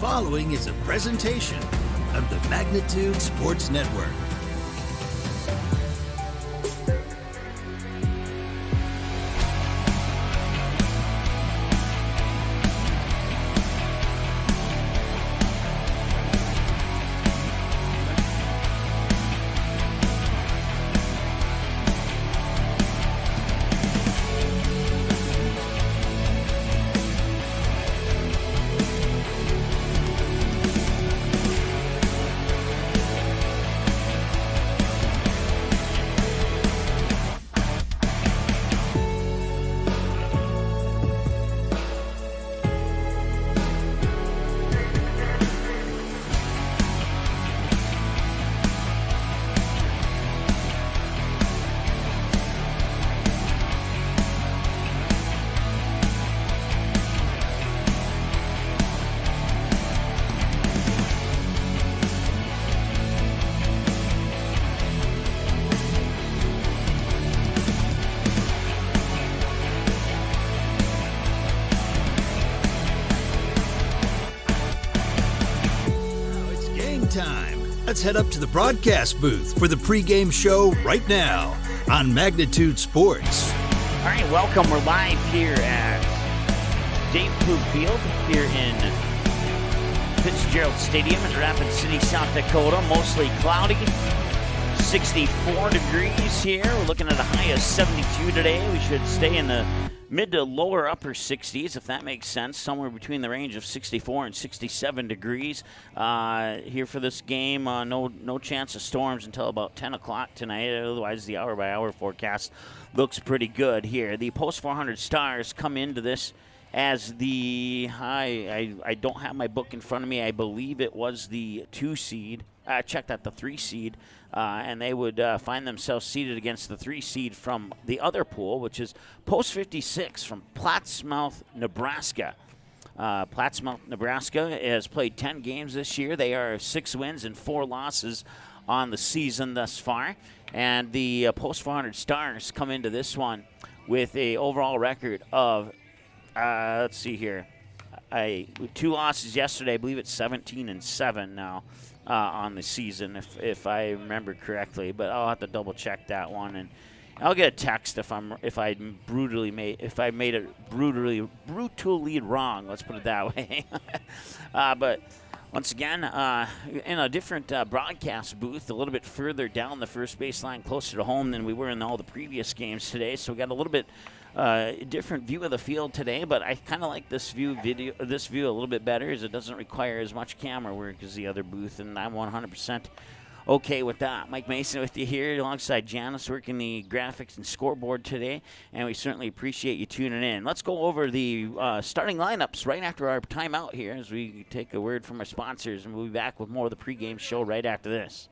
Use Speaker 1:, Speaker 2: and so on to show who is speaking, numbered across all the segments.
Speaker 1: following is a presentation of the Magnitude Sports Network. Time. Let's head up to the broadcast booth for the pregame show right now on Magnitude Sports.
Speaker 2: All right, welcome. We're live here at Dave Poop Field here in Fitzgerald Stadium in Rapid City, South Dakota. Mostly cloudy, 64 degrees here. We're looking at a high of 72 today. We should stay in the mid to lower upper 60s, if that makes sense, somewhere between the range of 64 and 67 degrees here for this game. No chance of storms until about 10 o'clock tonight. Otherwise, the hour-by-hour forecast looks pretty good here. The Post 400 Stars come into this as the I don't have my book in front of me. I believe it was the 2 seed. I checked at the 3 seed, and they would find themselves seated against the 3 seed from the other pool, which is Post 56 from Plattsmouth, Nebraska. Plattsmouth, Nebraska has played 10 games this year. They are 6 wins and 4 losses on the season thus far. And the Post 400 Stars come into this one with a overall record of, let's see here, 2 losses yesterday. I believe it's 17-7 now. On the season, if I remember correctly, but I'll have to double check that one, and I'll get a text if I made it brutally wrong. Let's put it that way. But once again, in a different broadcast booth, a little bit further down the first baseline, closer to home than we were in all the previous games today. So we got a little bit different view of the field today, but I kind of like this view a little bit better, as it doesn't require as much camera work as the other booth, and I'm 100% okay with that. Mike Mason with you here alongside Janice, working the graphics and scoreboard today, and we certainly appreciate you tuning in. Let's go over the starting lineups right after our timeout here as we take a word from our sponsors, and we'll be back with more of the pregame show right after this.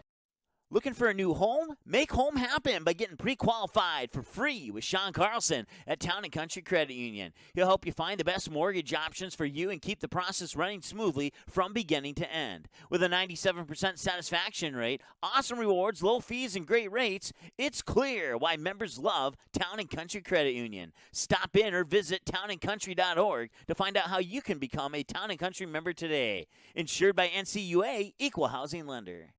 Speaker 2: Looking for a new home? Make home happen by getting pre-qualified for free with Sean Carlson at Town & Country Credit Union. He'll help you find the best mortgage options for you and keep the process running smoothly from beginning to end. With a 97% satisfaction rate, awesome rewards, low fees, and great rates, it's clear why members love Town & Country Credit Union. Stop in or visit townandcountry.org to find out how you can become a Town & Country member today. Insured by NCUA, Equal Housing Lender.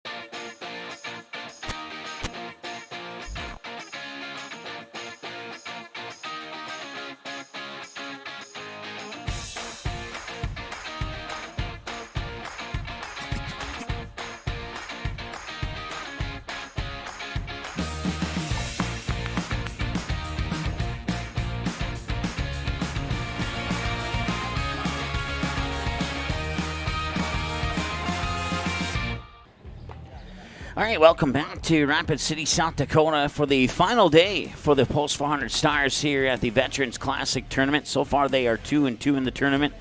Speaker 2: All right, welcome back to Rapid City, South Dakota for the final day for the Post 400 Stars here at the Veterans Classic Tournament. So far, they are 2-2 in the tournament,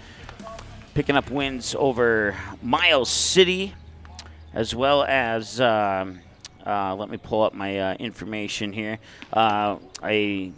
Speaker 2: picking up wins over Miles City, as well as, let me pull up my information here, a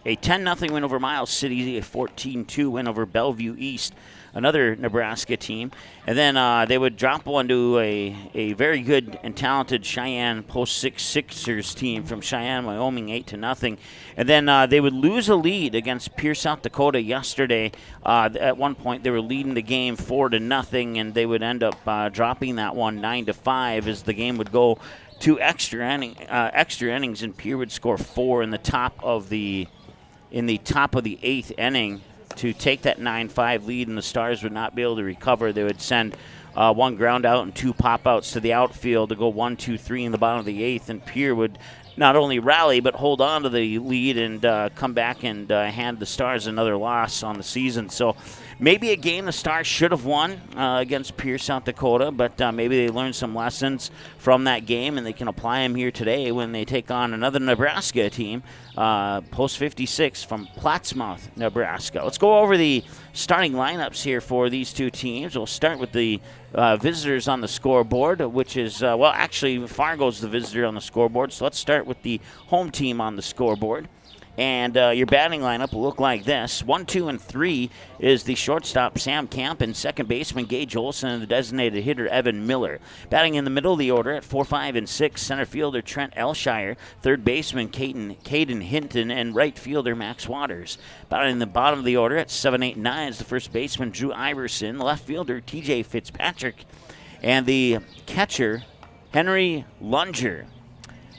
Speaker 2: a 10-0 win over Miles City, a 14-2 win over Bellevue East, another Nebraska team. And then they would drop one to a very good and talented Cheyenne Post 6 Sixers team from Cheyenne, Wyoming, 8-0. And then they would lose a lead against Pierce, South Dakota yesterday. At one point, they were leading the game 4-0, and they would end up dropping that one 9-5 as the game would go to extra innings, and Pierre would score 4 in the top of the 8th inning to take that 9-5 lead, and the Stars would not be able to recover. They would send one ground out and 2 pop-outs to the outfield to go 1-2-3 in the bottom of the 8th, and Pierre would not only rally but hold on to the lead and come back and hand the Stars another loss on the season. So maybe a game the Stars should have won against Pierce, South Dakota, but maybe they learned some lessons from that game and they can apply them here today when they take on another Nebraska team, Post 56 from Plattsmouth, Nebraska. Let's go over the starting lineups here for these two teams. We'll start with the visitors on the scoreboard, which is, actually Fargo's the visitor on the scoreboard, so let's start with the home team on the scoreboard. And your batting lineup will look like this. 1, 2, and 3 is the shortstop, Sam Camp, and second baseman, Gage Olson, and the designated hitter, Evan Miller. Batting in the middle of the order at 4, 5, and 6, center fielder Trent Elshire, third baseman, Kaden Hinton, and right fielder, Max Waters. Batting in the bottom of the order at 7, 8, and 9 is the first baseman, Drew Iverson, left fielder, TJ Fitzpatrick, and the catcher, Henry Lunger.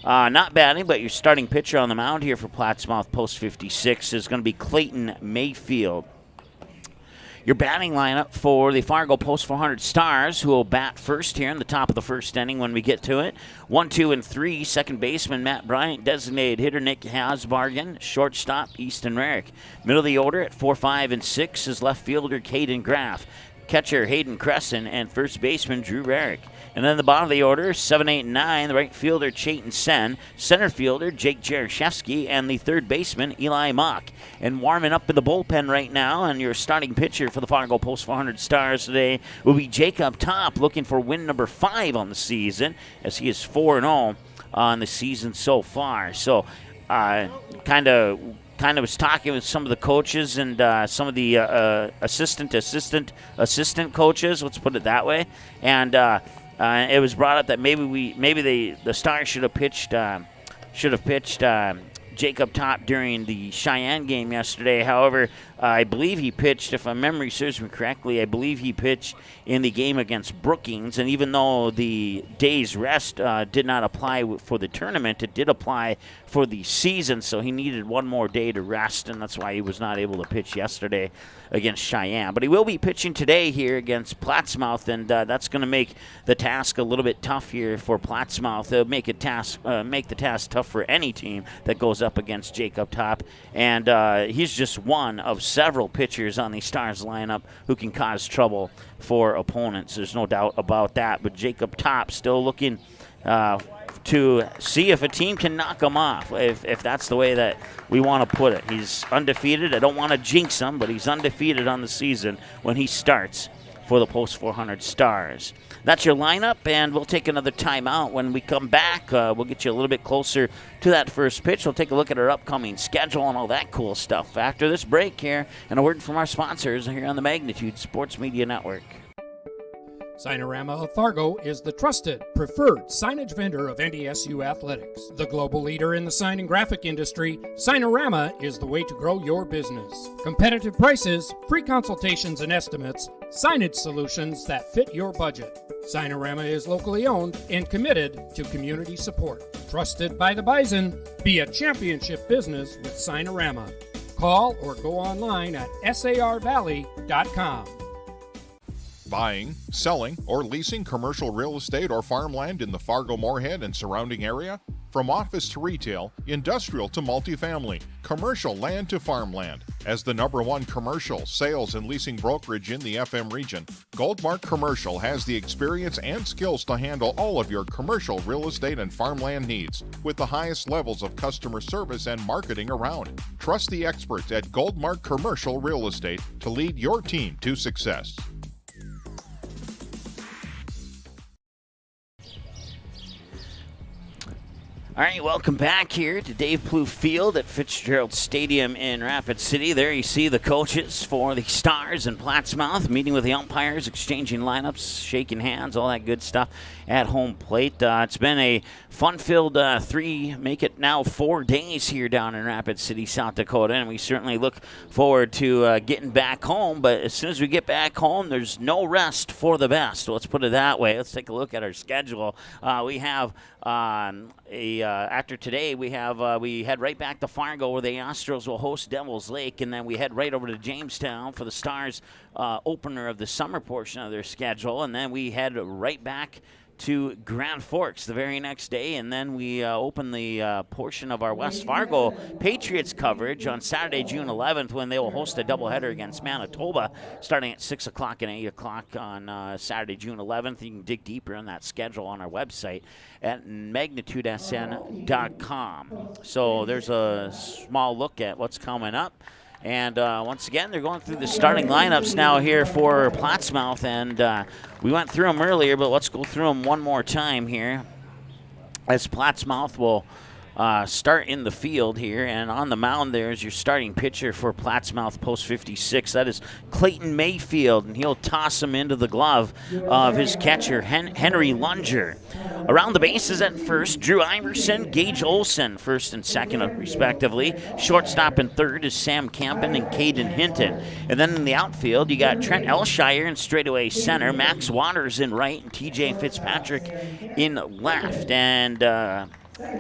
Speaker 2: Not batting, but your starting pitcher on the mound here for Plattsmouth Post 56 is going to be Clayton Mayfield. Your batting lineup for the Fargo Post 400 Stars, who will bat first here in the top of the first inning when we get to it. 1, 2, and 3, second baseman Matt Bryant, designated hitter Nick Hosbargan, shortstop Easton Rarick. Middle of the order at 4, 5, and 6 is left fielder Caden Graf, catcher Hayden Cressen, and first baseman Drew Rarick. And then the bottom of the order, 7, 8, and 9, the right fielder Chayton Sen, center fielder Jake Jerichevsky, and the third baseman Eli Mock. And warming up in the bullpen right now, and your starting pitcher for the Fargo Post 400 Stars today will be Jacob Top, looking for win number 5 on the season, as he is 4-0 on the season so far. So kind of was talking with some of the coaches and some of the assistant coaches, let's put it that way, and it was brought up that maybe the Stars should have pitched Jacob Top during the Cheyenne game yesterday. However, I believe he pitched, if my memory serves me correctly, I believe he pitched in the game against Brookings. And even though the day's rest did not apply for the tournament, it did apply for the season. So he needed one more day to rest, and that's why he was not able to pitch yesterday against Cheyenne. But he will be pitching today here against Plattsmouth, and that's going to make the task a little bit tough here for Plattsmouth. It'll make the task tough for any team that goes up against Jacob Top. And he's just one of several pitchers on the Stars lineup who can cause trouble for opponents. There's no doubt about that. But Jacob Top still looking to see if a team can knock him off, if that's the way that we want to put it. He's undefeated. I don't want to jinx him, but he's undefeated on the season when he starts for the Post 400 Stars. That's your lineup, and we'll take another timeout. When we come back, we'll get you a little bit closer to that first pitch. We'll take a look at our upcoming schedule and all that cool stuff after this break here, and a word from our sponsors here on the Magnitude Sports Media Network.
Speaker 3: Signorama of Fargo is the trusted, preferred signage vendor of NDSU athletics. The global leader in the sign and graphic industry, Signorama is the way to grow your business. Competitive prices, free consultations and estimates, signage solutions that fit your budget. Signorama is locally owned and committed to community support. Trusted by the Bison, be a championship business with Signorama. Call or go online at sarvalley.com.
Speaker 4: Buying, selling, or leasing commercial real estate or farmland in the Fargo-Moorhead and surrounding area? From office to retail, industrial to multifamily, commercial land to farmland. As the #1 commercial, sales, and leasing brokerage in the FM region, Goldmark Commercial has the experience and skills to handle all of your commercial real estate and farmland needs with the highest levels of customer service and marketing around. Trust the experts at Goldmark Commercial Real Estate to lead your team to success.
Speaker 2: All right, welcome back here to Dave Plouffe Field at Fitzgerald Stadium in Rapid City. There you see the coaches for the Stars and Plattsmouth meeting with the umpires, exchanging lineups, shaking hands, all that good stuff at home plate. It's been a fun-filled 4 days here down in Rapid City, South Dakota, and we certainly look forward to getting back home. But as soon as we get back home, there's no rest for the best. Let's put it that way. Let's take a look at our schedule. We have after today, we head right back to Fargo where the Astros will host Devils Lake, and then we head right over to Jamestown for the Stars opener of the summer portion of their schedule, and then we head right back to Grand Forks the very next day, and then we open the portion of our West Fargo Patriots coverage on Saturday, June 11th, when they will host a doubleheader against Manitoba starting at 6 o'clock and 8 o'clock on Saturday, June 11th. You can dig deeper on that schedule on our website at magnitudesn.com. So there's a small look at what's coming up. And once again, they're going through the starting lineups now here for Plattsmouth. And we went through them earlier, but let's go through them one more time here as Plattsmouth will start in the field here. And on the mound there is your starting pitcher for Plattsmouth, post 56. That is Clayton Mayfield, and he'll toss him into the glove of his catcher, Henry Lunger. Around the bases at first, Drew Iverson, Gage Olson, first and second respectively. Shortstop and third is Sam Campen and Kaden Hinton. And then in the outfield, you got Trent Elshire in straightaway center, Max Waters in right, and TJ Fitzpatrick in left. And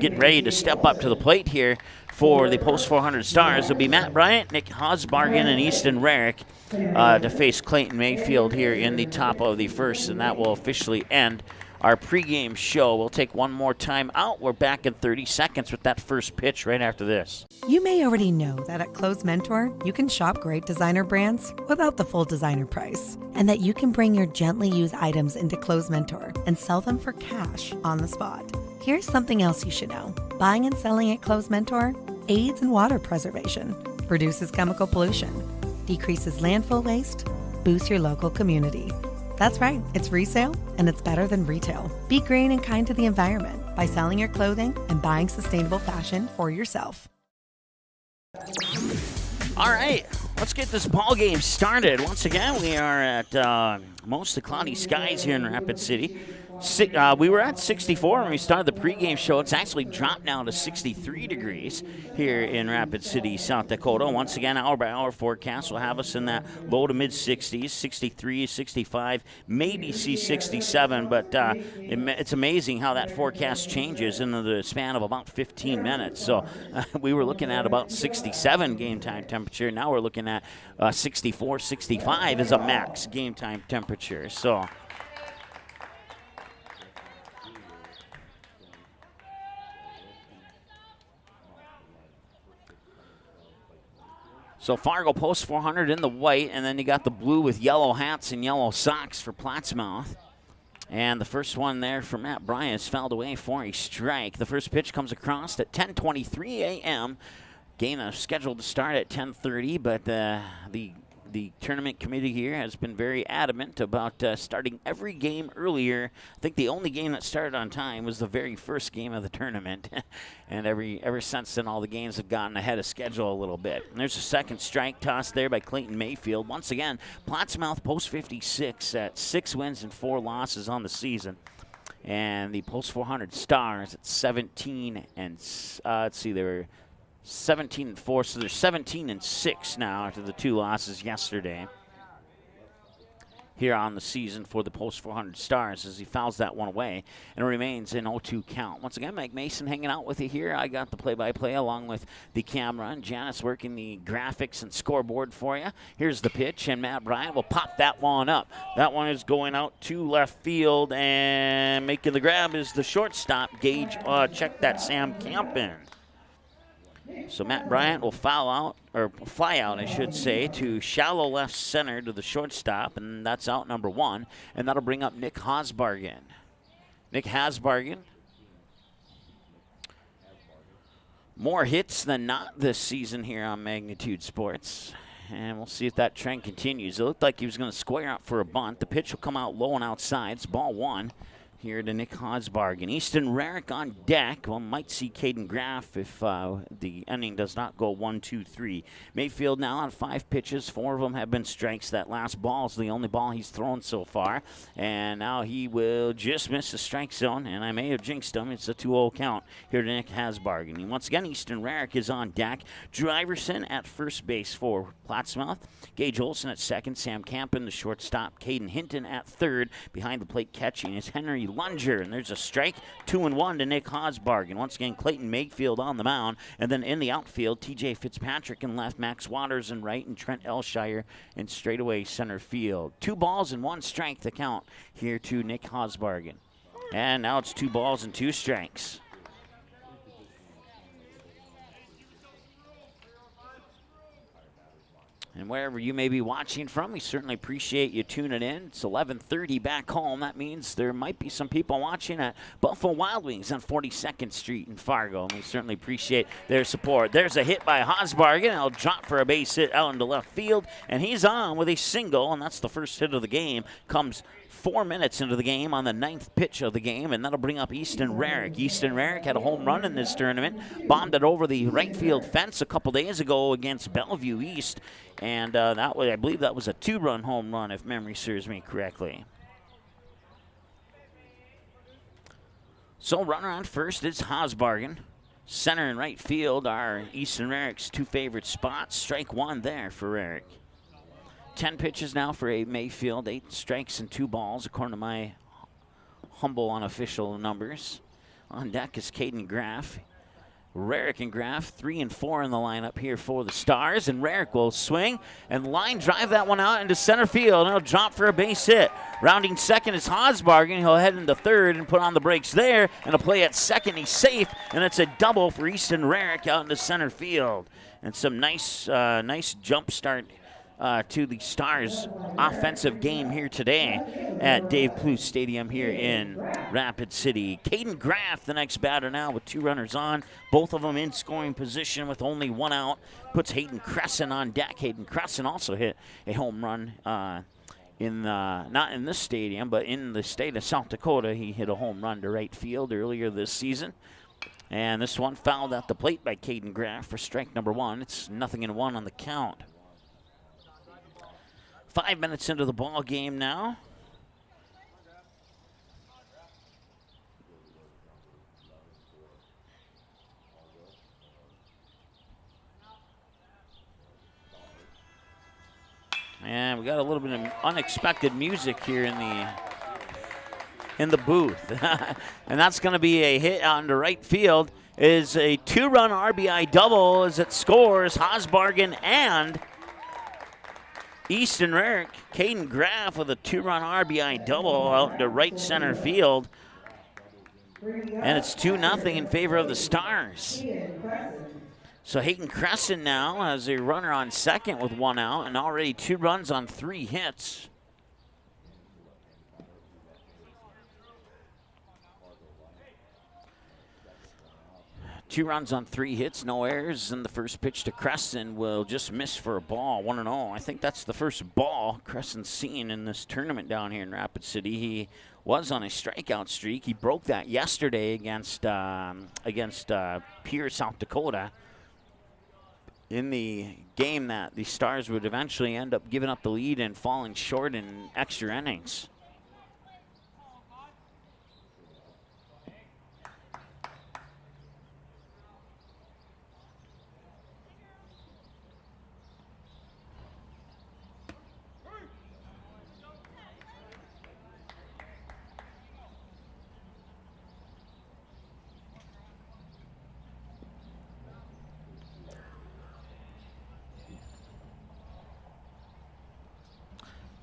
Speaker 2: getting ready to step up to the plate here for the post 400 Stars will be Matt Bryant, Nick Hosbargan, and Easton Rarick to face Clayton Mayfield here in the top of the first, and that will officially end our pregame show. We'll take one more time out. We're back in 30 seconds with that first pitch right after this.
Speaker 5: You may already know that at Clothes Mentor, you can shop great designer brands without the full designer price, and that you can bring your gently used items into Clothes Mentor and sell them for cash on the spot. Here's something else you should know. Buying and selling at Clothes Mentor aids in water preservation, reduces chemical pollution, decreases landfill waste, boosts your local community. That's right, it's resale, and it's better than retail. Be green and kind to the environment by selling your clothing and buying sustainable fashion for yourself.
Speaker 2: All right, let's get this ball game started. Once again, we are at mostly cloudy skies here in Rapid City. We were at 64 when we started the pregame show. It's actually dropped now to 63 degrees here in Rapid City, South Dakota. Once again, hour-by-hour forecast will have us in that low to mid-60s, 63, 65, maybe see 67. But it's amazing how that forecast changes in the span of about 15 minutes. So we were looking at about 67 game-time temperature. Now we're looking at 64, 65 is a max game-time temperature. So Fargo post 400 in the white, and then you got the blue with yellow hats and yellow socks for Plattsmouth. And the first one there for Matt Bryant is fouled away for a strike. The first pitch comes across at 10:23 a.m. Game is scheduled to start at 10:30, but the tournament committee here has been very adamant about starting every game earlier. I think the only game that started on time was the very first game of the tournament. And ever since then, all the games have gotten ahead of schedule a little bit. And there's a second strike tossed there by Clayton Mayfield. Once again, Plattsmouth post 56 at 6 wins and 4 losses on the season. And the post 400 Stars at 17 and, let's see, they were 17-4, so they're 17-6 now after the 2 losses yesterday here on the season for the post 400 Stars as he fouls that one away and it remains an 0-2 count. Once again, Mike Mason hanging out with you here. I got the play-by-play along with the camera, and Janice working the graphics and scoreboard for you. Here's the pitch, and Matt Bryant will pop that one up. That one is going out to left field, and making the grab is the shortstop, Gage. Check that, Sam Campen. So Matt Bryant will fly out, I should say, to shallow left center to the shortstop, and that's out number 1, and that'll bring up Nick Hosbargan. Nick Hosbargan, more hits than not this season here on Magnitude Sports, and we'll see if that trend continues. It looked like he was going to square up for a bunt. The pitch will come out low and outside. It's ball 1. here to Nick Hosbargan. Easton Rarick on deck. Well, might see Caden Graf if the inning does not go 1-2-3. Mayfield now on 5 pitches. 4 of them have been strikes. That last ball is the only ball he's thrown so far. And now he will just miss the strike zone. And I may have jinxed him. It's a 2-0 count here to Nick Hosbargan. And once again, Easton Rarick is on deck. Drew Iverson at first base for Plattsmouth. Gage Olson at second. Sam Campen, the shortstop. Kaden Hinton at third. Behind the plate catching is Henry Lunger, and there's a strike. 2-1 to Nick Hosbargan. Once again, Clayton Mayfield on the mound, and then in the outfield, TJ Fitzpatrick in left, Max Waters in right, and Trent Elshire in straightaway center field. 2 balls and 1 strike the count here to Nick Hosbargan. And now it's 2 balls and 2 strikes. And wherever you may be watching from, we certainly appreciate you tuning in. It's 11:30 back home. That means there might be some people watching at Buffalo Wild Wings on 42nd Street in Fargo. And we certainly appreciate their support. There's a hit by Hosbargan. He'll drop for a base hit out into left field. And he's on with a single, and that's the first hit of the game. Comes 4 minutes into the game on the 9th pitch of the game, and that'll bring up Easton Rarick. Easton Rarick had a home run in this tournament, bombed it over the right field fence a couple days ago against Bellevue East, and that was, I believe that was a 2-run home run, if memory serves me correctly. So runner on first is Hosbargan. Center and right field are Easton Rarick's 2 favorite spots. Strike 1 there for Rarick. 10 pitches now for a Mayfield, 8 strikes and 2 balls, according to my humble unofficial numbers. On deck is Caden Graf. Rarick and Graf, 3 and 4 in the lineup here for the Stars, and Rarick will swing and line drive that one out into center field, and he'll drop for a base hit. Rounding second is Hosbargan. He'll head into third and put on the brakes there, and a play at second. He's safe, and it's a double for Easton Rarick out into center field. And some nice jump start to the Stars' offensive game here today at Dave Plouffe Stadium here in Rapid City. Caden Graf, the next batter now with 2 runners on, both of them in scoring position with only 1 out, puts Hayden Cressen on deck. Hayden Cressen also hit a home run not in this stadium, but in the state of South Dakota. He hit a home run to right field earlier this season. And this one fouled at the plate by Caden Graf for strike number 1. It's 0-1 on the count. 5 minutes into the ball game now. And we got a little bit of unexpected music here in the booth. And that's going to be a hit out into right field. Is a 2-run RBI double as it scores Hosbargan and Easton Rarick. Caden Graf with a 2-run RBI double out into right center field. And it's 2-0 in favor of the Stars. So Hayden Cressen now has a runner on second with 1 out and already 2 runs on 3 hits. Two runs on 3 hits, no errors, and the first pitch to Cressen will just miss for a ball, 1-0. I think that's the first ball Cressen's seen in this tournament down here in Rapid City. He was on a strikeout streak. He broke that yesterday against Pierre, South Dakota, in the game that the Stars would eventually end up giving up the lead and falling short in extra innings.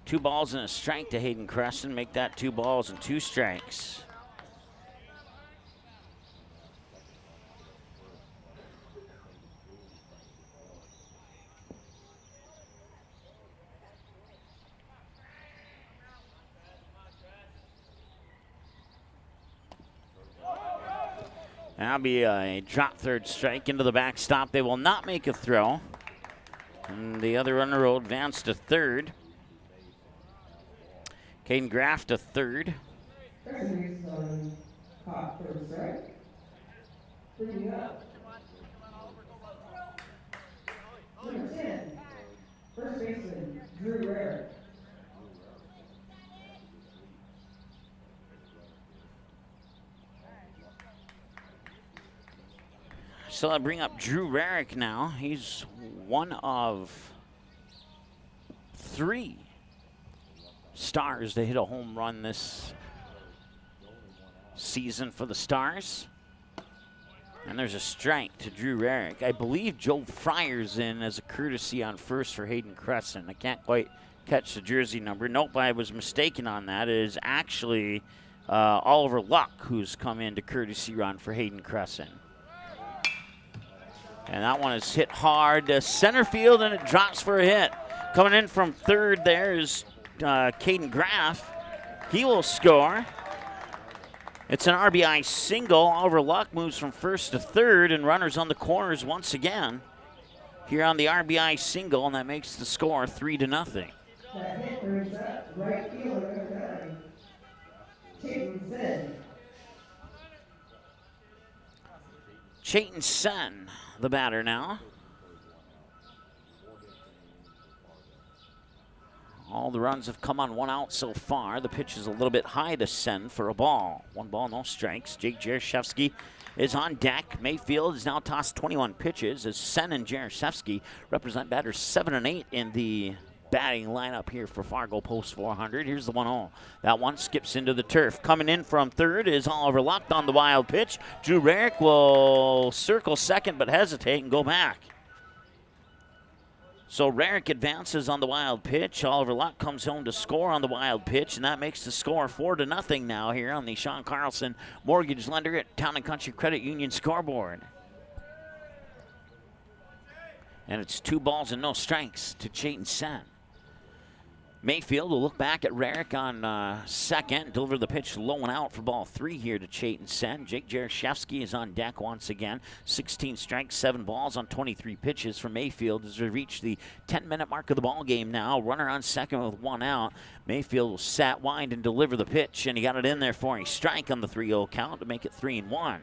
Speaker 2: Two balls and a strike to Hayden Cressen. Make that 2 balls and 2 strikes. That'll be a drop third strike into the backstop. They will not make a throw. And the other runner will advance to third. Caden Graf to third.
Speaker 6: Number 10, first baseman, Rarick.
Speaker 2: So I bring up Rarick now. He's one of 3 Stars to hit a home run this season for the Stars. And there's a strike to Rarick. I believe Joe Fryer's in as a courtesy on first for Hayden Cressen. I can't quite catch the jersey number. Nope, I was mistaken on that. It is actually Oliver Luck who's come in to courtesy run for Hayden Cressen. And that one is hit hard to center field, and it drops for a hit. Coming in from third there is Caden Graf. He will score. It's an RBI single. Oliver Luck moves from first to third, and runners on the corners once again here on the RBI single, and that makes the score 3-0.
Speaker 6: That hit brings up right fielder, Kaden Hinton.
Speaker 2: Caden Hinton, the batter now. All the runs have come on 1 out so far. The pitch is a little bit high to send for a ball. 1 ball, no strikes. Jerichevsky is on deck. Mayfield has now tossed 21 pitches as Sen and Jerichevsky represent batters 7 and 8 in the batting lineup here for Fargo Post 400. Here's the 1-0. That one skips into the turf. Coming in from third is Oliver Luck on the wild pitch. Rarick will circle second but hesitate and go back. So Rarick advances on the wild pitch. Oliver Luck comes home to score on the wild pitch, and that makes the score 4-0 now here on the Sean Carlson Mortgage Lender at Town and Country Credit Union scoreboard. And it's 2 balls and no strikes to Caden Hinton. Mayfield will look back at Rarick on second, deliver the pitch low and out for ball 3 here to Caden Hinton. Jake Geraszewski is on deck once again. 16 strikes, 7 balls on 23 pitches from Mayfield as we reach the 10-minute mark of the ball game now. Runner on second with 1 out. Mayfield will sat wind and deliver the pitch, and he got it in there for a strike on the 3-0 count to make it 3-1.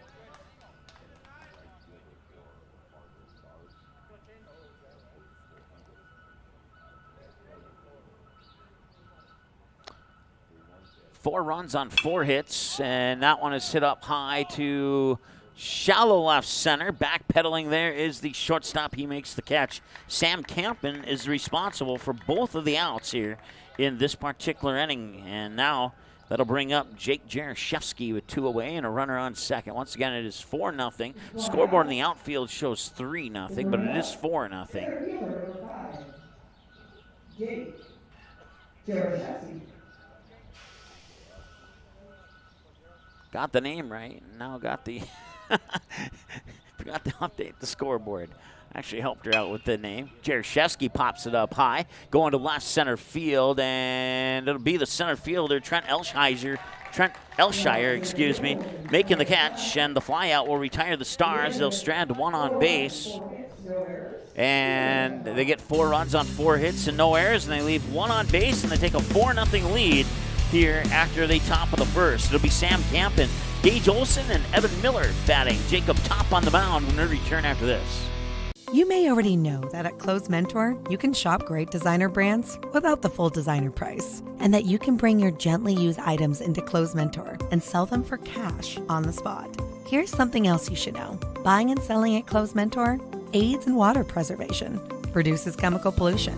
Speaker 2: Four runs on 4 hits, and that one is hit up high to shallow left center. Backpedaling there is the shortstop. He makes the catch. Sam Campen is responsible for both of the outs here in this particular inning, and now that'll bring up Jake Jerichevsky with 2 away and a runner on second. Once again, it is 4-0. Scoreboard in the outfield shows 3-0, but it is 4-0.
Speaker 6: Jake Geraszewski.
Speaker 2: Got the name right, and now got the forgot to update the scoreboard. Actually helped her out with the name. Jerichevsky pops it up high, going to left center field, and it'll be the center fielder, Trent Elshire, making the catch, and the flyout will retire the Stars. They'll strand 1 on base, and they get 4 runs on 4 hits and no errors, and they leave 1 on base, and they take a 4-0 lead here after the top of the first. It'll be Sam Campen, Gage Olson, and Evan Miller batting. Jacob Top on the mound when we return after this.
Speaker 5: You may already know that at Close Mentor, you can shop great designer brands without the full designer price, and that you can bring your gently used items into Close Mentor and sell them for cash on the spot. Here's something else you should know. Buying and selling at Close Mentor aids in water preservation, reduces chemical pollution,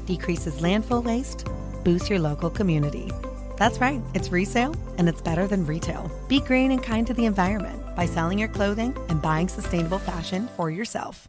Speaker 5: decreases landfill waste, boosts your local community. That's right, it's resale, and it's better than retail. Be green and kind to the environment by selling your clothing and buying sustainable fashion for yourself.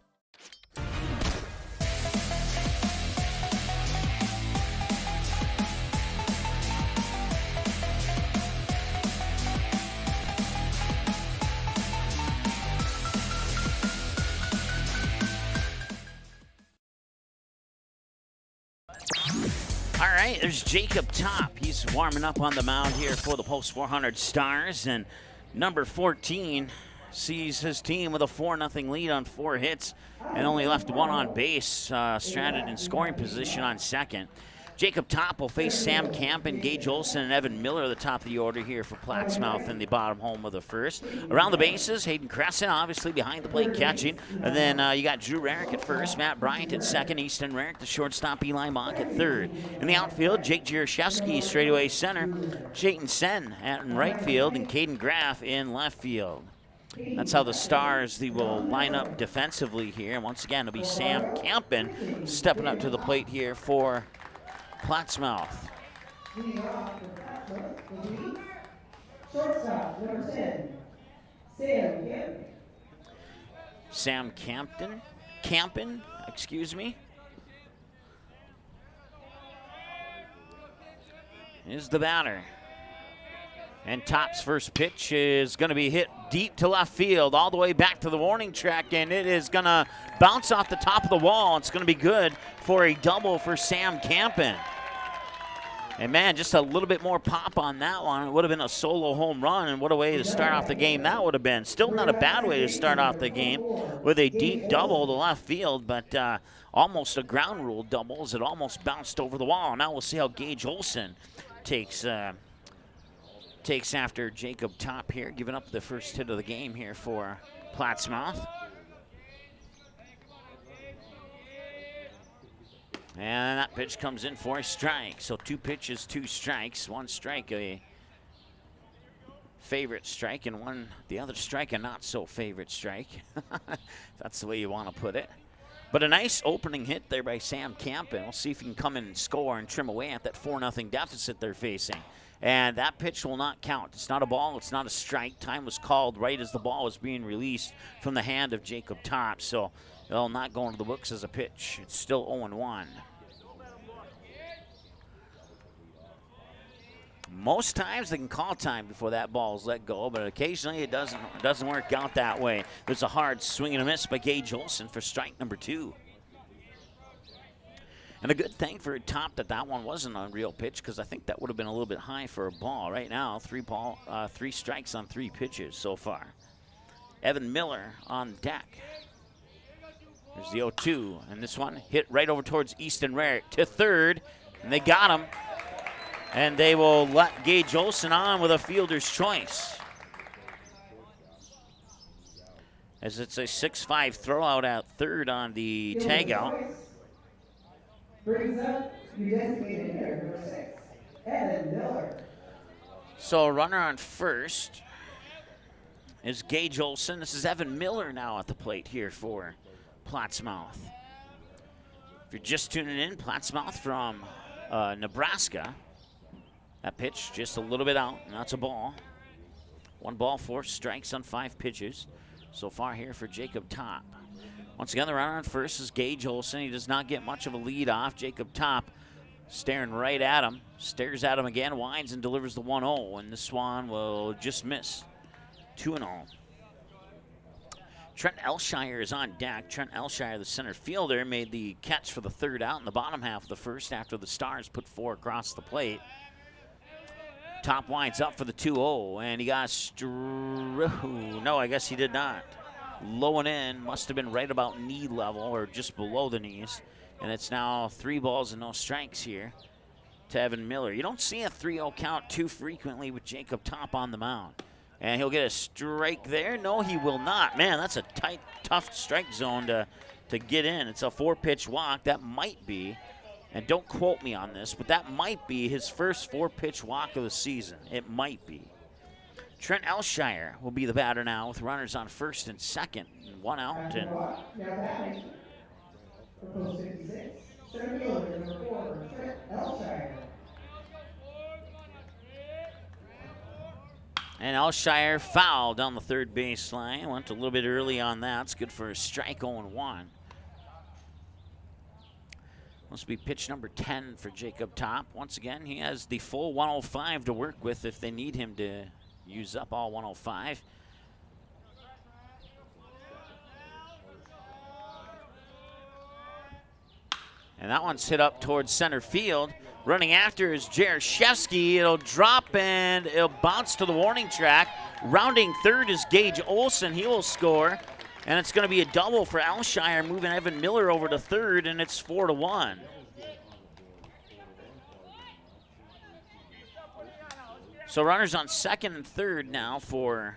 Speaker 2: All right, there's Jacob Top. He's warming up on the mound here for the Post 400 Stars. And number 14 sees his team with a 4-0 lead on 4 hits and only left 1 on base, stranded in scoring position on second. Jacob Top will face Sam Campen, Gage Olson, and Evan Miller at the top of the order here for Plattsmouth in the bottom home of the first. Around the bases, Hayden Cressen obviously behind the plate catching. And then you got Drew Rarick at first, Matt Bryant at second, Easton Rarick, the shortstop, Eli Mock at third. In the outfield, Jake Jerichevsky, straightaway center, Jayton Sen at right field, and Caden Graf in left field. That's how the Stars will line up defensively here. And once again, it'll be Sam Campen stepping up to the plate here for Plattsmouth.
Speaker 6: Shortstop, number 10, Sam Campen.
Speaker 2: Sam Campen, excuse me, is the batter. And Top's first pitch is going to be hit deep to left field, all the way back to the warning track, and it is going to bounce off the top of the wall. It's going to be good for a double for Sam Campen. And man, just a little bit more pop on that one. It would have been a solo home run, and what a way to start off the game that would have been. Still not a bad way to start off the game with a deep double to left field, but almost a ground rule double as it almost bounced over the wall. Now we'll see how Gage Olson takes after Jacob Top here, giving up the first hit of the game here for Plattsmouth. And that pitch comes in for a strike. So 2 pitches, 2 strikes. 1 strike, a favorite strike, and the other strike, a not so favorite strike. That's the way you want to put it. But a nice opening hit there by Sam Campen. We'll see if he can come in and score and trim away at that 4-0 deficit they're facing. And that pitch will not count. It's not a ball. It's not a strike. Time was called right as the ball was being released from the hand of Jacob Top. So it'll not go into the books as a pitch. It's still 0-1. Most times they can call time before that ball is let go, but occasionally it doesn't work out that way. There's a hard swing and a miss by Gage Olson for strike number 2. And a good thing for Top that one wasn't a real pitch, because I think that would have been a little bit high for a ball. Right now, 3 strikes on 3 pitches so far. Evan Miller on deck. There's the 0-2, and this one hit right over towards Easton Rarick to third, and they got him. And they will let Gage Olson on with a fielder's choice, as it's a 6-5 throw out at third on the tagout.
Speaker 6: Brings up your designated hitter, number 6, Evan Miller.
Speaker 2: So a runner on first is Gage Olson. This is Evan Miller now at the plate here for Plattsmouth. If you're just tuning in, Plattsmouth from Nebraska. That pitch just a little bit out, and that's a ball. 1 ball, 4 strikes on 5 pitches so far here for Jacob Top. Once again, the runner on first is Gage Olson. He does not get much of a lead off. Jacob Top staring right at him, stares at him again, winds and delivers the 1-0, and this one will just miss. 2-0. Trent Elshire is on deck. Trent Elshire, the center fielder, made the catch for the third out in the bottom half of the first after the Stars put 4 across the plate. Top winds up for the 2-0, and he got no, I guess he did not. Low and in, must have been right about knee level or just below the knees. And it's now 3 balls and no strikes here to Evan Miller. You don't see a 3-0 count too frequently with Jacob Top on the mound. And he'll get a strike there. No, he will not. Man, that's a tight, tough strike zone to get in. It's a 4-pitch walk. That might be, and don't quote me on this, but that might be his first 4-pitch walk of the season. It might be. Trent Elshire will be the batter now with runners on first and second, and 1 out. And
Speaker 6: Now batting for post 56, center fielder, number 4, Trent Elshire.
Speaker 2: And Elshire fouled down the third baseline. Went a little bit early on that. It's good for a strike 0-1. Must be pitch number 10 for Jacob Top. Once again, he has the full 105 to work with if they need him to use up all 105. And that one's hit up towards center field. Running after is Jerichevsky. It'll drop and it'll bounce to the warning track. Rounding third is Gage Olson. He will score. And it's going to be a double for Elshire, moving Evan Miller over to third, and it's 4-1. So runners on second and third now for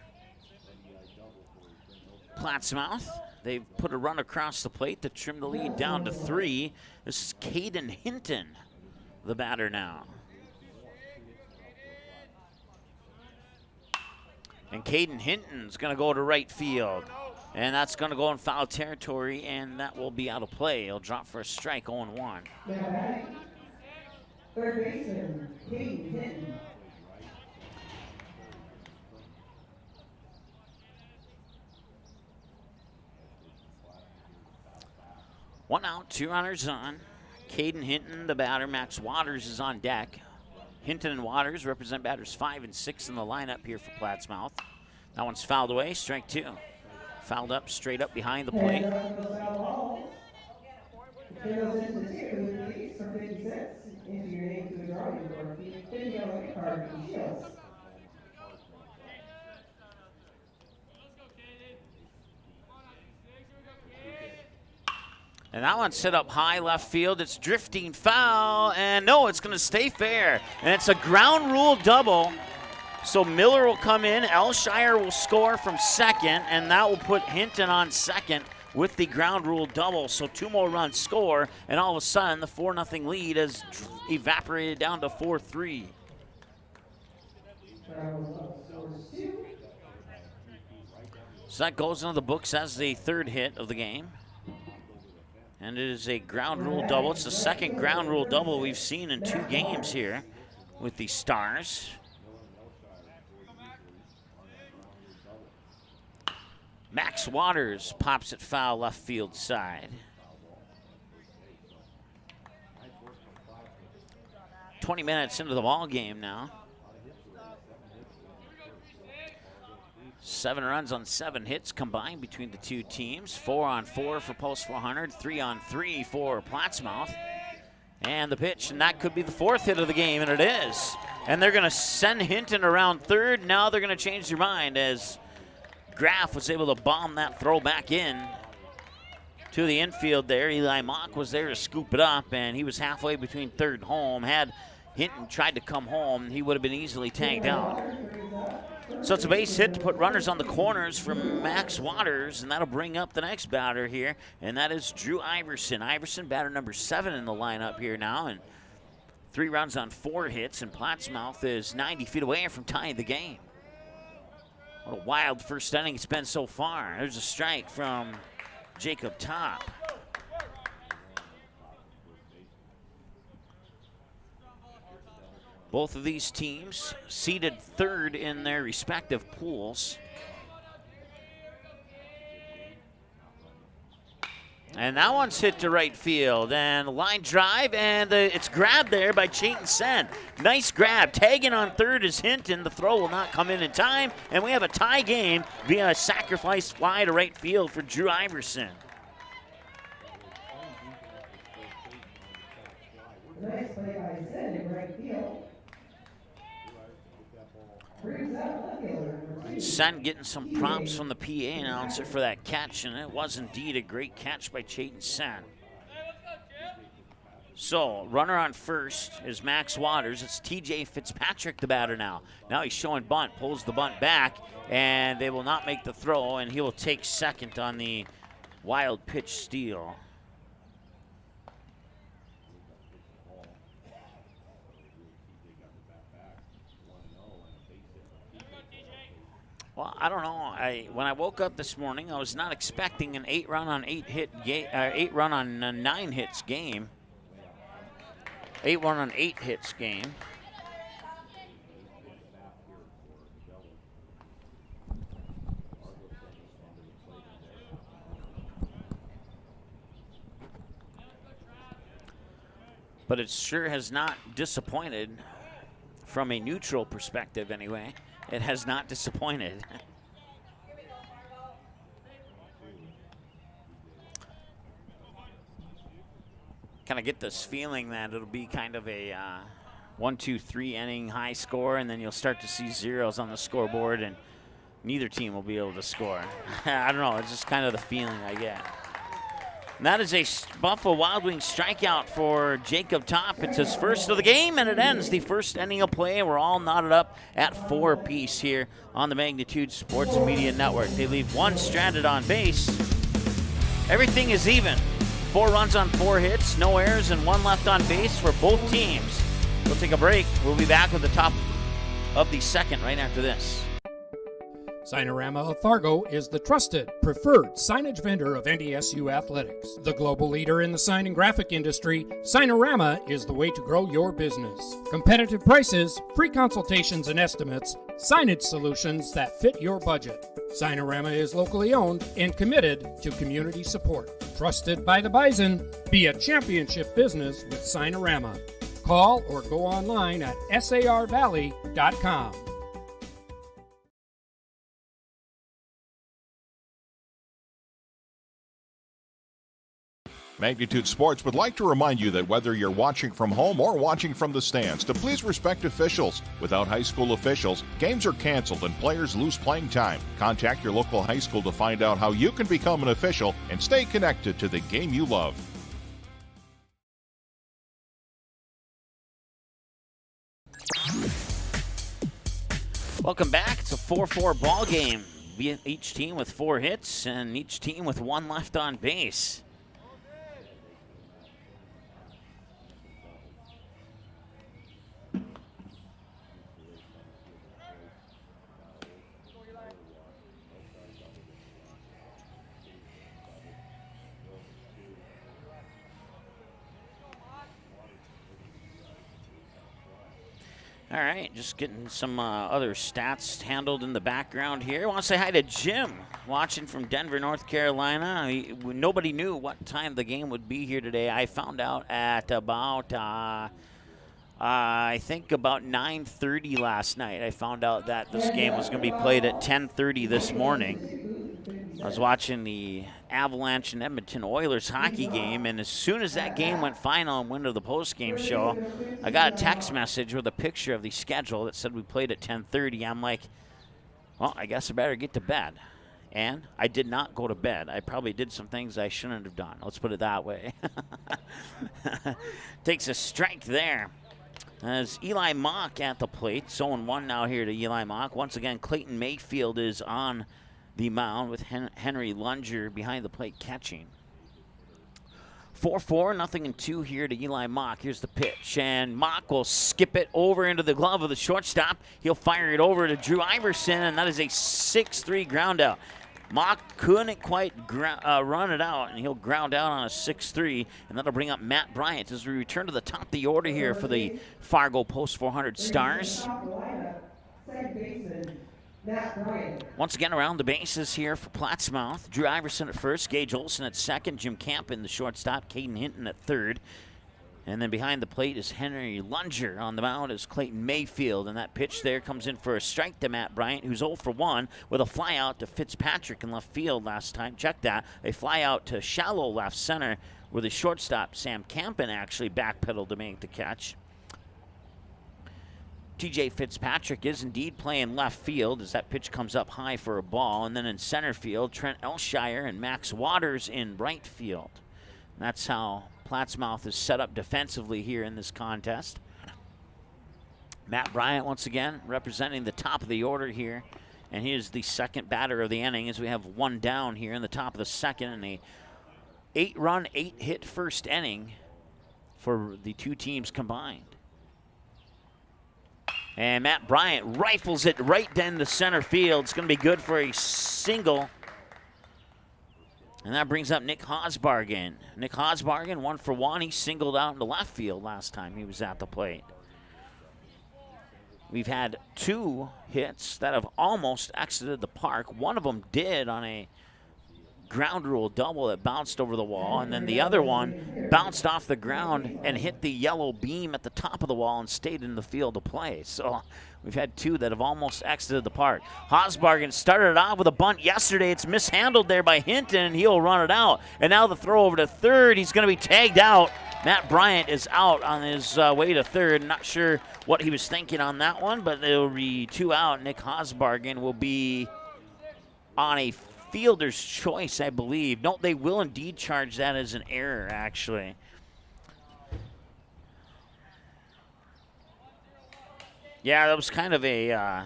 Speaker 2: Plattsmouth. They've put a run across the plate to trim the lead down to 3. This is Kaden Hinton, the batter now. And Caden Hinton's going to go to right field. And that's going to go in foul territory, and that will be out of play. He'll drop for a strike, 0-1.
Speaker 6: Third baseman, Kaden Hinton.
Speaker 2: One out, 2 runners on. Caden Hinton, the batter. Max Waters is on deck. Hinton and Waters represent batters 5 and 6 in the lineup here for Plattsmouth. That one's fouled away, strike 2. Fouled up, straight up behind the plate. And that one's hit up high left field. It's drifting foul, and no, it's going to stay fair. And it's a ground rule double. So Miller will come in, Elshire will score from second, and that will put Hinton on second with the ground rule double. So 2 more runs score, and all of a sudden the 4-0 lead has evaporated down to 4-3. So that goes into the books as the 3rd hit of the game. And it is a ground rule double. It's the 2nd ground rule double we've seen in 2 games here with the Stars. Max Waters pops it foul left field side. 20 minutes into the ball game now. 7 runs on 7 hits combined between the 2 teams. 4 on 4 for Post 400, 3 on 3 for Plattsmouth. And the pitch, and that could be the 4th hit of the game, and it is. And they're going to send Hinton around third. Now they're going to change their mind as Graf was able to bomb that throw back in to the infield there. Eli Mock was there to scoop it up, and he was halfway between third and home. Had Hinton tried to come home, he would have been easily tagged out. So it's a base hit to put runners on the corners from Max Waters, and that'll bring up the next batter here, and that is Drew Iverson. Iverson, batter number 7 in the lineup here now, and 3 runs on 4 hits, and Plattsmouth is 90 feet away from tying the game. What a wild first inning it's been so far. There's a strike from Jacob Top. Both of these teams seeded 3rd in their respective pools. And that one's hit to right field, and line drive, and it's grabbed there by Chayton Sen. Nice grab. Tagging on 3rd is Hinton. The throw will not come in time, and we have a tie game via a sacrifice fly to right field for Drew Iverson.
Speaker 6: Nice play by Sen in right field.
Speaker 2: Sen getting some props from the PA announcer for that catch, and it was indeed a great catch by Chayton Sen. So, runner on first is Max Waters. It's TJ Fitzpatrick, the batter now. Now he's showing bunt, pulls the bunt back, and they will not make the throw, and he will take second on the wild pitch steal. Well, I don't know. When I woke up this morning, I was not expecting an 8-run on 9 hits game. 8-run on 8 hits game. But it sure has not disappointed from a neutral perspective anyway. It has not disappointed. Kind of get this feeling that it'll be kind of a 1-2-3 inning high score, and then you'll start to see zeros on the scoreboard, and neither team will be able to score. I don't know. It's just kind of the feeling I get. And that is a Buffalo Wild Wings strikeout for Jacob Top. It's his first of the game, and it ends the first inning of play. We're all knotted up at 4 apiece here on the Magnitude Sports Media Network. They leave one stranded on base. Everything is even. 4 runs on 4 hits, no errors, and 1 left on base for both teams. We'll take a break. We'll be back with the top of the second right after this.
Speaker 3: Signorama of Fargo is the trusted, preferred signage vendor of NDSU athletics. The global leader in the sign and graphic industry, Signorama is the way to grow your business. Competitive prices, free consultations and estimates, signage solutions that fit your budget. Signorama is locally owned and committed to community support. Trusted by the Bison, be a championship business with Signorama. Call or go online at sarvalley.com.
Speaker 4: Magnitude Sports would like to remind you that whether you're watching from home or watching from the stands, to please respect officials. Without high school officials, games are canceled and players lose playing time. Contact your local high school to find out how you can become an official and stay connected to the game you love.
Speaker 2: Welcome back. It's a 4-4 ball game. Each team with 4 hits and each team with 1 left on base. All right, just getting some other stats handled in the background here. I want to say hi to Jim, watching from Denver, North Carolina. Nobody knew what time the game would be here today. I found out at about, I think about 9:30 last night. I found out that this game was going to be played at 10:30 this morning. I was watching the Avalanche and Edmonton Oilers hockey game, and as soon as that game went final and went to the postgame show, I got a text message with a picture of the schedule that said we played at 10:30. I'm like, well, I guess I better get to bed. And I did not go to bed. I probably did some things I shouldn't have done. Let's put it that way. Takes a strike there. As Eli Mock at the plate. 0-1 now here to Eli Mock. Once again, Clayton Mayfield is on the mound with Henry Lunger behind the plate catching. 4-4, 0-2 here to Eli Mock. Here's the pitch, and Mock will skip it over into the glove of the shortstop. He'll fire it over to Drew Iverson, and that is a 6-3 ground out. Mock couldn't quite run it out, and he'll ground out on a 6-3, and that'll bring up Matt Bryant as we return to the top of the order here for the Fargo Post 400 Stars. Once again, around the bases here for Plattsmouth. Drew Iverson at first, Gage Olson at second, Jim Campen, the shortstop, Kaden Hinton at third. And then behind the plate is Henry Lunger. On the mound is Clayton Mayfield, and that pitch there comes in for a strike to Matt Bryant, who's 0 for 1 with a fly out to Fitzpatrick in left field last time. Check that. A fly out to shallow left center where the shortstop, Sam Campen, actually backpedaled to make the catch. T.J. Fitzpatrick is indeed playing left field as that pitch comes up high for a ball. And then in center field, Trent Elshire and Max Waters in right field. And that's how Plattsmouth is set up defensively here in this contest. Matt Bryant, once again, representing the top of the order here. And he is the second batter of the inning as we have 1 down here in the top of the second. And a 8-run, 8-hit first inning for the 2 teams combined. And Matt Bryant rifles it right down the center field. It's going to be good for a single. And that brings up Nick Hosbargan. Nick Hosbargan, 1 for 1. He singled out into left field last time he was at the plate. We've had 2 hits that have almost exited the park. One of them did on a ground rule double that bounced over the wall, and then the other one bounced off the ground and hit the yellow beam at the top of the wall and stayed in the field of play. So we've had 2 that have almost exited the park. Hosbargan started it off with a bunt yesterday. It's mishandled there by Hinton, and he'll run it out. And now the throw over to third. He's going to be tagged out. Matt Bryant is out on his way to third. Not sure what he was thinking on that one, but there will be 2 out. Nick Hosbargan will be on a fielder's choice, I believe. No, they will indeed charge that as an error, actually. Yeah, that was kind of a,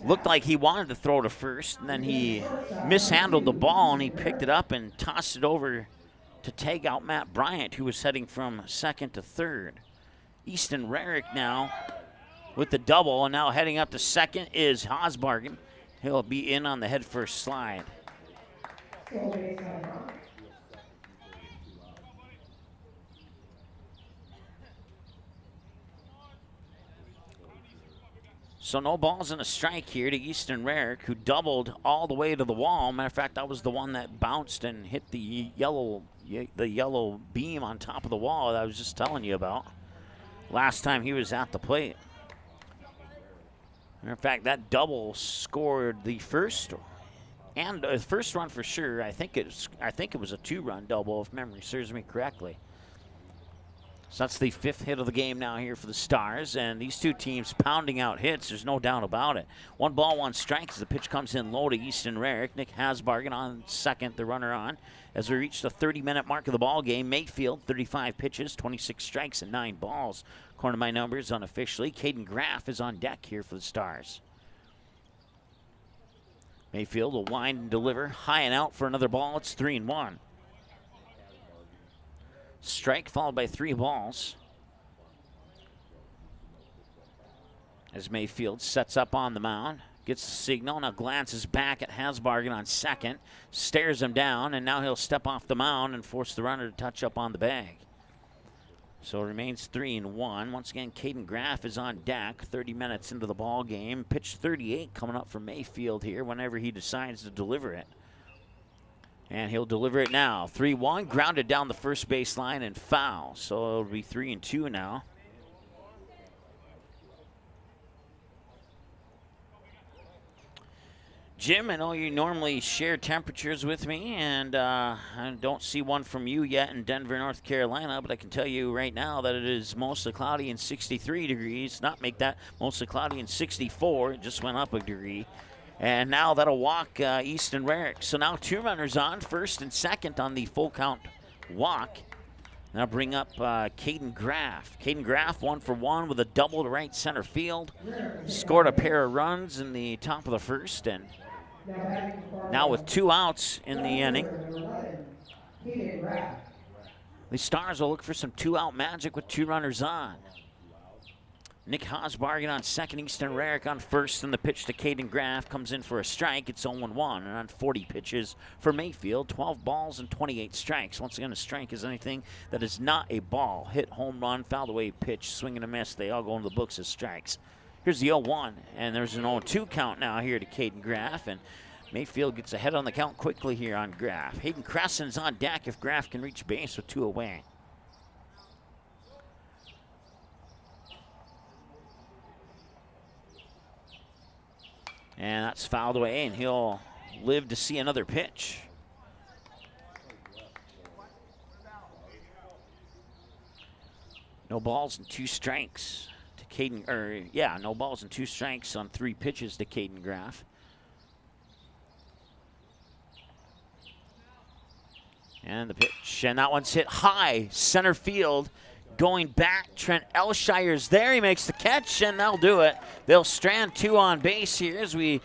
Speaker 2: looked like he wanted to throw to first, and then he mishandled the ball, and he picked it up and tossed it over to tag out Matt Bryant, who was heading from second to third. Easton Rarick now with the double, and now heading up to second is Hosbargan. He'll be in on the head first slide. So no balls and a strike here to Easton Rarick, who doubled all the way to the wall. Matter of fact, that was the one that bounced and hit the yellow beam on top of the wall that I was just telling you about last time he was at the plate. Matter of fact, that double scored the first and the first run for sure. I think it was a 2-run double if memory serves me correctly. So that's the 5th hit of the game now here for the Stars, and these two teams pounding out hits, there's no doubt about it. 1 ball, 1 strike as the pitch comes in low to Easton Rarick. Nick Hosbargan on second, the runner on. As we reach the 30-minute mark of the ball game, Mayfield, 35 pitches, 26 strikes, and 9 balls. According to my numbers unofficially, Caden Graf is on deck here for the Stars. Mayfield will wind and deliver, high and out for another ball. It's 3-1. Strike followed by 3 balls. As Mayfield sets up on the mound, gets the signal, now glances back at Hosbargan on second, stares him down, and now he'll step off the mound and force the runner to touch up on the bag. So it remains 3-1. Once again, Caden Graf is on deck, 30 minutes into the ball game. Pitch 38 coming up from Mayfield here whenever he decides to deliver it. And he'll deliver it now. 3-1, grounded down the first baseline and foul. So it'll be 3-2 now. Jim, I know you normally share temperatures with me, and I don't see one from you yet in Denver, North Carolina, but I can tell you right now that it is mostly cloudy and 63 degrees. Not make that mostly cloudy and 64. It just went up a degree. And now that'll walk Easton Rarick. So now 2 runners on, first and second on the full count walk. Now bring up Caden Graf. Caden Graf 1 for 1 with a double to right center field. Scored a pair of runs in the top of the first, and now with 2 outs in the inning, the Stars will look for some 2-out magic with 2 runners on. Nick Hosbargan on second, Easton Rarick on first, and the pitch to Caden Graf comes in for a strike. It's 0-1, and on 40 pitches for Mayfield, 12 balls and 28 strikes. Once again, a strike is anything that is not a ball. Hit, home run, fouled away pitch, swing and a miss. They all go into the books as strikes. Here's the 0-1, and there's an 0-2 count now here to Caden Graf, and Mayfield gets ahead on the count quickly here on Graf. Hayden Cressen's on deck if Graf can reach base with 2 away. And that's fouled away, and he'll live to see another pitch. No balls and 2 strikes to Caden, no balls and 2 strikes on 3 pitches to Caden Graf. And the pitch, and that one's hit high, center field. Going back, Trent Elshire's there. He makes the catch, and they'll do it. They'll strand 2 on base here as we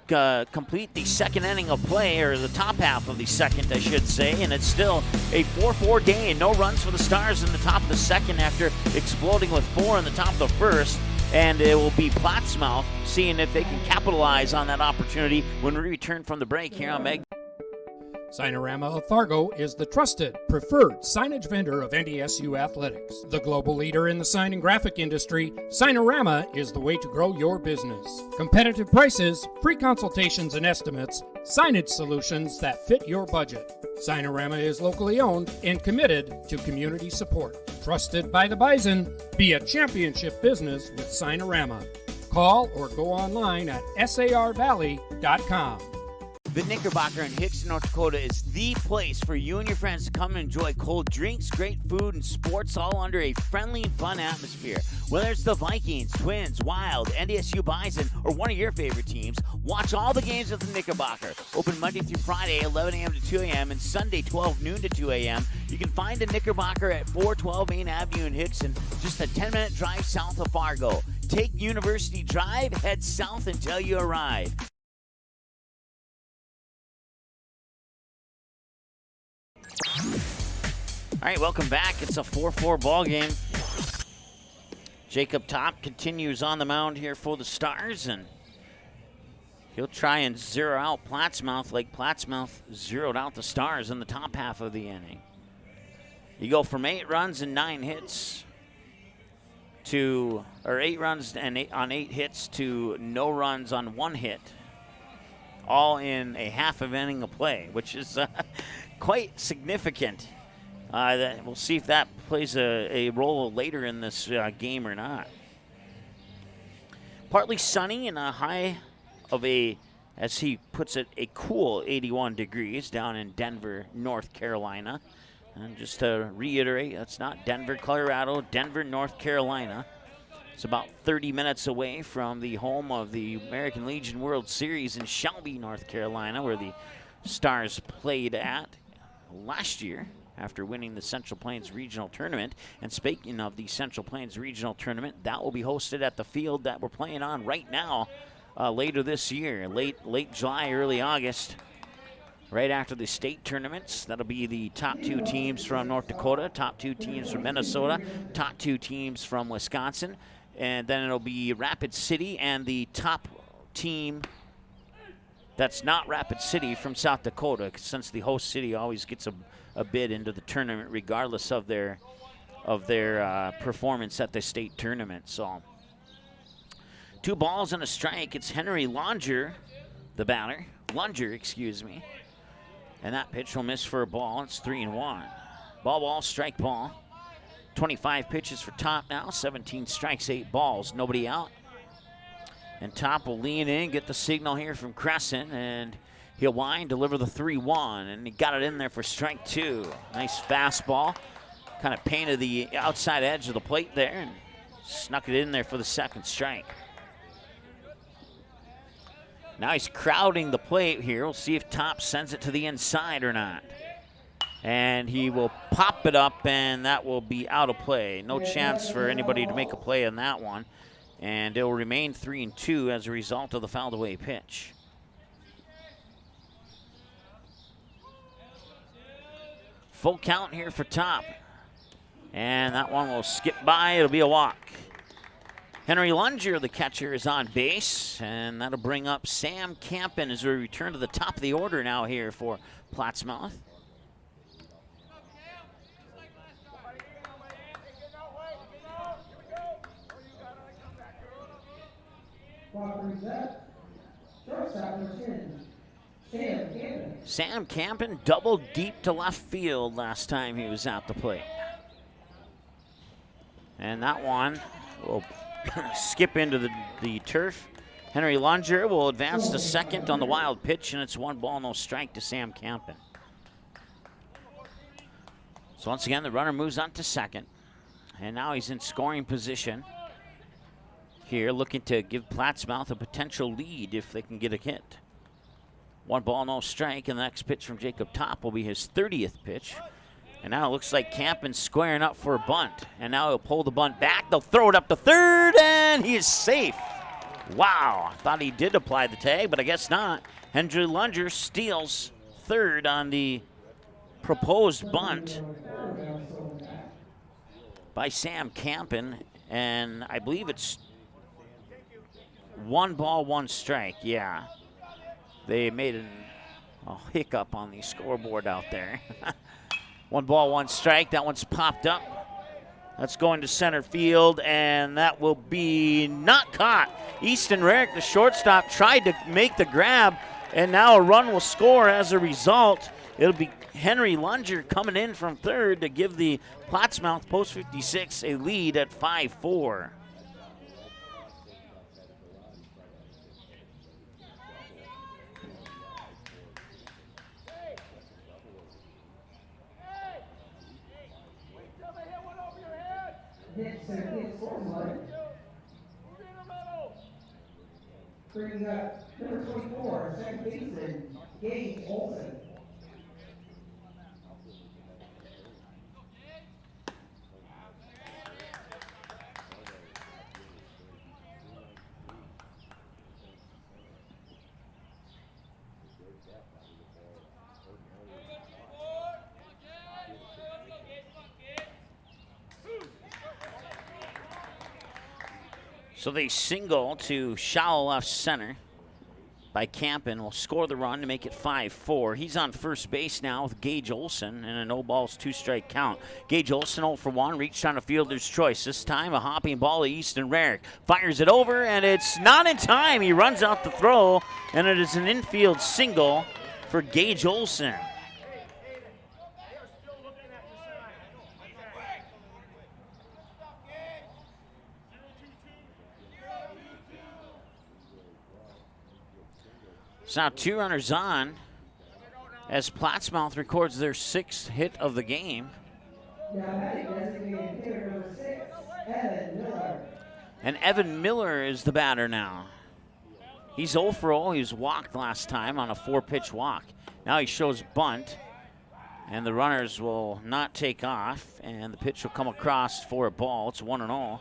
Speaker 2: complete the second inning of play, or the top half of the second, I should say. And it's still a 4-4 game. No runs for the Stars in the top of the second after exploding with 4 in the top of the first. And it will be Plattsmouth seeing if they can capitalize on that opportunity when we return from the break here on Meg.
Speaker 3: Signorama of Fargo is the trusted, preferred signage vendor of NDSU athletics. The global leader in the sign and graphic industry, Signorama is the way to grow your business. Competitive prices, free consultations and estimates, signage solutions that fit your budget. Signorama is locally owned and committed to community support. Trusted by the Bison, be a championship business with Signorama. Call or go online at sarvalley.com.
Speaker 2: The Knickerbocker in Hickson, North Dakota is the place for you and your friends to come and enjoy cold drinks, great food, and sports all under a friendly and fun atmosphere. Whether it's the Vikings, Twins, Wild, NDSU Bison, or one of your favorite teams, watch all the games at the Knickerbocker. Open Monday through Friday, 11 a.m. to 2 a.m., and Sunday, 12 noon to 2 a.m. You can find the Knickerbocker at 412 Main Avenue in Hickson, just a 10-minute drive south of Fargo. Take University Drive, head south until you arrive. All right, welcome back. It's a 4-4 ball game. Jacob Top continues on the mound here for the Stars, and he'll try and zero out Plattsmouth like Plattsmouth zeroed out the Stars in the top half of the inning. You go from 8 runs and 9 hits to, or 8 runs and on 8 hits to no runs on 1 hit, all in a half of inning of play, which is quite significant. We'll see if that plays a role later in this game or not. Partly sunny and a high of a, as he puts it, a cool 81 degrees down in Denver, North Carolina. And just to reiterate, that's not Denver, Colorado, Denver, North Carolina. It's about 30 minutes away from the home of the American Legion World Series in Shelby, North Carolina, where the Stars played at last year after winning the Central Plains Regional Tournament. And speaking of the Central Plains Regional Tournament, that will be hosted at the field that we're playing on right now later this year, late July, early August, right after the state tournaments. That'll be the top 2 teams from North Dakota, top 2 teams from Minnesota, top 2 teams from Wisconsin, and then it'll be Rapid City and the top team that's not Rapid City from South Dakota, since the host city always gets a bid into the tournament regardless of their performance at the state tournament. So 2 balls and a strike. It's Henry Lunger, the batter. And that pitch will miss for a ball. It's 3-1. Ball, strike ball. 25 pitches for Top now. 17 strikes, 8 balls. Nobody out. And Top will lean in, get the signal here from Cressen, and he'll wind, deliver the 3-1, and he got it in there for strike 2. Nice fastball. Kind of painted the outside edge of the plate there and snuck it in there for the second strike. Now he's crowding the plate here. We'll see if Top sends it to the inside or not. And he will pop it up, and that will be out of play. No chance for anybody to make a play on that one. And it will remain 3-2 as a result of the fouled away pitch. Full count here for Top. And that one will skip by. It'll be a walk. Henry Lunger, the catcher, is on base. And that'll bring up Sam Campen as we return to the top of the order now here for Plattsmouth. Sam Campen doubled deep to left field last time he was at the plate. And that one will skip into the turf. Henry Lunger will advance to second on the wild pitch, and it's 1 ball, no strike to Sam Campen. So once again, the runner moves on to second. And now he's in scoring position here, looking to give Plattsmouth a potential lead if they can get a hit. 1 ball, no strike, and the next pitch from Jacob Top will be his 30th pitch. And now it looks like Campen's squaring up for a bunt. And now he'll pull the bunt back. They'll throw it up to third, and he is safe. Wow, I thought he did apply the tag, but I guess not. Henry Lunger steals third on the proposed bunt by Sam Campen. And I believe it's 1 ball, 1 strike, yeah. They made a hiccup on the scoreboard out there. 1 ball, 1 strike. That one's popped up. That's going to center field, and that will be not caught. Easton Rarick, the shortstop, tried to make the grab, and now a run will score as a result. It'll be Henry Lunger coming in from third to give the Plattsmouth Post 56 a lead at 5-4.
Speaker 6: center field scores one. Bringing up number 24, second baseman, Gage Olson.
Speaker 2: So they single to shallow left center by Campen. Will score the run to make it 5-4. He's on first base now with Gage Olson and a no balls, 2-strike count. Gage Olson 0 for 1, reached on a fielder's choice. This time a hopping ball to Easton Rarick. Fires it over and it's not in time. He runs out the throw and it is an infield single for Gage Olson. So now 2 runners on as Plattsmouth records their 6th hit of the game. And Evan Miller is the batter now. He's 0 for 0. He was walked last time on a 4-pitch walk. Now he shows bunt, and the runners will not take off, and the pitch will come across for a ball. It's 1-0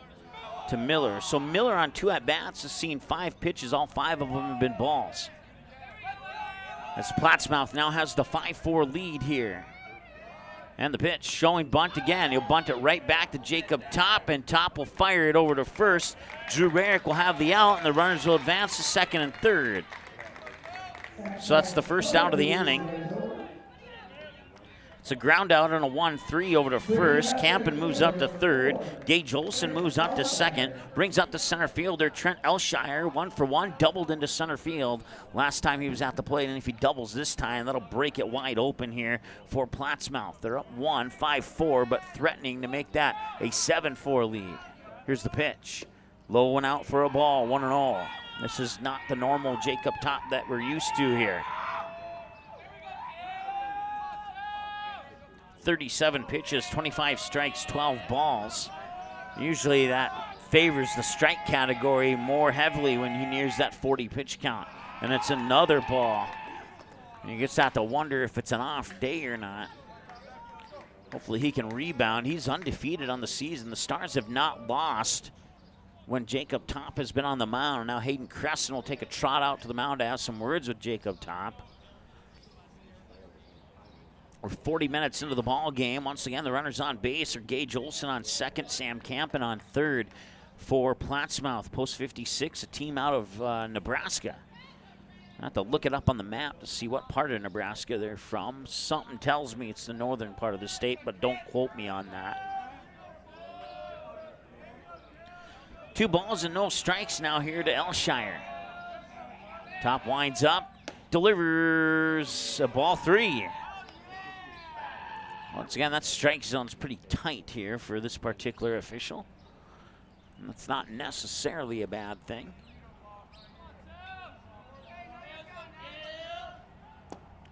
Speaker 2: to Miller. So Miller on 2 at-bats has seen 5 pitches. All 5 of them have been balls. As Plattsmouth now has the 5-4 lead here. And the pitch showing bunt again. He'll bunt it right back to Jacob Top, and Top will fire it over to first. Drew Rarick will have the out, and the runners will advance to second and third. So that's the first out of the inning. It's a ground out on a 1-3 over to first. Campen moves up to third. Gage Olson moves up to second. Brings up the center fielder, Trent Elshire, 1 for 1, doubled into center field last time he was at the plate. And if he doubles this time, that'll break it wide open here for Plattsmouth. They're up 1, 5-4, but threatening to make that a 7-4 lead. Here's the pitch. Low one out for a ball, 1-0. This is not the normal Jacob Top that we're used to here. 37 pitches, 25 strikes, 12 balls. Usually that favors the strike category more heavily when he nears that 40 pitch count. And it's another ball. And he gets out to wonder if it's an off day or not. Hopefully he can rebound. He's undefeated on the season. The Stars have not lost when Jacob Top has been on the mound. Now Hayden Cressen will take a trot out to the mound to have some words with Jacob Top. We're 40 minutes into the ball game. Once again, the runners on base are Gage Olson on second, Sam Campen on third for Plattsmouth. Post 56, a team out of Nebraska. I have to look it up on the map to see what part of Nebraska they're from. Something tells me it's the northern part of the state, but don't quote me on that. 2 balls and no strikes now here to Elshire. Top winds up, delivers a ball 3. Once again, that strike zone's pretty tight here for this particular official. And that's not necessarily a bad thing.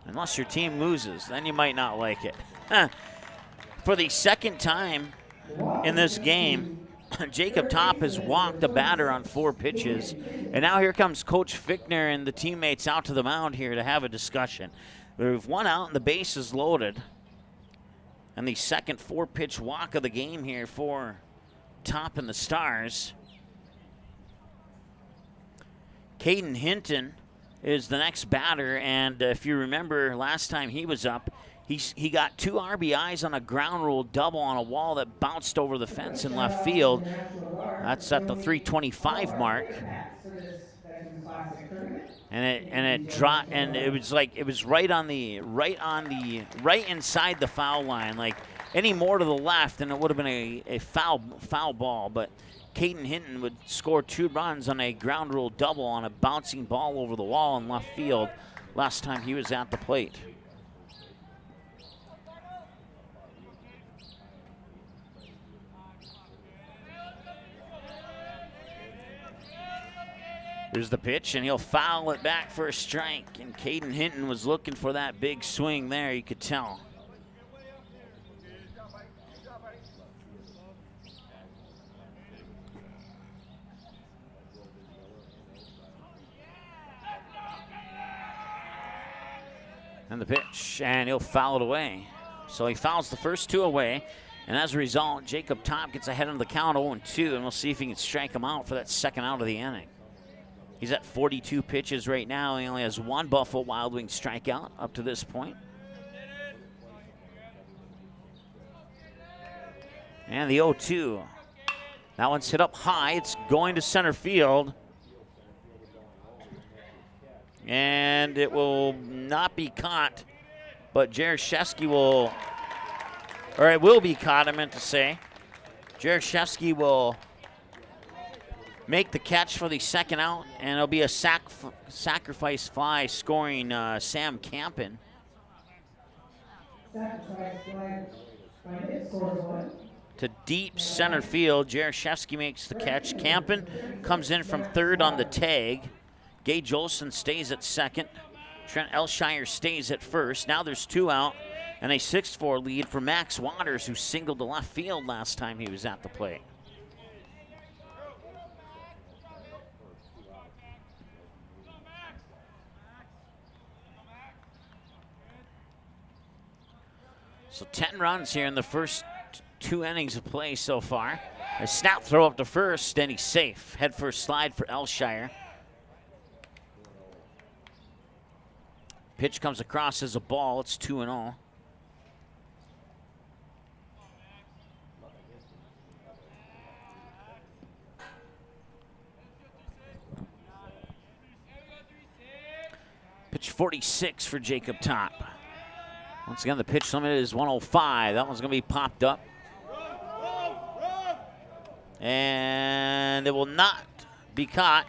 Speaker 2: Unless your team loses, then you might not like it. For the second time in this game, Jacob Top has walked a batter on 4 pitches. And now here comes Coach Fickner and the teammates out to the mound here to have a discussion. We've 1 out and the base is loaded. And the second 4-pitch walk of the game here for Top and the Stars. Caden Hinton is the next batter, and if you remember last time he was up, he got 2 RBIs on a ground rule double on a wall that bounced over the fence in left field. That's at the 325 mark. And it was like it was right inside the foul line, like any more to the left, and it would have been a foul ball. But Kaden Hinton would score 2 runs on a ground rule double on a bouncing ball over the wall in left field last time he was at the plate. There's the pitch, and he'll foul it back for a strike. And Caden Hinton was looking for that big swing there, you could tell. And the pitch, and he'll foul it away. So he fouls the first two away, and as a result, Jacob Top gets ahead of the count 0-2, and we'll see if he can strike him out for that second out of the inning. He's at 42 pitches right now. He only has one Buffalo Wild Wings strikeout up to this point. And the 0-2. That one's hit up high. It's going to center field. And it will not be caught, but Jerichevsky will, or it will be caught, I meant to say. Jerichevsky will make the catch for the second out, and it'll be a sacrifice fly scoring Sam Campen.
Speaker 6: Sacrifice fly by hit, scores one.
Speaker 2: To deep center field, Jerichevsky makes the catch. Campen comes in from third on the tag. Gage Olson stays at second. Trent Elshire stays at first. Now there's two out and a 6-4 lead for Max Waters, who singled to left field last time he was at the plate. So 10 runs here in the first 2 innings of play so far. A snap throw up to first, and he's safe. Head first slide for Elshire. Pitch comes across as a ball. It's 2-0. Pitch 46 for Jacob Top. Once again, the pitch limit is 105. That one's going to be popped up. And it will not be caught.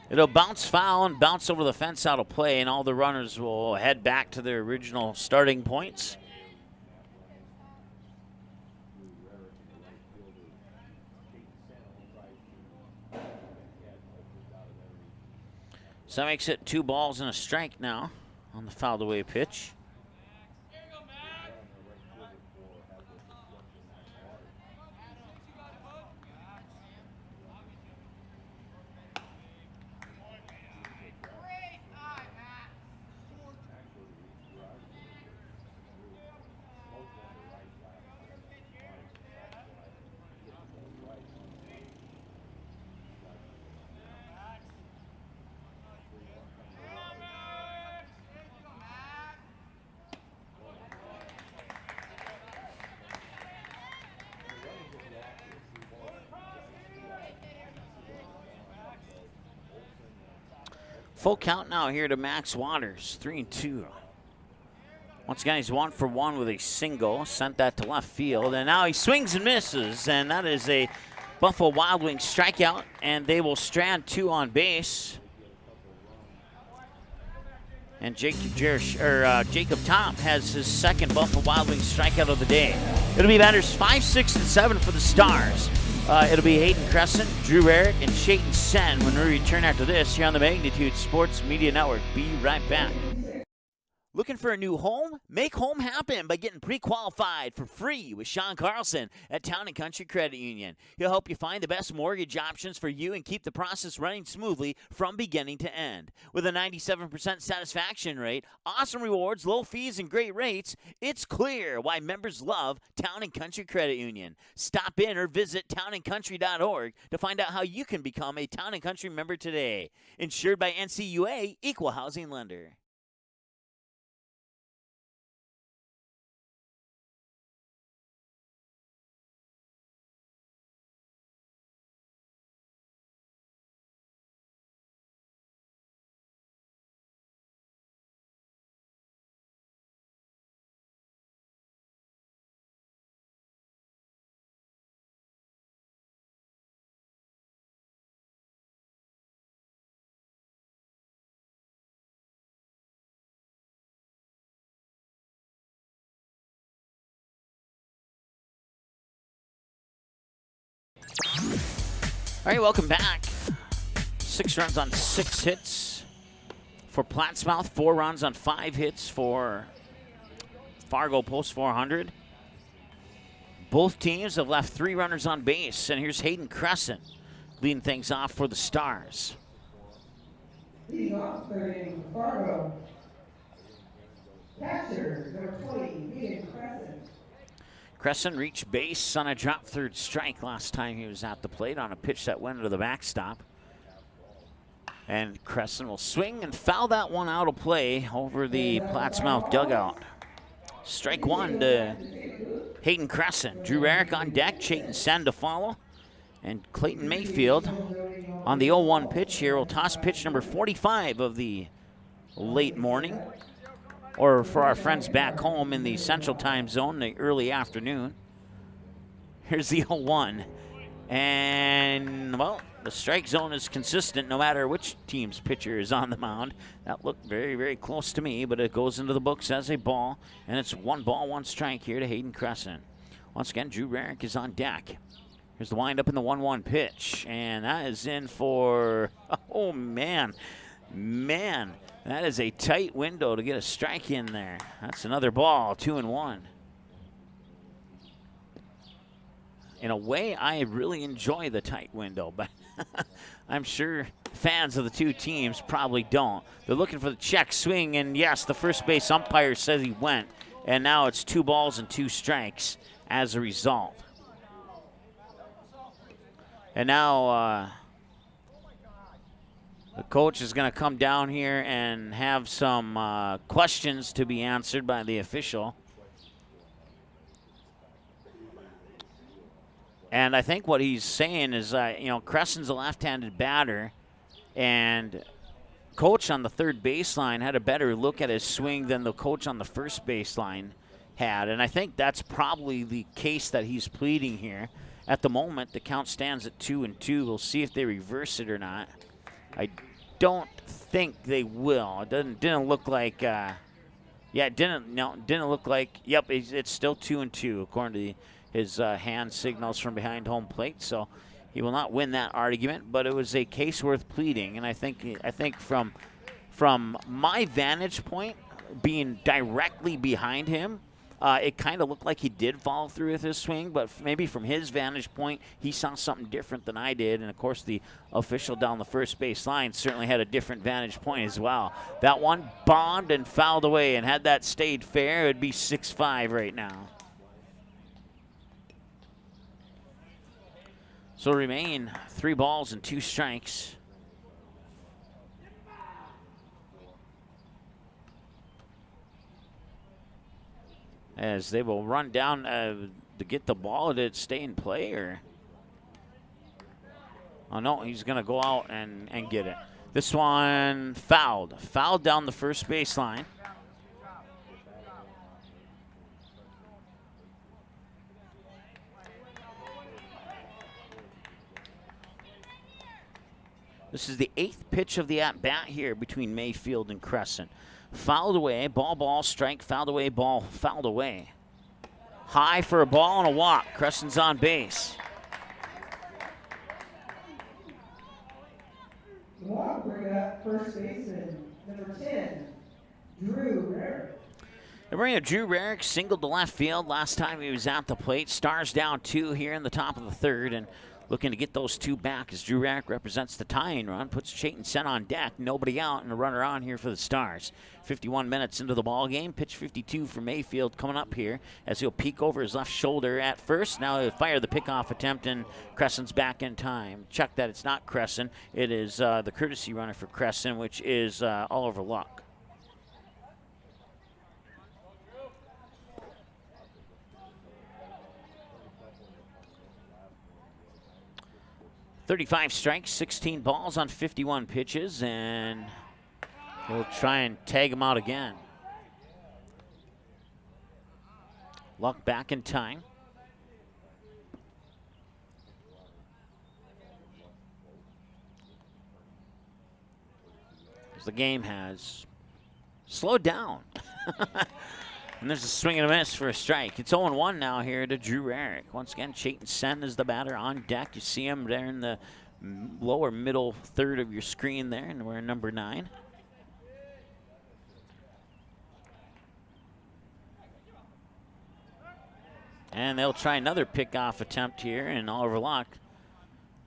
Speaker 2: It'll bounce foul and bounce over the fence out of play, and all the runners will head back to their original starting points. So that makes it 2 balls and a strike now on the fouled away pitch. Full count now here to Max Waters, 3-2. Once again, he's 1 for 1 with a single, sent that to left field, and now he swings and misses, and that is a Buffalo Wild Wings strikeout, and they will strand 2 on base. And Jacob Top has his second Buffalo Wild Wings strikeout of the day. It'll be batters 5, 6, and 7 for the Stars. It'll be Hayden Cressen, Drew Rarick, and Shaden Sen when we return after this here on the Magnitude Sports Media Network. Be right back. Looking for a new home? Make home happen by getting pre-qualified for free with Sean Carlson at Town & Country Credit Union. He'll help you find the best mortgage options for you and keep the process running smoothly from beginning to end. With a 97% satisfaction rate, awesome rewards, low fees, and great rates, it's clear why members love Town & Country Credit Union. Stop in or visit townandcountry.org to find out how you can become a Town & Country member today. Insured by NCUA, Equal Housing Lender. All right, welcome back. 6 runs on 6 hits for Plattsmouth. 4 runs on 5 hits for Fargo Post 400. Both teams have left 3 runners on base, and here's Hayden Cressen leading things off for the Stars.
Speaker 6: Leading off, third inning, Fargo. Catcher, number 20, Hayden Cressen.
Speaker 2: Cressen reached base on a drop third strike last time he was at the plate on a pitch that went into the backstop. And Cressen will swing and foul that one out of play over the Plattsmouth dugout. Strike one to Hayden Cressen. Drew Rarick on deck, Chayton Sen to follow. And Clayton Mayfield on the 0-1 pitch here will toss pitch number 45 of the late morning. Or for our friends back home in the Central Time Zone, the early afternoon. Here's the 0-1. And, well, the strike zone is consistent no matter which team's pitcher is on the mound. That looked very, very close to me, but it goes into the books as a ball. And it's 1 ball, 1 strike here to Hayden Cressen. Once again, Drew Rarick is on deck. Here's the windup in the 1-1 pitch. And that is in for, oh, man. Man, that is a tight window to get a strike in there. That's another ball, 2-1. In a way, I really enjoy the tight window, but I'm sure fans of the two teams probably don't. They're looking for the check swing, and yes, the first base umpire says he went, and now it's 2 balls and 2 strikes as a result. And now the coach is going to come down here and have some questions to be answered by the official. And I think what he's saying is, Cressen's a left-handed batter, and coach on the third baseline had a better look at his swing than the coach on the first baseline had. And I think that's probably the case that he's pleading here. At the moment, the count stands at 2-2. We'll see if they reverse it or not. I don't think they will. It didn't look like. It didn't look like. Yep, it's still 2-2 according to his hand signals from behind home plate. So he will not win that argument, but it was a case worth pleading. And I think from my vantage point, being directly behind him, it kind of looked like he did follow through with his swing, but maybe from his vantage point, he saw something different than I did. And, of course, the official down the first base line certainly had a different vantage point as well. That one bombed and fouled away, and had that stayed fair, it would be 6-5 right now. So remain 3 balls and 2 strikes. As they will run down to get the ball. Did it stay in play or? Oh, no, he's going to go out and get it. This one fouled. Fouled down the first baseline. This is the 8th pitch of the at-bat here between Mayfield and Cressen. Fouled away, ball, strike, fouled away, ball, fouled away. High for a ball and a walk. Cressen's on base.
Speaker 6: The walk bring up first baseman, number 10, Drew Rarick.
Speaker 2: They bring up Drew Rarick, singled to left field last time he was at the plate. Stars down 2 here in the top of the 3rd, and looking to get those 2 back as Drew Rarick represents the tying run, puts Chayton Sen on deck, nobody out, and a runner on here for the Stars. 51 minutes into the ball game, pitch 52 for Mayfield coming up here as he'll peek over his left shoulder at first. Now he'll fire the pickoff attempt, and Cressen's back in time. Check that it's not Cressen. It is the courtesy runner for Cressen, which is Oliver Luck. .35 strikes, 16 balls on 51 pitches, and he'll try and tag him out again. Luck back in time. As the game has slowed down. And there's a swing and a miss for a strike. It's 0-1 now here to Drew Rarick. Once again, Chayton Sen is the batter on deck. You see him there in the lower middle 3rd of your screen there, and we're in number 9. And they'll try another pickoff attempt here, and Oliver Luck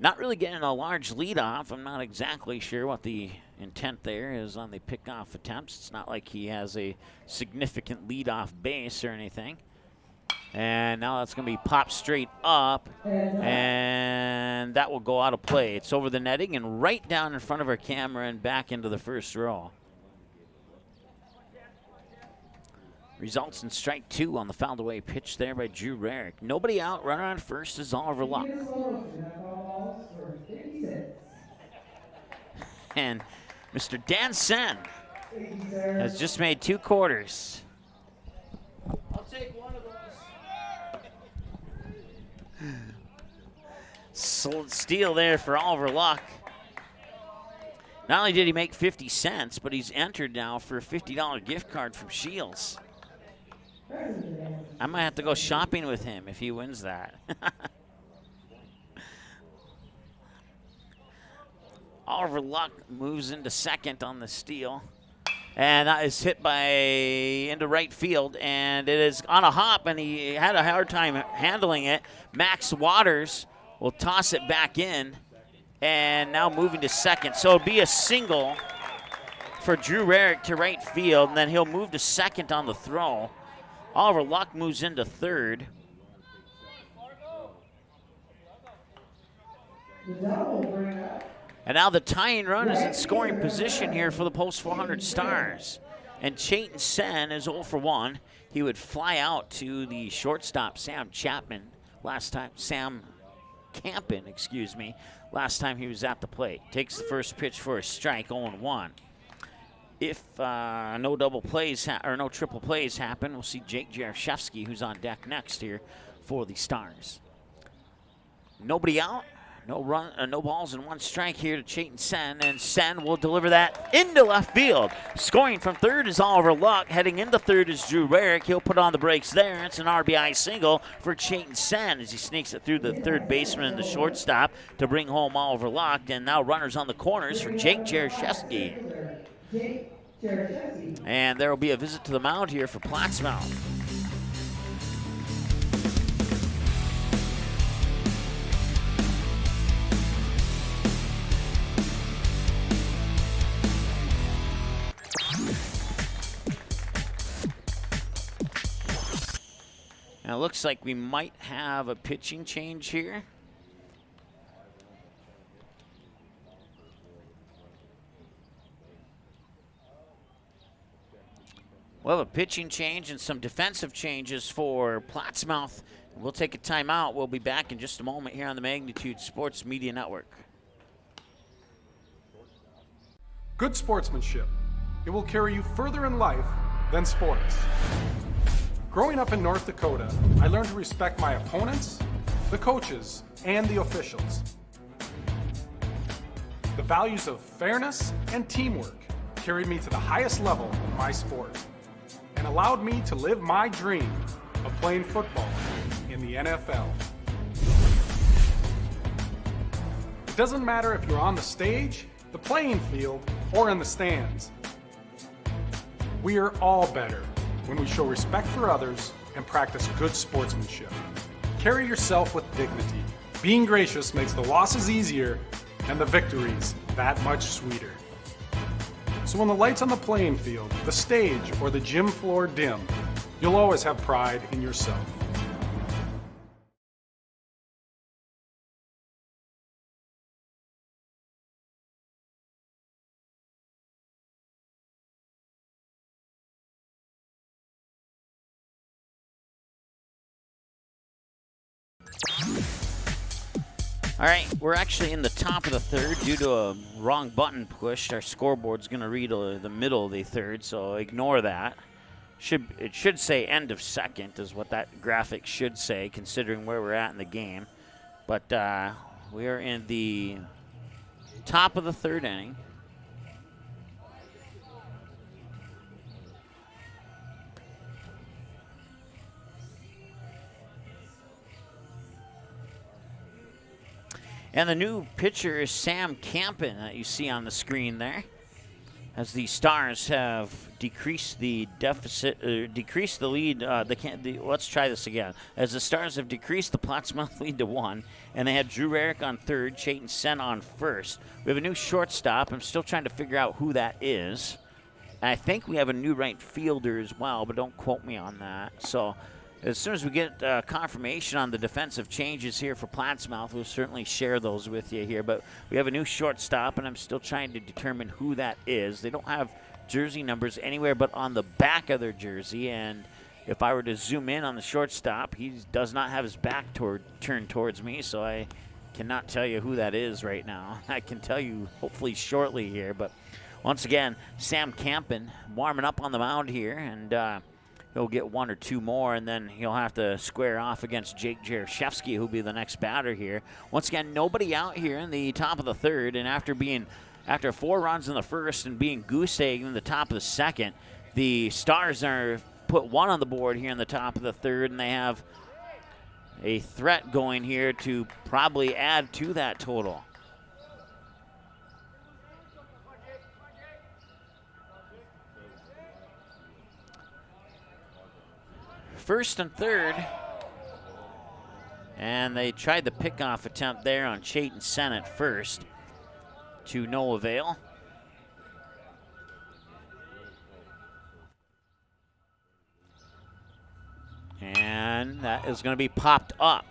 Speaker 2: not really getting a large lead off. I'm not exactly sure what the intent there is on the pickoff attempts. It's not like he has a significant lead-off base or anything. And now that's going to be popped straight up, and that will go out of play. It's over the netting and right down in front of our camera and back into the first row. Results in strike 2 on the fouled away pitch there by Drew Rarick. Nobody out. Runner on first is Oliver Luck. And Mr. Dan Sen has just made 2 quarters. I'll take one of those. Steal there for Oliver Luck. Not only did he make 50 cents, but he's entered now for a $50 gift card from Shields. I might have to go shopping with him if he wins that. Oliver Luck moves into second on the steal. And that is hit into right field. And it is on a hop, and he had a hard time handling it. Max Waters will toss it back in. And now moving to second. So it'll be a single for Drew Rarick to right field. And then he'll move to second on the throw. Oliver Luck moves into third. And now the tying run is in scoring position here for the Post 400 Stars. And Caden Sen is 0 for 1. He would fly out to the shortstop, Sam Campen, last time he was at the plate. Takes the first pitch for a strike, 0-1. If no double plays or no triple plays happen, we'll see Jake Jerichevsky, who's on deck next here for the Stars. Nobody out, no balls and 1 strike here to Caden Sen, and Sen will deliver that into left field. Scoring from third is Oliver Luck. Heading into third is Drew Rarick. He'll put on the brakes there. It's an RBI single for Caden Sen as he sneaks it through the third baseman and the shortstop to bring home Oliver Luck. And now runners on the corners for Jake Geraszewski. And there will be a visit to the mound here for Plattsmouth. Now it looks like we might have a pitching change here. We'll have a pitching change and some defensive changes for Plattsmouth. We'll take a timeout. We'll be back in just a moment here on the Magnitude Sports Media Network.
Speaker 7: Good sportsmanship. It will carry you further in life than sports. Growing up in North Dakota, I learned to respect my opponents, the coaches, and the officials. The values of fairness and teamwork carried me to the highest level in my sport and allowed me to live my dream of playing football in the NFL. It doesn't matter if you're on the stage, the playing field, or in the stands. We are all better when we show respect for others and practice good sportsmanship. Carry yourself with dignity. Being gracious makes the losses easier and the victories that much sweeter. So when the lights on the playing field, the stage, or the gym floor dim, you'll always have pride in yourself.
Speaker 2: All right, we're actually in the top of the third due to a wrong button pushed. Our scoreboard's going to read the middle of the third, so ignore that. It should say end of second is what that graphic should say, considering where we're at in the game. But we are in the top of the third inning. And the new pitcher is Sam Campen that you see on the screen there. as the Stars have decreased the deficit, decreased the lead. Let's try this again. As the Stars have decreased the Plattsmouth lead to 1, and they had Drew Rarick on 3rd, Chayton Sen on 1st. We have a new shortstop. I'm still trying to figure out who that is. And I think we have a new right fielder as well, but don't quote me on that. So as soon as we get confirmation on the defensive changes here for Plattsmouth, we'll certainly share those with you here. But we have a new shortstop, and I'm still trying to determine who that is. They don't have jersey numbers anywhere but on the back of their jersey. And if I were to zoom in on the shortstop, he does not have his back turned towards me, so I cannot tell you who that is right now. I can tell you hopefully shortly here. But once again, Sam Campen warming up on the mound here, and he'll get 1 or 2 more, and then he'll have to square off against Jake Jerichevsky, who'll be the next batter here. Once again, nobody out here in the top of the 3rd, and after 4 runs in the 1st and being goose-egged in the top of the 2nd, the Stars are put 1 on the board here in the top of the 3rd, and they have a threat going here to probably add to that total. First and 3rd, and they tried the pickoff attempt there on Chayton Sen at first, to no avail. And that is going to be popped up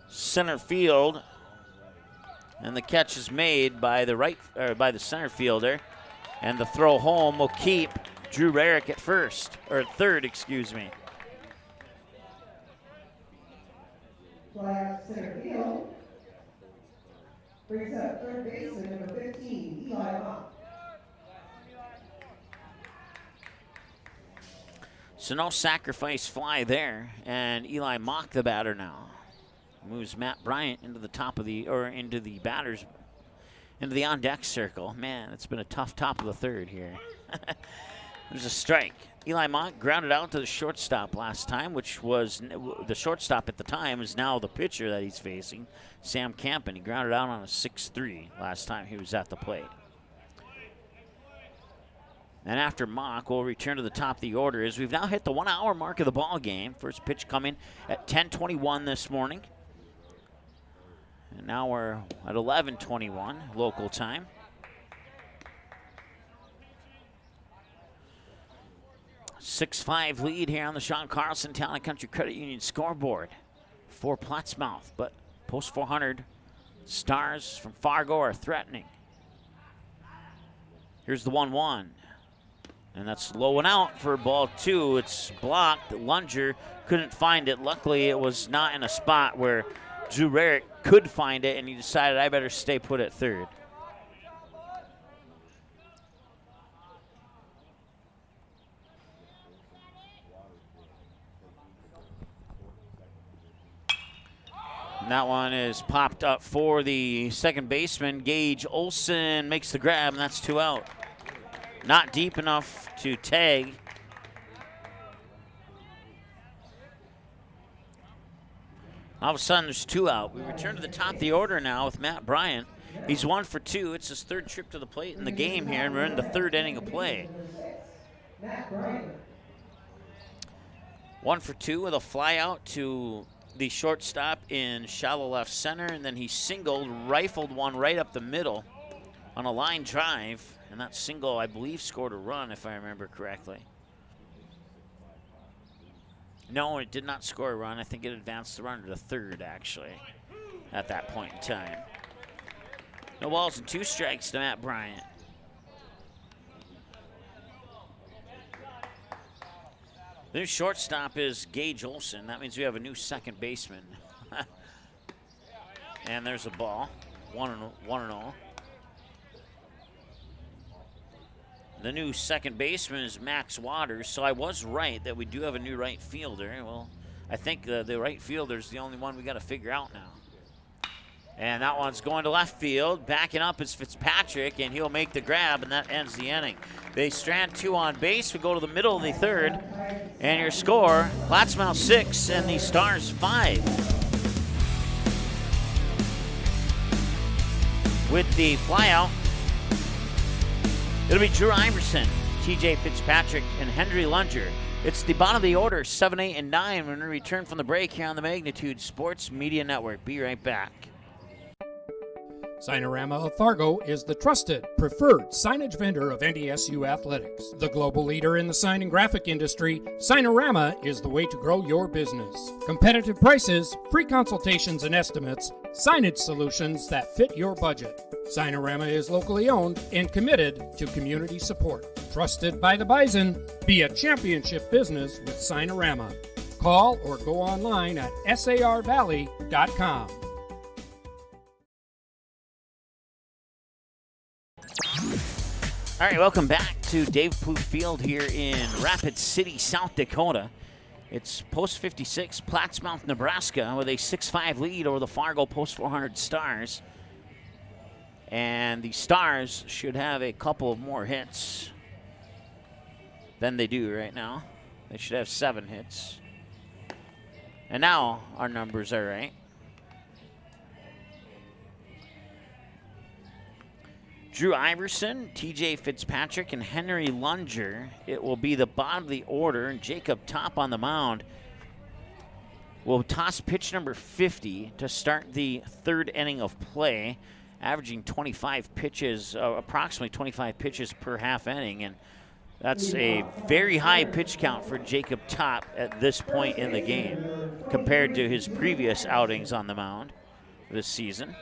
Speaker 2: center field, and the catch is made by the center fielder, and the throw home will keep Drew Rarick at 3rd, excuse me.
Speaker 6: Fly out to center field. Brings up 3rd baseman, number 15, Eli Mock.
Speaker 2: So no sacrifice fly there, and Eli Mock the batter now. Moves Matt Bryant into the into the on-deck circle. Man, it's been a tough top of the 3rd here. There's a strike. Eli Mock grounded out to the shortstop last time, which was the shortstop at the time is now the pitcher that he's facing, Sam Campen. He grounded out on a 6-3 last time he was at the plate. And after Mock, we'll return to the top of the order as we've now hit the 1 hour mark of the ball game. First pitch coming at 10:21 this morning. And now we're at 11:21 local time. .65 lead here on the Sean Carlson Town and Country Credit Union scoreboard for Plattsmouth. But post 400 Stars from Fargo are threatening. Here's the 1-1. And that's low and out for ball 2. It's blocked. The lunger couldn't find it. Luckily, it was not in a spot where Drew Rarick could find it, and he decided I better stay put at 3rd. And that one is popped up for the second baseman. Gage Olson makes the grab, and that's 2 out. Not deep enough to tag. All of a sudden, there's 2 out. We return to the top of the order now with Matt Bryant. He's 1 for 2. It's his 3rd trip to the plate in the game here, and we're in the 3rd inning of play. 1 for 2 with a fly out to the shortstop in shallow left center, and then he singled, rifled one right up the middle on a line drive, and that single, I believe, scored a run, if I remember correctly. No, it did not score a run. I think it advanced the runner to 3rd, actually, at that point in time. No balls and 2 strikes to Matt Bryant. The new shortstop is Gage Olson. That means we have a new second baseman. And there's a ball, 1-0. The new second baseman is Max Waters, so I was right that we do have a new right fielder. Well, I think the right fielder is the only one we got to figure out now. And that one's going to left field. Backing up is Fitzpatrick, and he'll make the grab, and that ends the inning. They strand 2 on base. We go to the middle of the 3rd, and your score, Plattsmouth 6 and the Stars 5. With the flyout, It'll be Drew Iverson, TJ Fitzpatrick, and Henry Lunger. It's the bottom of the order, 7, 8, and 9 when we return from the break here on the Magnitude Sports Media Network. Be right back.
Speaker 3: Signorama of Fargo is the trusted, preferred signage vendor of NDSU athletics. The global leader in the sign and graphic industry, Signorama is the way to grow your business. Competitive prices, free consultations and estimates, signage solutions that fit your budget. Signorama is locally owned and committed to community support. Trusted by the Bison, be a championship business with Signorama. Call or go online at sarvalley.com.
Speaker 2: All right, welcome back to Dave Plouffe Field here in Rapid City, South Dakota. It's Post 56, Plattsmouth, Nebraska, with a 6-5 lead over the Fargo Post 400 Stars. And the Stars should have a couple of more hits than they do right now. They should have 7 hits. And now our numbers are right. Drew Iverson, TJ Fitzpatrick, and Henry Lunger. It will be the bottom of the order, and Jacob Top on the mound will toss pitch number 50 to start the third inning of play, averaging 25 pitches, approximately 25 pitches per half inning, and that's a very high pitch count for Jacob Top at this point in the game compared to his previous outings on the mound this season.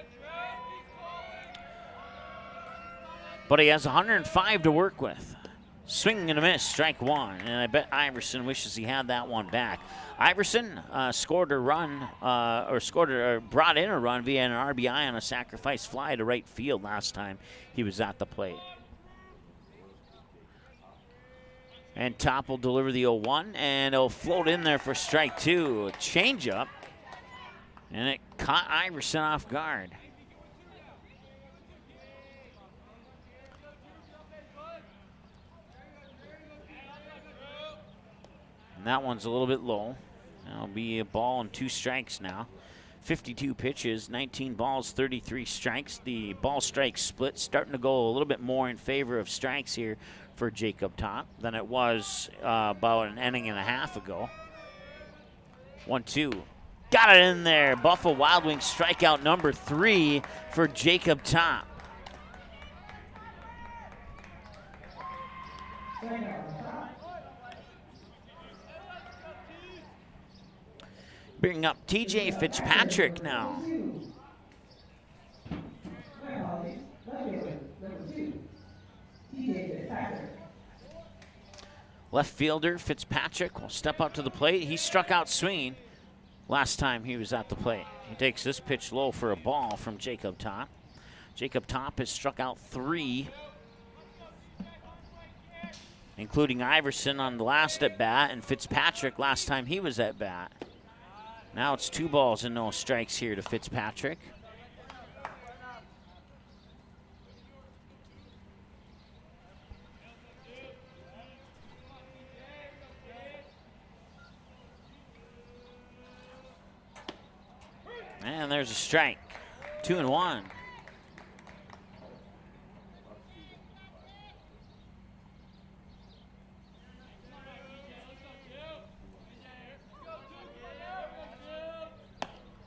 Speaker 2: But he has 105 to work with. Swing and a miss, strike one. And I bet Iverson wishes he had that one back. Iverson scored a run, brought in a run via an RBI on a sacrifice fly to right field last time he was at the plate. And Top will deliver the 0-1, and it'll float in there for strike two. A changeup, and it caught Iverson off guard. And that one's a little bit low. That'll be a ball and 2 strikes now. 52 pitches, 19 balls, 33 strikes. The ball strike split starting to go a little bit more in favor of strikes here for Jacob Top than it was about an inning and a half ago. 1-2. Got it in there. Buffalo Wild Wings strikeout number 3 for Jacob Top. Bringing up TJ Fitzpatrick now. Left fielder Fitzpatrick will step up to the plate. He struck out swinging last time he was at the plate. He takes this pitch low for a ball from Jacob Top. Jacob Top has struck out 3, including Iverson on the last at bat and Fitzpatrick last time he was at bat. Now it's 2 balls and no strikes here to Fitzpatrick. And there's a strike. 2-1.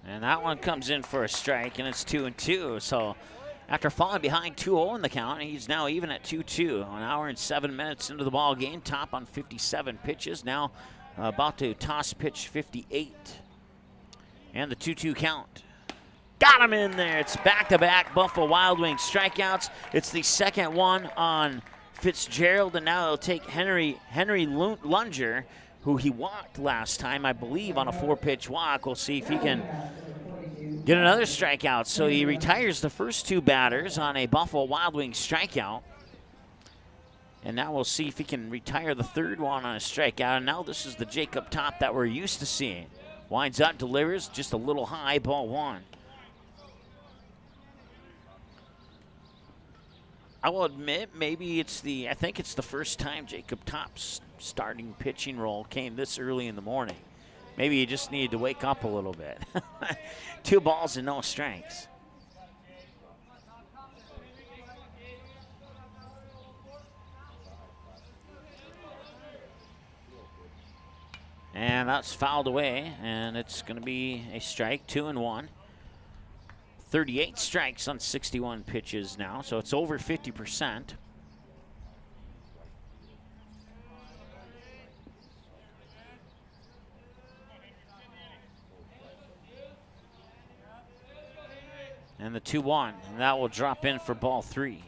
Speaker 2: And that one comes in for a strike, and it's 2-2. So after falling behind 2-0 in the count, he's now even at 2-2. An hour and 7 minutes into the ball game. Top on 57 pitches. Now about to toss pitch 58. And the 2-2 count. Got him in there. It's back-to-back Buffalo Wild Wings strikeouts. It's the second one on Fitzgerald, and now it'll take Henry Lunger, who he walked last time, I believe, on a 4-pitch walk. We'll see if he can get another strikeout. So he retires the first 2 batters on a Buffalo Wild Wings strikeout. And now we'll see if he can retire the 3rd one on a strikeout. And now this is the Jacob Top that we're used to seeing. Winds up, delivers, just a little high, ball 1. I will admit, maybe I think it's the first time Jacob Top's starting pitching role came this early in the morning. Maybe he just needed to wake up a little bit. 2 balls and no strikes. And that's fouled away, and it's going to be a strike, 2-1. 38 strikes on 61 pitches now, so it's over 50%. And the 2-1, and that will drop in for ball 3.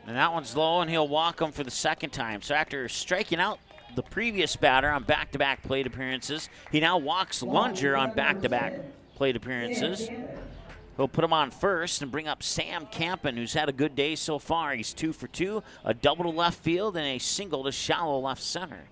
Speaker 2: And that one's low, and he'll walk him for the second time. So after striking out the previous batter on back-to-back plate appearances, he now walks Lunger on back-to-back plate appearances. He'll put him on first and bring up Sam Campen, who's had a good day so far. He's 2 for 2, a double to left field and a single to shallow left center.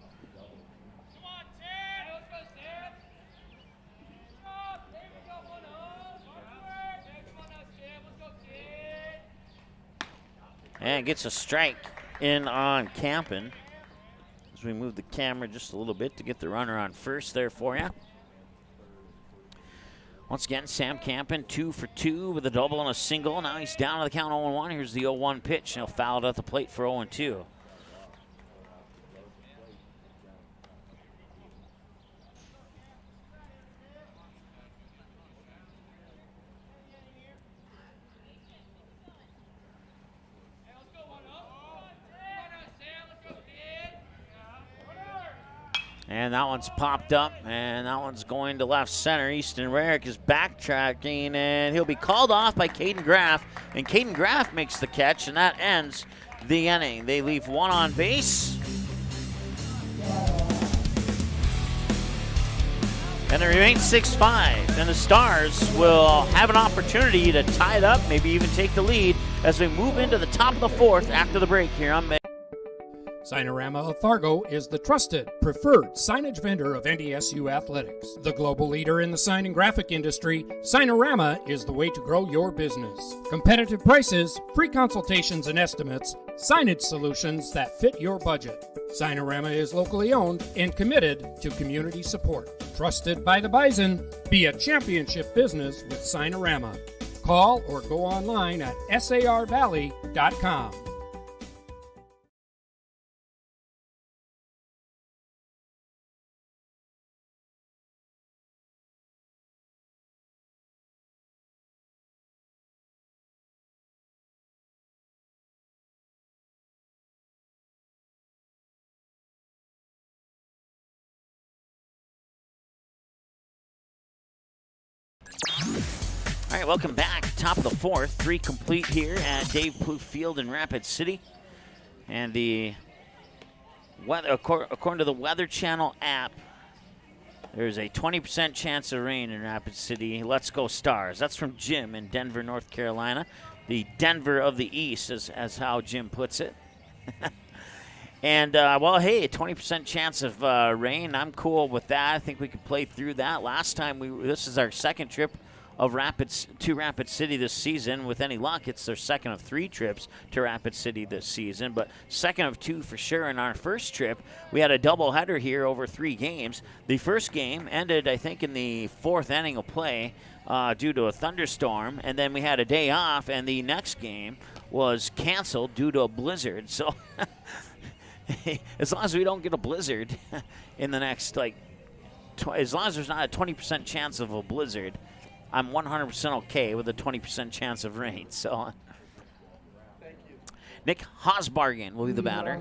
Speaker 2: And gets a strike in on Campen. As we move the camera just a little bit to get the runner on first there for you. Once again, Sam Campen 2 for 2 with a double and a single. Now he's down to the count 0-1. Here's the 0-1 pitch. He'll foul it at the plate for 0-2. And that one's popped up, and that one's going to left center. Easton Rarick is backtracking, and he'll be called off by Caden Graf. And Caden Graf makes the catch, and that ends the inning. They leave one on base. And it remains 6-5. And the Stars will have an opportunity to tie it up, maybe even take the lead as we move into the top of the fourth after the break here on May.
Speaker 3: Signorama of Fargo is the trusted, preferred signage vendor of NDSU athletics. The global leader in the sign and graphic industry, Signorama is the way to grow your business. Competitive prices, free consultations and estimates, signage solutions that fit your budget. Signorama is locally owned and committed to community support. Trusted by the Bison, be a championship business with Signorama. Call or go online at sarvalley.com.
Speaker 2: All right, welcome back. Top of the fourth, 3 complete here at Dave Plouffe Field in Rapid City. And the weather, according to the Weather Channel app, there's a 20% chance of rain in Rapid City. Let's go Stars. That's from Jim in Denver, North Carolina. The Denver of the East, as how Jim puts it. And, well, hey, a 20% chance of rain. I'm cool with that. I think we could play through that. Last time, this is our second trip of to Rapid City this season. With any luck, it's their second of 3 trips to Rapid City this season, but second of 2 for sure. In our first trip, we had a doubleheader here over 3 games. The first game ended, I think, in the 4th inning of play due to a thunderstorm, and then we had a day off, and the next game was canceled due to a blizzard. So as long as we don't get a blizzard in the next, as long as there's not a 20% chance of a blizzard, I'm 100% okay with a 20% chance of rain. So, Nick Hosbargan will be the batter.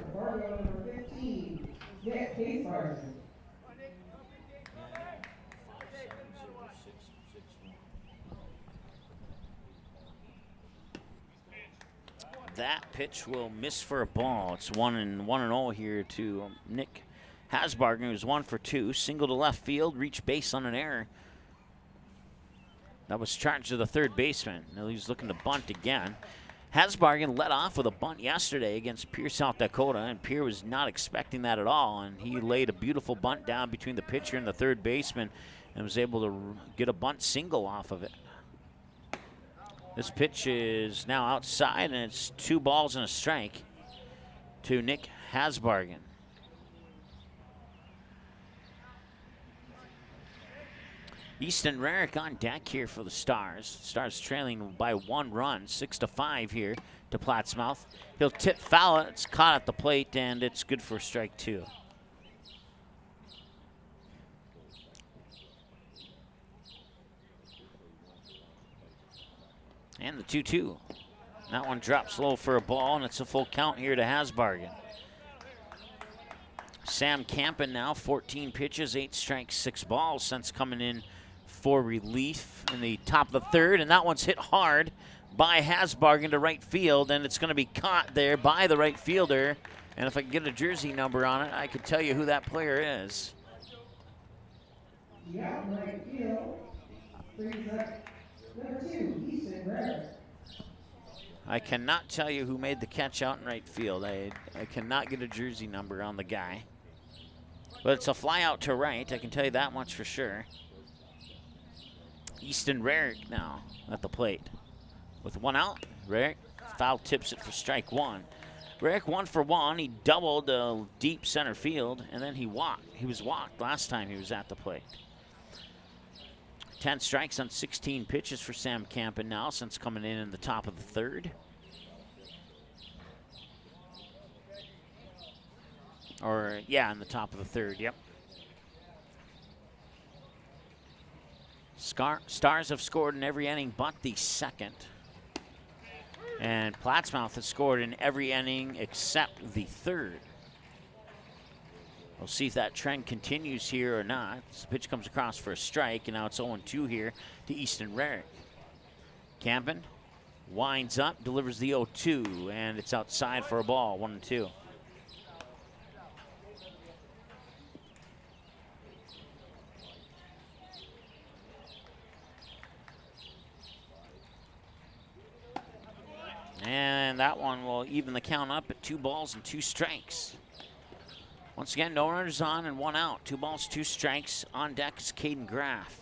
Speaker 2: That pitch will miss for a ball. It's 1-0 here to Nick Hosbargan, who's 1 for 2. Single to left field, reach base on an error. That was charged to the third baseman. Now he's looking to bunt again. Hosbargan led off with a bunt yesterday against Pierre, South Dakota, and Pierre was not expecting that at all, and he laid a beautiful bunt down between the pitcher and the third baseman and was able to get a bunt single off of it. This pitch is now outside, and it's 2 balls and a strike to Nick Hosbargan. Easton Rarick on deck here for the Stars. Stars trailing by 1 run, 6-5 here to Plattsmouth. He'll tip foul it. It's caught at the plate, and it's good for strike 2. And the 2-2. That one drops low for a ball, and it's a full count here to Hosbargan. Sam Campen now, 14 pitches, 8 strikes, 6 balls since coming in for relief in the top of the 3rd, and that one's hit hard by Hosbargan to right field, and it's going to be caught there by the right fielder. And if I can get a jersey number on it, I could tell you who that player is.
Speaker 6: Yeah, right field. Brings up number 2, Easton Rarick.
Speaker 2: I cannot tell you who made the catch out in right field. I cannot get a jersey number on the guy. But it's a fly out to right, I can tell you that much for sure. Easton Rarick now at the plate. With 1 out, Rarick foul tips it for strike 1. Rarick 1 for 1. He doubled deep center field, and then he walked. He was walked last time he was at the plate. 10 strikes on 16 pitches for Sam Campen now since coming in the top of the 3rd. Or, yeah, in the top of the 3rd, yep. Stars have scored in every inning but the 2nd. And Plattsmouth has scored in every inning except the 3rd. We'll see if that trend continues here or not. This pitch comes across for a strike, and now it's 0-2 here to Easton Rarick. Campen winds up, delivers the 0-2, and it's outside for a ball, 1-2. And that one will even the count up at 2 balls and 2 strikes. Once again, no runners on and 1 out. 2 balls, 2 strikes. On deck is Caden Graf.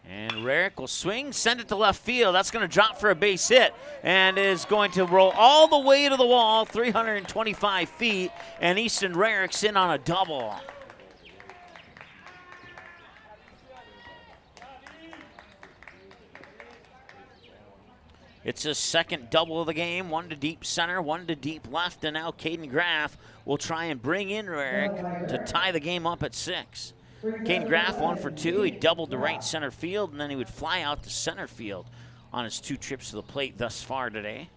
Speaker 2: And Rarick will swing, send it to left field. That's going to drop for a base hit and is going to roll all the way to the wall, 325 feet, and Easton Rarick's in on a double. It's his 2nd double of the game, 1 to deep center, 1 to deep left, and now Caden Graf will try and bring in Rarick to tie the game up at 6. Caden Graf 1 for 2. He doubled to right center field, and then he would fly out to center field on his 2 trips to the plate thus far today.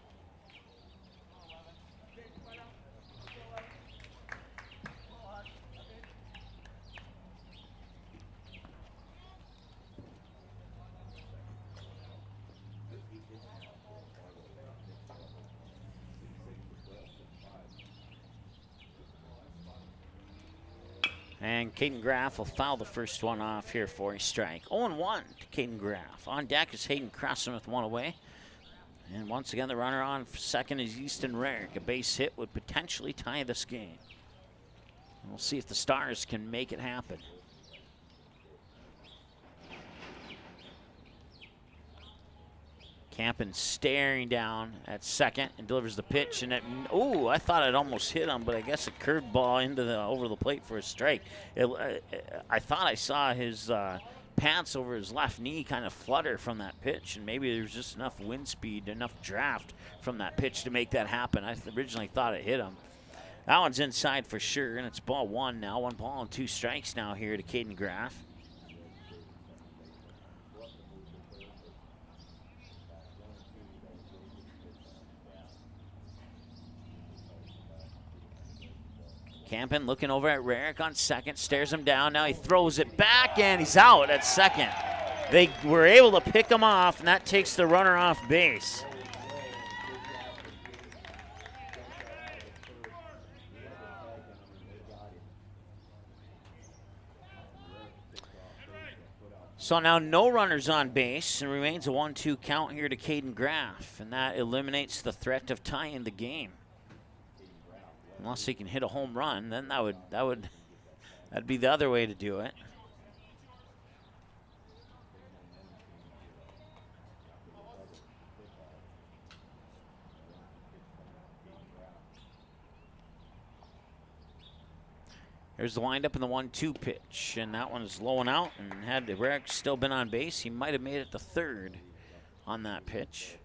Speaker 2: And Caden Graf will foul the first one off here for a strike. 0-1 to Caden Graf. On deck is Hayden Cressen with 1 away. And once again, the runner on for 2nd is Easton Rarick. A base hit would potentially tie this game. And we'll see if the Stars can make it happen. Campen staring down at 2nd and delivers the pitch, and ooh, I thought it almost hit him, but I guess a curved ball into the over the plate for a strike. I thought I saw his pants over his left knee kind of flutter from that pitch, and maybe there was just enough wind speed, enough draft from that pitch to make that happen. I originally thought it hit him. That one's inside for sure, and it's ball 1 now. 1 ball and 2 strikes now here to Caden Graf. Campen looking over at Rarick on 2nd, stares him down. Now he throws it back, and he's out at 2nd. They were able to pick him off, and that takes the runner off base. So now no runners on base, and remains a 1-2 count here to Caden Graf, and that eliminates the threat of tying the game. Unless he can hit a home run, then that'd be the other way to do it. There's the windup and the 1-2 pitch, and that one's low and out. And had the Rarick still been on base, he might have made it to third on that pitch.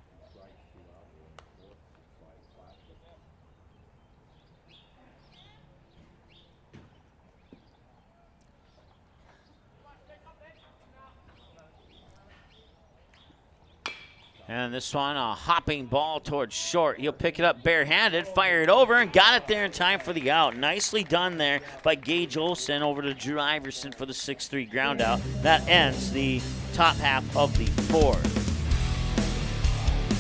Speaker 2: And this one, a hopping ball towards short. He'll pick it up barehanded, fire it over, and got it there in time for the out. Nicely done there by Gage Olson over to Drew Iverson for the 6-3 ground out. That ends the top half of the fourth.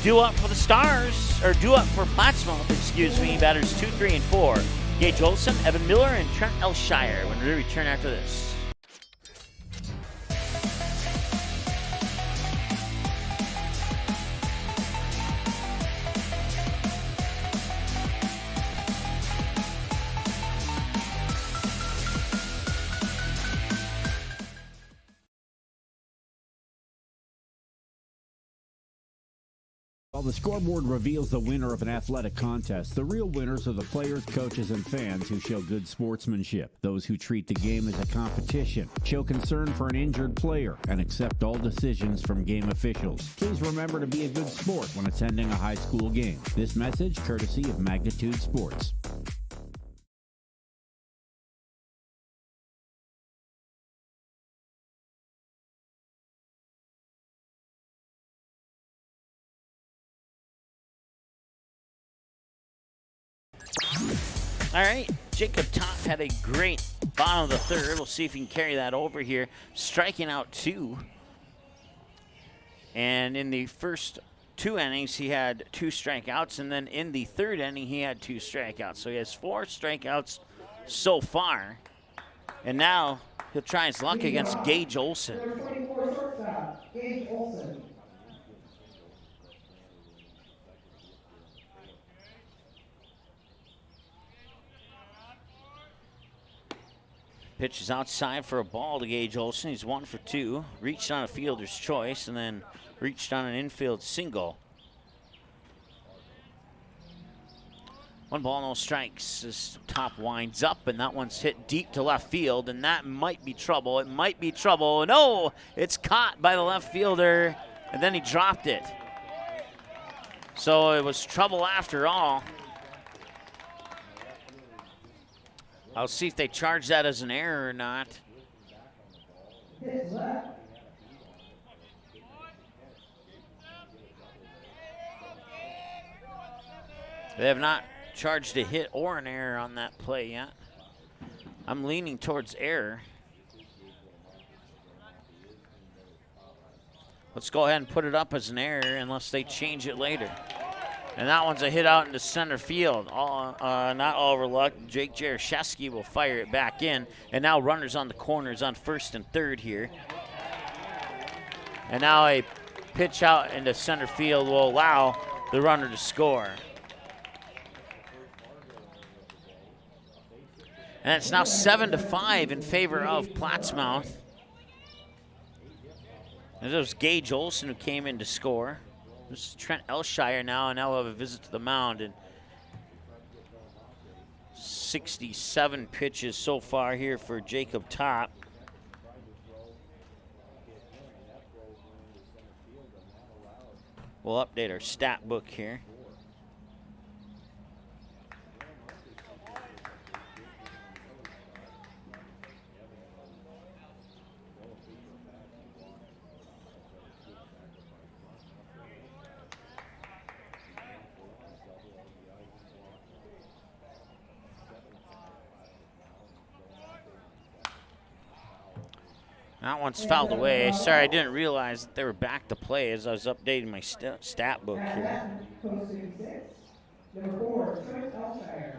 Speaker 2: Due up for the Stars, or due up for Plattsmouth, excuse me, batters 2, 3, and 4. Gage Olson, Evan Miller, and Trent Elshire when we return after this.
Speaker 8: While the scoreboard reveals the winner of an athletic contest, the real winners are the players, coaches, and fans who show good sportsmanship. Those who treat the game as a competition, show concern for an injured player, and accept all decisions from game officials. Please remember to be a good sport when attending a high school game. This message courtesy of Magnitude Sports.
Speaker 2: All right, Jacob Top had a great bottom of the third. We'll see if he can carry that over here. Striking out 2. And in the first 2 innings, he had 2 strikeouts. And then in the third inning, he had 2 strikeouts. So he has 4 strikeouts so far. And now he'll try his luck against Gage Olson.
Speaker 6: Number 24 shortstop, Gage Olson.
Speaker 2: Pitch is outside for a ball to Gage Olson. He's 1 for 2. Reached on a fielder's choice and then reached on an infield single. 1 ball, no strikes. This Top winds up, and that one's hit deep to left field, and that might be trouble. It might be trouble. No, it's caught by the left fielder, and then he dropped it. So it was trouble after all. I'll see if they charge that as an error or not.
Speaker 6: His left.
Speaker 2: They have not charged a hit or an error on that play yet. I'm leaning towards error. Let's go ahead and put it up as an error unless they change it later. And that one's a hit out into center field. Not overlooked. Jake Jerichevsky will fire it back in. And now runners on the corners on first and third here. And now a pitch out into center field will allow the runner to score. And it's now 7-5 in favor of Plattsmouth. And it was Gage Olson who came in to score. This is Trent Elshire now, and now we'll have a visit to the mound. And 67 pitches so far here for Jacob Top. We'll update our stat book here. That one's fouled away. Sorry, I didn't realize that they were back to play as I was updating my stat book here.
Speaker 6: Posting 6. Number 4, Trent Elshire.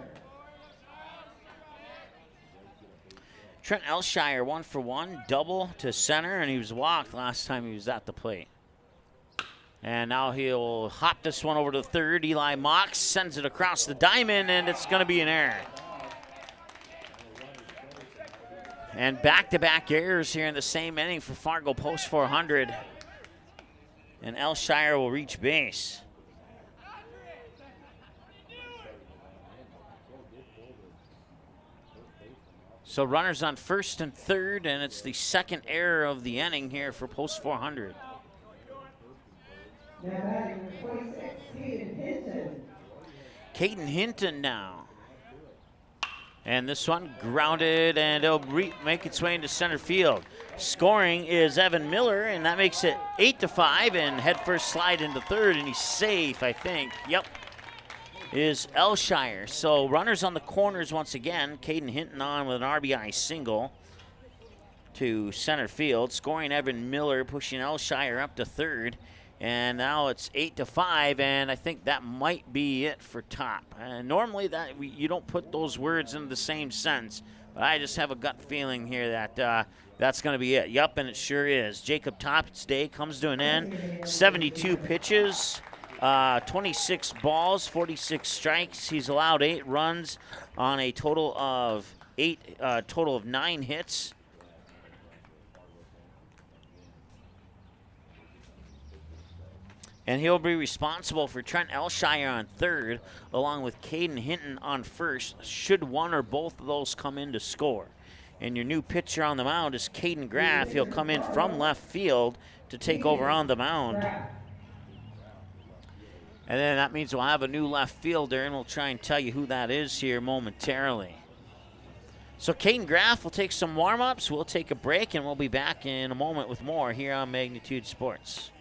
Speaker 2: Trent Elshire 1 for 1, double to center, and he was walked last time he was at the plate. And now he'll hop this one over to the third. Eli Mox sends it across the diamond, and it's going to be an error. And back-to-back errors here in the same inning for Fargo Post 400. And Elshire will reach base. So runners on first and third, and it's the second error of the inning here for post 400.
Speaker 6: Now batting number 26, Kaden Hinton.
Speaker 2: Caden Hinton now. And this one grounded, and it'll make its way into center field. Scoring is Evan Miller, and that makes it 8-5, and head first slide into third, and he's safe, I think. Yep, is Elshire. So runners on the corners once again. Caden Hinton on with an RBI single to center field. Scoring Evan Miller, pushing Elshire up to third. And now it's 8-5, and I think that might be it for Top. Normally you don't put those words in the same sentence, but I just have a gut feeling here that that's going to be it. Yup, and it sure is. Jacob Top's day comes to an end. 72 pitches, 26 balls, 46 strikes. He's allowed 8 runs on a total of 9 hits. And he'll be responsible for Trent Elshire on third, along with Caden Hinton on first, should one or both of those come in to score. And your new pitcher on the mound is Caden Graf. He'll come in from left field to take over on the mound. And then that means we'll have a new left fielder, and we'll try and tell you who that is here momentarily. So Caden Graf will take some warm-ups. We'll take a break, and we'll be back in a moment with more here on Magnitude Sports.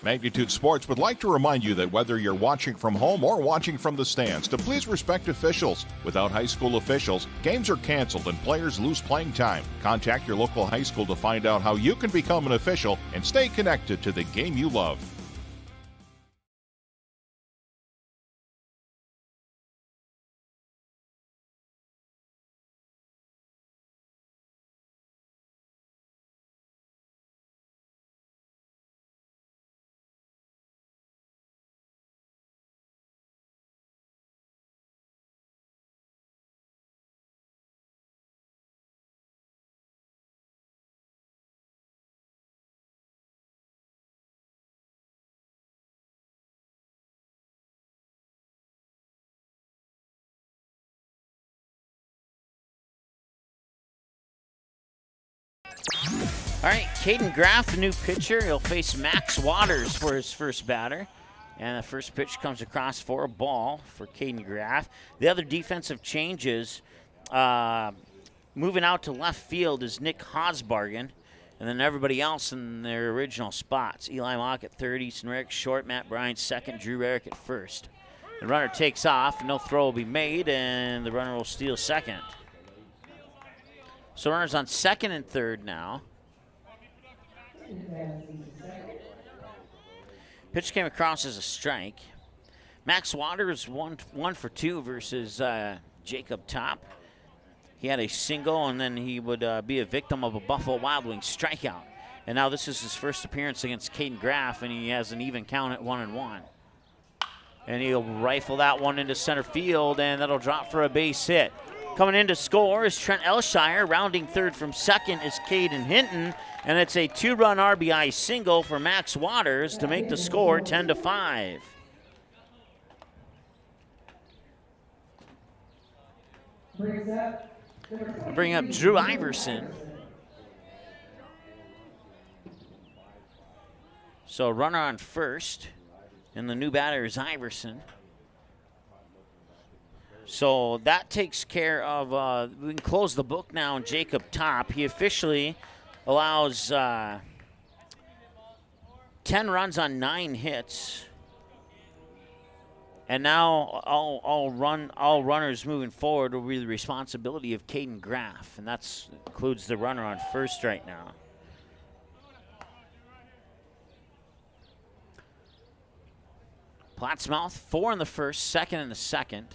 Speaker 4: Magnitude Sports would like to remind you that whether you're watching from home or watching from the stands, to please respect officials. Without high school officials, games are canceled and players lose playing time. Contact your local high school to find out how you can become an official and stay connected to the game you love.
Speaker 2: All right, Caden Graf, the new pitcher. He'll face Max Waters for his first batter. And the first pitch comes across for a ball for Caden Graf. The other defensive changes, moving out to left field is Nick Hosbargan. And then everybody else in their original spots. Eli Mock at third, Easton Rarick short, Matt Bryant second, Drew Rarick at first. The runner takes off, no throw will be made, and the runner will steal second. So runners on second and third now. Pitch came across as a strike. Max Waters one for 2 versus Jacob Top. He had a single, and then he would be a victim of a Buffalo Wild Wings strikeout. And now this is his first appearance against Caden Graf, and he has an even count at 1-1. And he'll rifle that one into center field, and that'll drop for a base hit. Coming in to score is Trent Elshire. Rounding third from second is Caden Hinton. And it's a 2-run RBI single for Max Waters to make the score 10-5. Bring up Drew Iverson. So runner on first, and the new batter is Iverson. So that takes care of, we can close the book now on Jacob Top. He officially allows 10 runs on 9 hits. And now all runners moving forward will be the responsibility of Caden Graf, and that includes the runner on first right now. Plattsmouth, 4 in the first, 2nd in the second.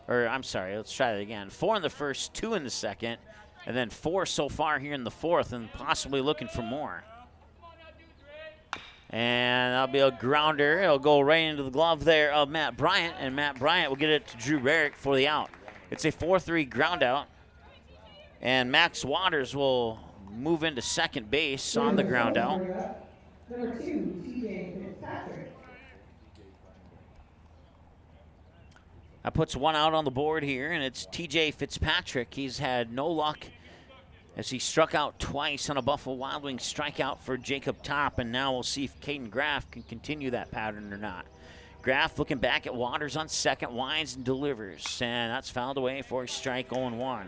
Speaker 2: Or, I'm sorry, let's try that again. 4 in the first, 2 in the second, and then 4 so far here in the fourth, and possibly looking for more. And that'll be a grounder. It'll go right into the glove there of Matt Bryant, and Matt Bryant will get it to Drew Rarick for the out. It's a 4-3 ground out, and Max Waters will move into second base on the ground out.
Speaker 6: Number 2, TJ Fitzpatrick.
Speaker 2: That puts one out on the board here, and it's TJ Fitzpatrick. He's had no luck as he struck out twice on a Buffalo Wild Wings strikeout for Jacob Top, and now we'll see if Caden Graf can continue that pattern or not. Graf looking back at Waters on second, winds and delivers, and that's fouled away for a strike, 0-1.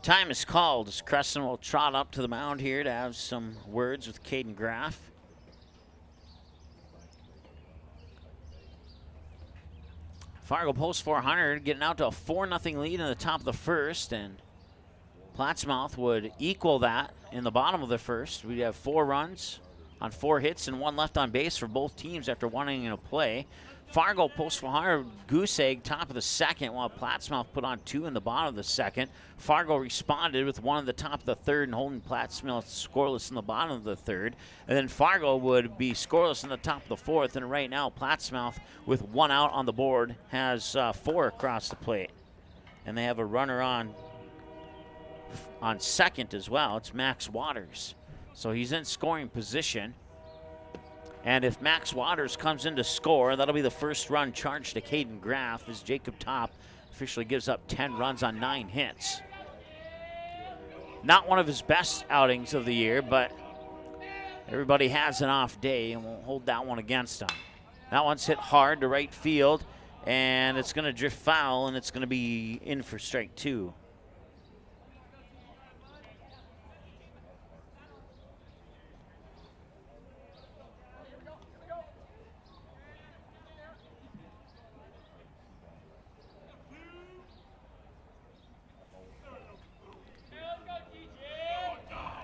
Speaker 2: Time is called as Cressen will trot up to the mound here to have some words with Caden Graf. Fargo post 400, getting out to a 4-0 lead in the top of the first, and Plattsmouth would equal that in the bottom of the first. We'd have 4 runs on 4 hits and 1 left on base for both teams after 1 inning of play. Fargo post 400, goose egg top of the second, while Plattsmouth put on 2 in the bottom of the second. Fargo responded with 1 in the top of the third and holding Plattsmouth scoreless in the bottom of the third. And then Fargo would be scoreless in the top of the fourth. And right now, Plattsmouth, with 1 out on the board, has 4 across the plate. And they have a runner on second as well. It's Max Waters. So he's in scoring position. And if Max Waters comes in to score, that'll be the first run charged to Caden Graf as Jacob Top officially gives up 10 runs on 9 hits. Not one of his best outings of the year, but everybody has an off day, and we'll hold that one against him. That one's hit hard to right field, and it's going to drift foul, and it's going to be in for strike 2.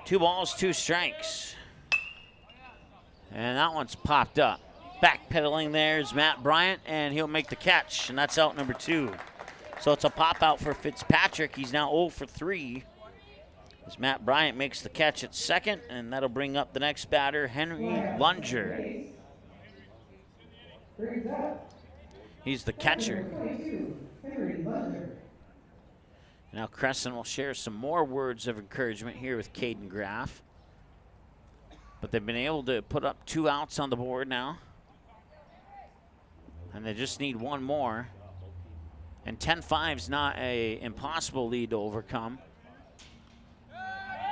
Speaker 2: Two balls, 2 strikes. And that one's popped up. Backpedaling there is Matt Bryant, and he'll make the catch, and that's out number 2. So it's a pop out for Fitzpatrick. He's now 0 for 3. As Matt Bryant makes the catch at second, and that'll bring up the next batter, Henry Lunger. He's the catcher. Now Cressen will share some more words of encouragement here with Caden Graf. But they've been able to put up 2 outs on the board now. And they just need 1 more. And 10-5 is not an impossible lead to overcome.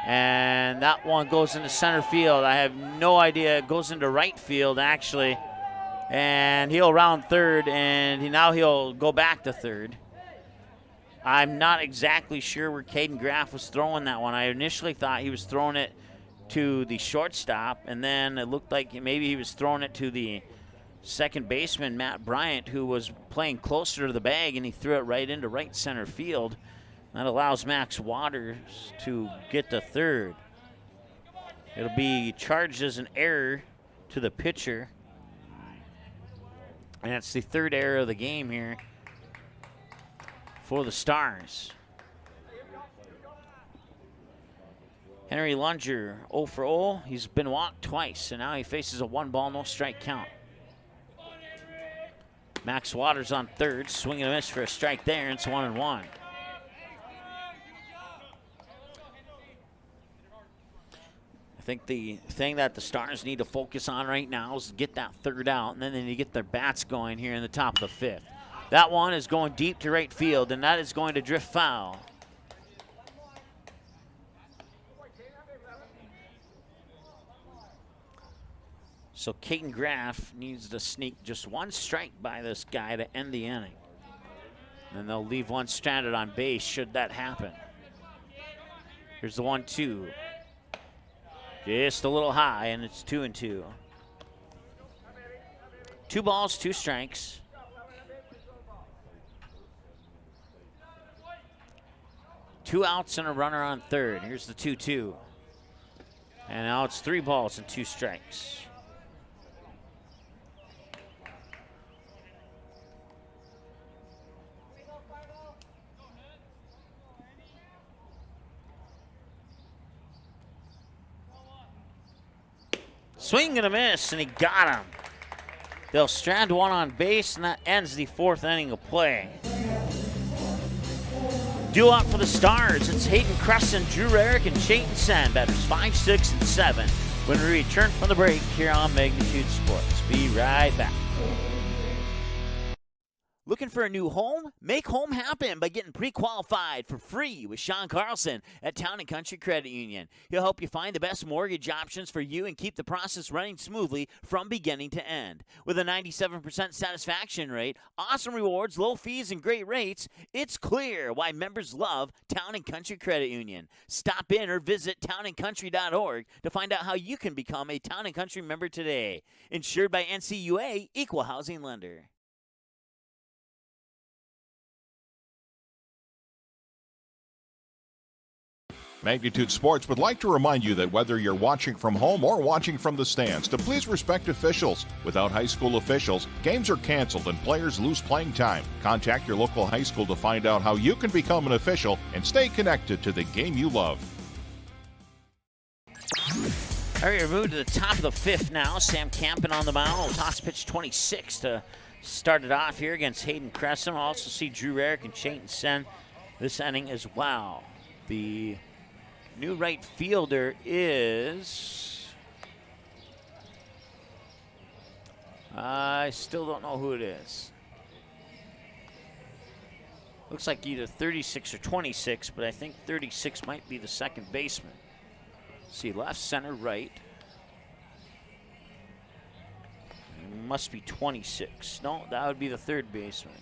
Speaker 2: And that one goes into center field. I have no idea. It goes into right field, actually. And he'll round third, and now he'll go back to third. I'm not exactly sure where Caden Graf was throwing that one. I initially thought he was throwing it to the shortstop, and then it looked like maybe he was throwing it to the second baseman, Matt Bryant, who was playing closer to the bag, and he threw it right into right center field. That allows Max Waters to get to third. It'll be charged as an error to the pitcher, and it's the 3rd error of the game here for the Stars. Henry Lunger 0 for 0. He's been walked twice, and now he faces a 1-ball, no strike count. Max Waters on third, swing and a miss for a strike there, and it's 1-1. I think the thing that the Stars need to focus on right now is to get that 3rd out, and then they need to get their bats going here in the top of the 5th. That one is going deep to right field, and that is going to drift foul. So Caden Graf needs to sneak just 1 strike by this guy to end the inning. And they'll leave 1 stranded on base should that happen. Here's the 1-2. Just a little high, and it's 2-2. 2 balls, 2 strikes. Two outs and a runner on third. Here's the 2-2. And now it's 3 balls and 2 strikes. Swing and a miss, and he got him. They'll strand one on base, and that ends the 4th inning of play. Due up for the Stars, it's Hayden Cressen, Drew Rarick, and Caden Hinton, batters 5, 6, and 7. When we return from the break here on Magnitude Sports. Be right back. Looking for a new home? Make home happen by getting pre-qualified for free with Sean Carlson at Town & Country Credit Union. He'll help you find the best mortgage options for you and keep the process running smoothly from beginning to end. With a 97% satisfaction rate, awesome rewards, low fees, and great rates, it's clear why members love Town & Country Credit Union. Stop in or visit townandcountry.org to find out how you can become a Town & Country member today. Insured by NCUA, Equal Housing Lender.
Speaker 4: Magnitude Sports would like to remind you that whether you're watching from home or watching from the stands, to please respect officials. Without high school officials, games are canceled and players lose playing time. Contact your local high school to find out how you can become an official and stay connected to the game you love.
Speaker 2: All right, we're moving to the top of the 5th now. Sam Campen on the mound. Toss pitch 26 to start it off here against Hayden Cressen. We'll also see Drew Rarick and Caden Hinton this inning as well. The new right fielder is, I still don't know who it is. Looks like either 36 or 26, but I think 36 might be the second baseman. Let's see, left, center, right. It must be 26. No, that would be the third baseman.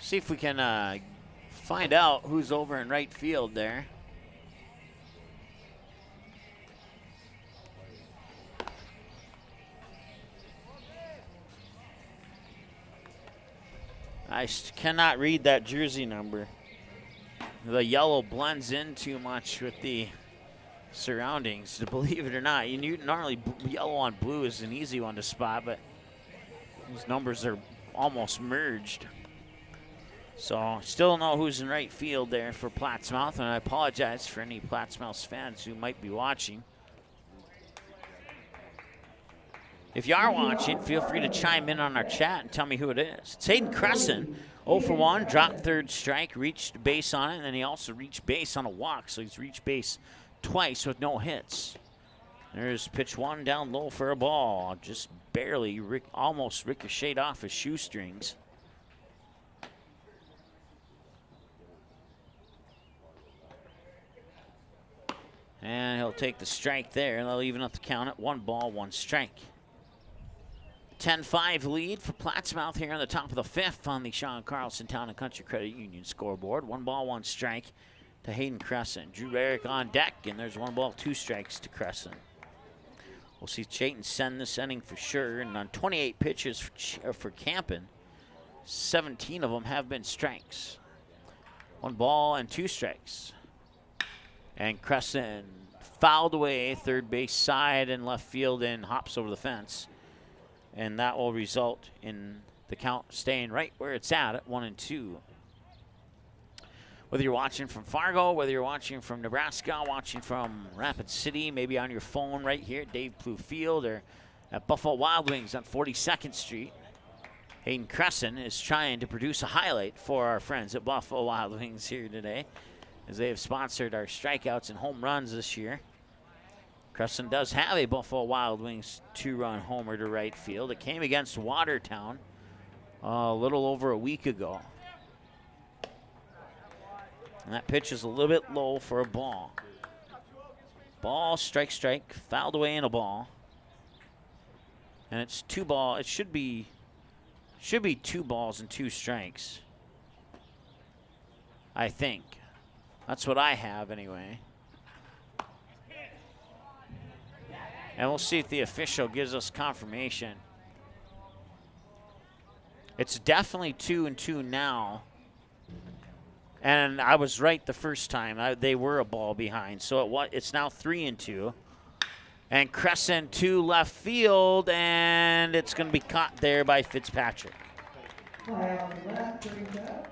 Speaker 2: See if we can find out who's over in right field there. I cannot read that jersey number. The yellow blends in too much with the surroundings, believe it or not. Normally yellow on blue is an easy one to spot, but these numbers are almost merged. So still don't know who's in right field there for Plattsmouth, and I apologize for any Plattsmouth fans who might be watching. If you are watching, feel free to chime in on our chat and tell me who it is. It's Hayden Cressen, 0 for 1, dropped third strike, reached base on it, and then he also reached base on a walk, so he's reached base twice with no hits. There's pitch 1 down low for a ball, just barely, almost ricocheted off his shoestrings. And he'll take the strike there, and they'll even up the count at 1 ball, 1 strike. 10-5 lead for Plattsmouth here on the top of the 5th on the Sean Carlson Town & Country Credit Union scoreboard. 1 ball, 1 strike to Hayden Cressen. Drew Rarick on deck, and there's 1 ball, 2 strikes to Cressen. We'll see Caden send this inning for sure, and on 28 pitches for Campen, 17 of them have been strikes. 1 ball and 2 strikes. And Cressen fouled away third base side and left field and hops over the fence. And that will result in the count staying right where it's at 1-2. Whether you're watching from Fargo, whether you're watching from Nebraska, watching from Rapid City, maybe on your phone right here at Dave Plouffe Field or at Buffalo Wild Wings on 42nd Street, Hayden Cressen is trying to produce a highlight for our friends at Buffalo Wild Wings here today, as they have sponsored our strikeouts and home runs this year. Cressen does have a Buffalo Wild Wings 2-run homer to right field. It came against Watertown a little over a week ago. And that pitch is a little bit low for a ball. Ball, strike, fouled away in a ball. And it's 2 ball. It should be 2 balls and 2 strikes, I think. That's what I have anyway. And we'll see if the official gives us confirmation. It's definitely 2-2 now. And I was right the first time. They were a ball behind. So it's now 3-2. And Cressen to left field, and it's going to be caught there by Fitzpatrick.
Speaker 6: Fly out the left, brings up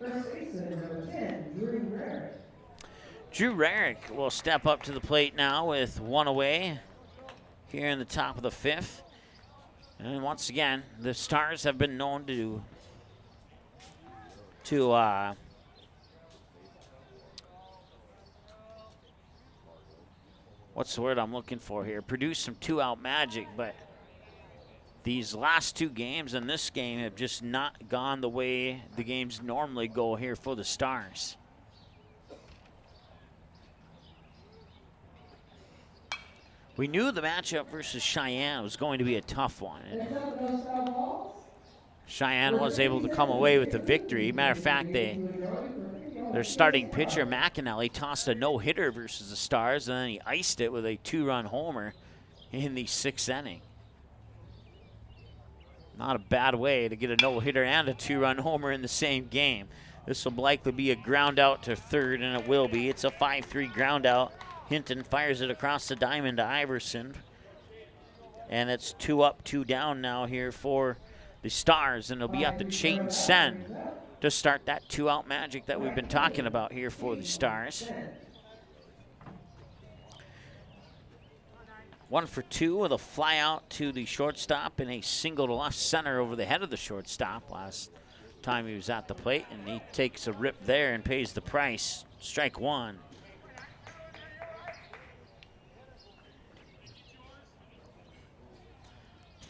Speaker 6: first baseman, number 10, Drew Rarick.
Speaker 2: Drew Rarick will step up to the plate now with one away here in the top of the 5th. And once again, the Stars have been known to what's the word I'm looking for here? Produce some 2-out magic, but these last 2 games and this game have just not gone the way the games normally go here for the Stars. We knew the matchup versus Cheyenne was going to be a tough one. And Cheyenne was able to come away with the victory. Matter of fact, their starting pitcher, McAnally, tossed a no-hitter versus the Stars, and then he iced it with a 2-run homer in the 6th inning. Not a bad way to get a no-hitter and a 2-run homer in the same game. This will likely be a ground out to third, and it will be. It's a 5-3 ground out. Hinton fires it across the diamond to Iverson. And it's 2 up, 2 down now here for the Stars, and it'll be up to Caden Hinton to start that 2-out magic that we've been talking about here for the Stars. 1 for 2 with a fly out to the shortstop and a single to left center over the head of the shortstop last time he was at the plate, and he takes a rip there and pays the price. Strike 1.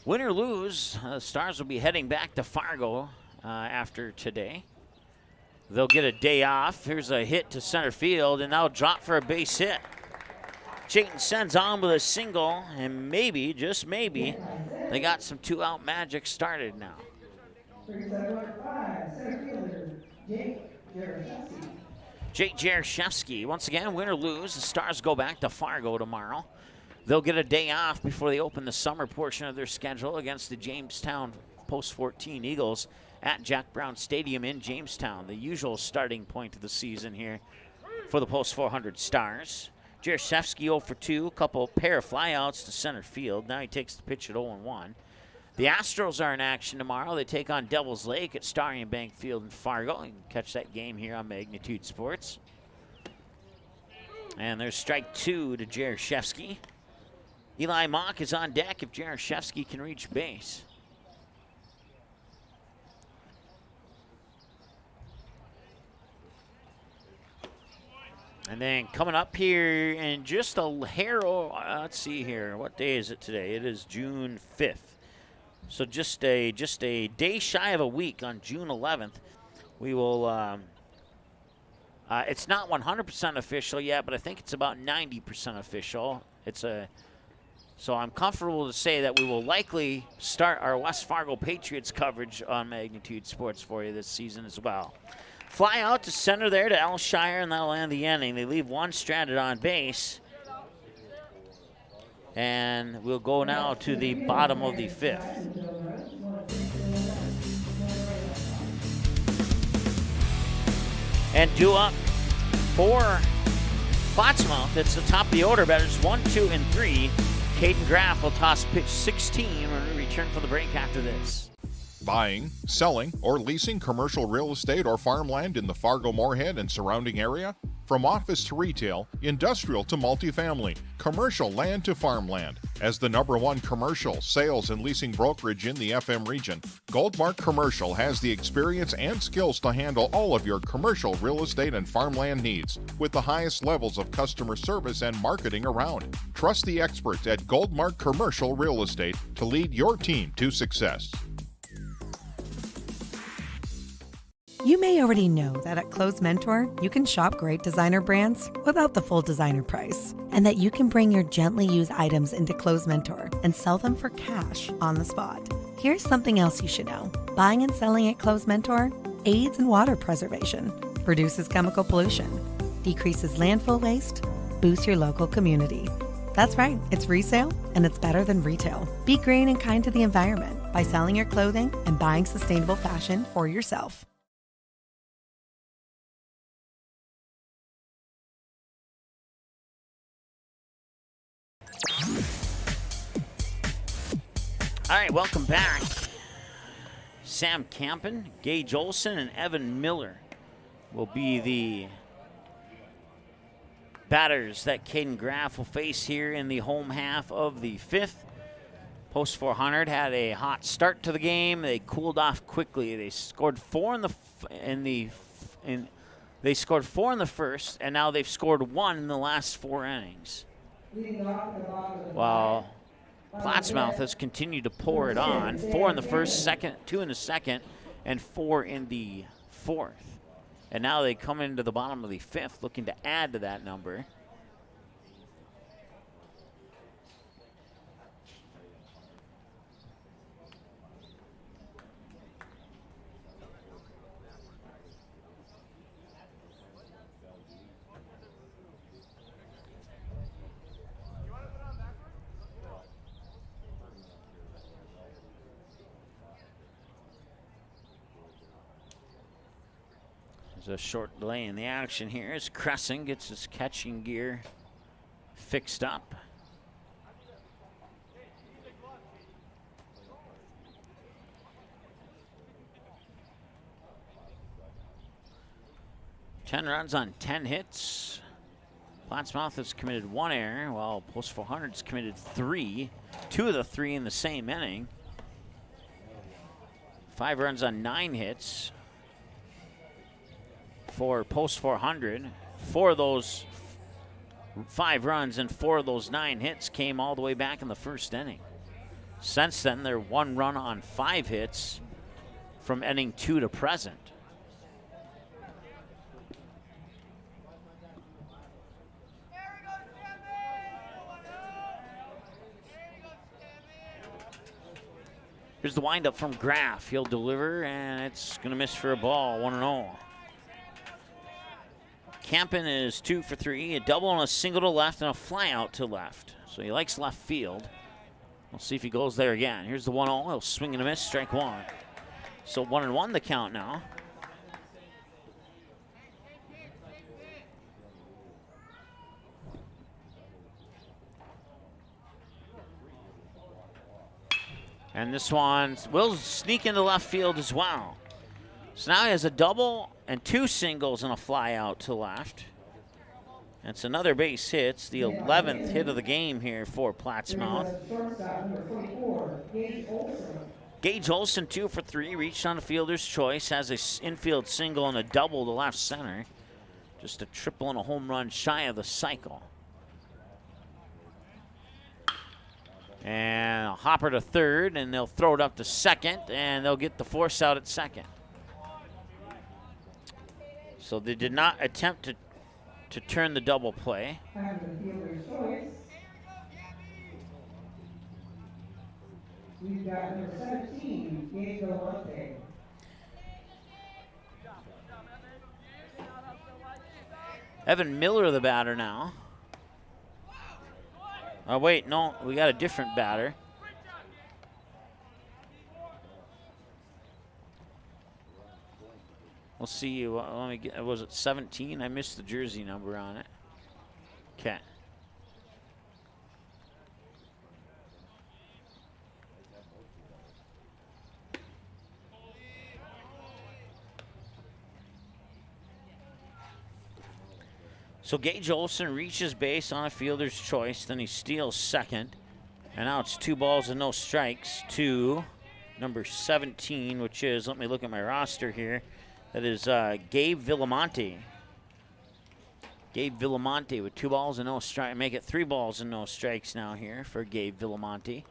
Speaker 2: Win or lose, the Stars will be heading back to Fargo after today. They'll get a day off. Here's a hit to center field, and now drop for a base hit. Caden sends on with a single, and maybe, just maybe, they got some 2-out magic started now. Jake Jerichevsky, once again, win or lose, the Stars go back to Fargo tomorrow. They'll get a day off before they open the summer portion of their schedule against the Jamestown Post-14 Eagles at Jack Brown Stadium in Jamestown, the usual starting point of the season here for the Post-400 Stars. Geraszewski 0 for 2, pair of flyouts to center field. Now he takes the pitch at 0-1. The Astros are in action tomorrow. They take on Devils Lake at Starion Bank Field in Fargo. You can catch that game here on Magnitude Sports. And there's strike 2 to Geraszewski. Eli Mock is on deck if Jerichevsky can reach base. And then coming up here in just a hair, let's see here. What day is it today? It is June 5th. So just a day shy of a week on June 11th. We will, it's not 100% official yet, but I think it's about 90% official. So I'm comfortable to say that we will likely start our West Fargo Patriots coverage on Magnitude Sports for you this season as well. Fly out to center there to Elshire, and that'll end the inning. They leave one stranded on base. And we'll go now to the bottom of the 5th. And due up for Plattsmouth, it's the top of the order batters 1, 2, and 3. Caden Graf will toss pitch 16 when we return for the break after this.
Speaker 4: Buying, selling, or leasing commercial real estate or farmland in the Fargo-Moorhead and surrounding area? From office to retail, industrial to multifamily, commercial land to farmland. As the #1 commercial, sales, and leasing brokerage in the FM region, Goldmark Commercial has the experience and skills to handle all of your commercial real estate and farmland needs with the highest levels of customer service and marketing around. Trust the experts at Goldmark Commercial Real Estate to lead your team to success.
Speaker 5: You may already know that at Close Mentor, you can shop great designer brands without the full designer price, and that you can bring your gently used items into Close Mentor and sell them for cash on the spot. Here's something else you should know. Buying and selling at Close Mentor aids in water preservation, reduces chemical pollution, decreases landfill waste, boosts your local community. That's right, it's resale, and it's better than retail. Be green and kind to the environment by selling your clothing and buying sustainable fashion for yourself.
Speaker 2: All right, welcome back. Sam Campen, Gage Olson, and Evan Miller will be the batters that Caden Graf will face here in the home half of the 5th. Post 400 had a hot start to the game. They cooled off quickly. They scored 4 they scored 4 in the first, and now they've scored 1 in the last 4 innings. While Plattsmouth has continued to pour it on. 4 in the first, 2 in the second, and 4 in the 4th. And now they come into the bottom of the 5th looking to add to that number. There's a short delay in the action here as Cressen gets his catching gear fixed up. Ten runs on 10 hits. Plattsmouth has committed 1 error, while Post 400 has committed 3. 2 of the 3 in the same inning. 5 runs on 9 hits. For Post 400, 4 of those 5 runs and 4 of those 9 hits came all the way back in the first inning. Since then, they're 1 run on 5 hits from inning 2 to present. Here's the windup from Graf. He'll deliver, and it's going to miss for a ball, 1-0. Campen is 2 for 3, a double and a single to left and a fly out to left. So he likes left field. We'll see if he goes there again. Here's the 1-0. He'll swing and a miss, strike 1. So 1-1 the count now. And this one will sneak into left field as well. So now he has a double and 2 singles and a fly out to left. It's another base hit. It's the 11th hit of the game here for Plattsmouth. Gage Olson 2 for 3, reached on a fielder's choice, has an infield single and a double to left center. Just a triple and a home run shy of the cycle. And a hopper to third, and they'll throw it up to second, and they'll get the force out at second. So they did not attempt to turn the double play.
Speaker 6: We've got number 17, Gabe Villamonte.
Speaker 2: Evan Miller, the batter now. Oh, wait, no, we got a different batter. We'll see. Let me get. Was it 17? I missed the jersey number on it. Okay. So Gage Olson reaches base on a fielder's choice, then he steals second. And now it's 2 balls and no strikes to number 17, which is, let me look at my roster here. That is Gabe Villamonte. Gabe Villamonte with 2 balls and no strikes. Make it 3 balls and no strikes now here for Gabe Villamonte.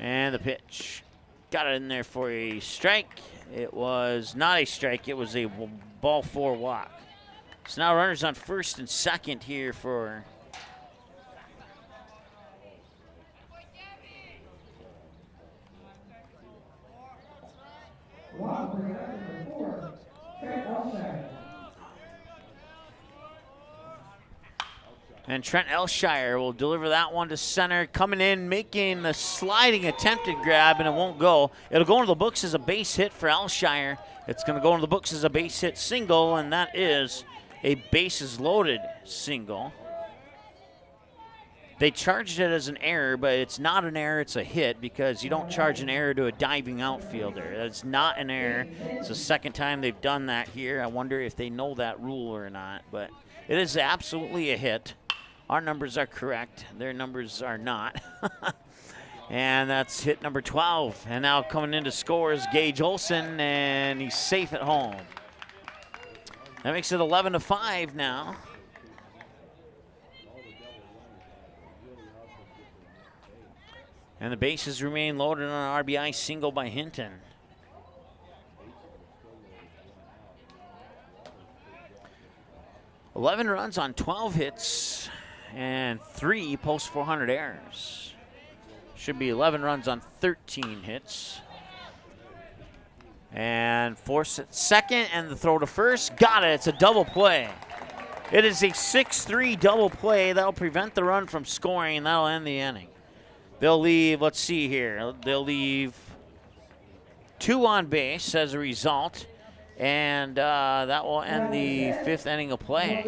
Speaker 2: And the pitch. Got it in there for a strike. It was not a strike. It was a ball 4 walk. So now runners on first and second here for and Trent Elshire will deliver that one to center. Coming in, making the sliding attempted grab, and it won't go. It'll go into the books as a base hit for Elshire. It's going to go into the books as a base hit single, and that is a bases loaded single. They charged it as an error, but it's not an error, it's a hit, because you don't charge an error to a diving outfielder. That's not an error. It's the second time they've done that here. I wonder if they know that rule or not, but It is absolutely a hit. Our numbers are correct. Their numbers are not. And that's hit number 12. And now coming in to score is Gage Olson, and he's safe at home. That makes it 11-5 now. And the bases remain loaded on an RBI single by Hinton. $11 runs on 12 hits and 3 post 400 errors. Should be 11 runs on 13 hits. And force at second, and the throw to first. Got it. It's a double play. It is a 6-3 double play. That'll prevent the run from scoring, and that'll end the inning. They'll leave, let's see here, they'll leave 2 on base as a result, and that will end the 5th inning of play.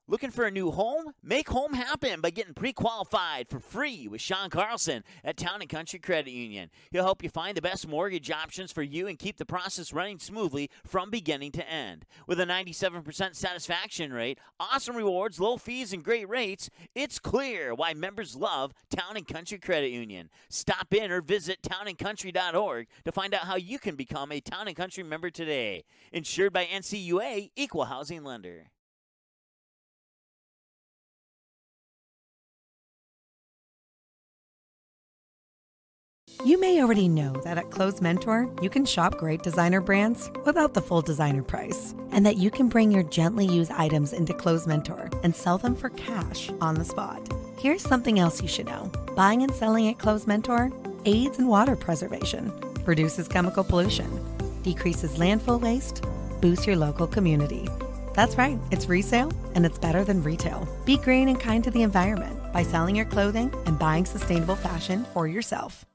Speaker 2: Looking for a new home? Make home happen by getting pre-qualified for free with Sean Carlson at Town & Country Credit Union. He'll help you find the best mortgage options for you and keep the process running smoothly from beginning to end. With a 97% satisfaction rate, awesome rewards, low fees, and great rates, it's clear why members love Town & Country Credit Union. Stop in or visit townandcountry.org to find out how you can become a Town & Country member today. Insured by NCUA, Equal Housing Lender.
Speaker 5: You may already know that at Close Mentor, you can shop great designer brands without the full designer price, and that you can bring your gently used items into Close Mentor and sell them for cash on the spot. Here's something else you should know. Buying and selling at Close Mentor aids in water preservation, reduces chemical pollution, decreases landfill waste, boosts your local community. That's right, it's resale, and it's better than retail. Be green and kind to the environment by selling your clothing and buying sustainable fashion for yourself.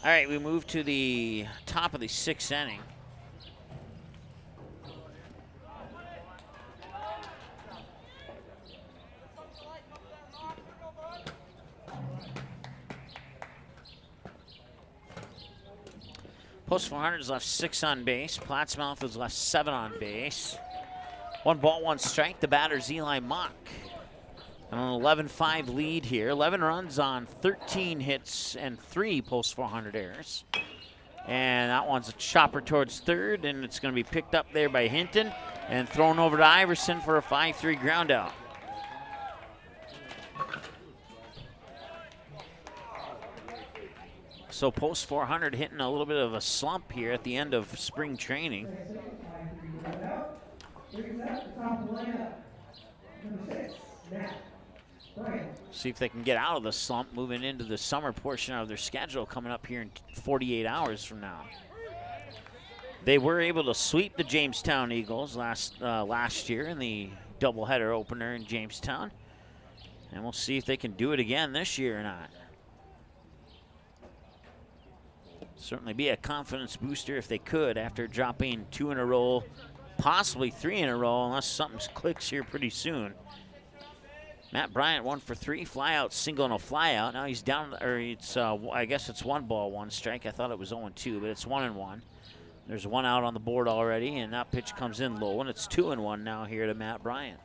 Speaker 2: All right, we move to the top of the 6th inning. Post 400 has left 6 on base. Plattsmouth has left 7 on base. 1 ball, 1 strike. The batter's Eli Mock. And an 11-5 lead here. 11 runs on 13 hits and 3 post 400 errors. And that one's a chopper towards third, and it's going to be picked up there by Hinton and thrown over to Iverson for a 5-3 ground out. So post 400 hitting a little bit of a slump here at the end of spring training. See if they can get out of the slump moving into the summer portion of their schedule coming up here in 48 hours from now. They were able to sweep the Jamestown Eagles last year in the doubleheader opener in Jamestown. And we'll see if they can do it again this year or not. Certainly be a confidence booster if they could after dropping 2 in a row, possibly 3 in a row, unless something clicks here pretty soon. Matt Bryant 1 for 3, fly out, single and a fly out. Now he's down, or it's I guess it's 1 ball, 1 strike. I thought it was 0-2, but it's 1-1. There's 1 out on the board already, and that pitch comes in low, and it's 2-1 now here to Matt Bryant.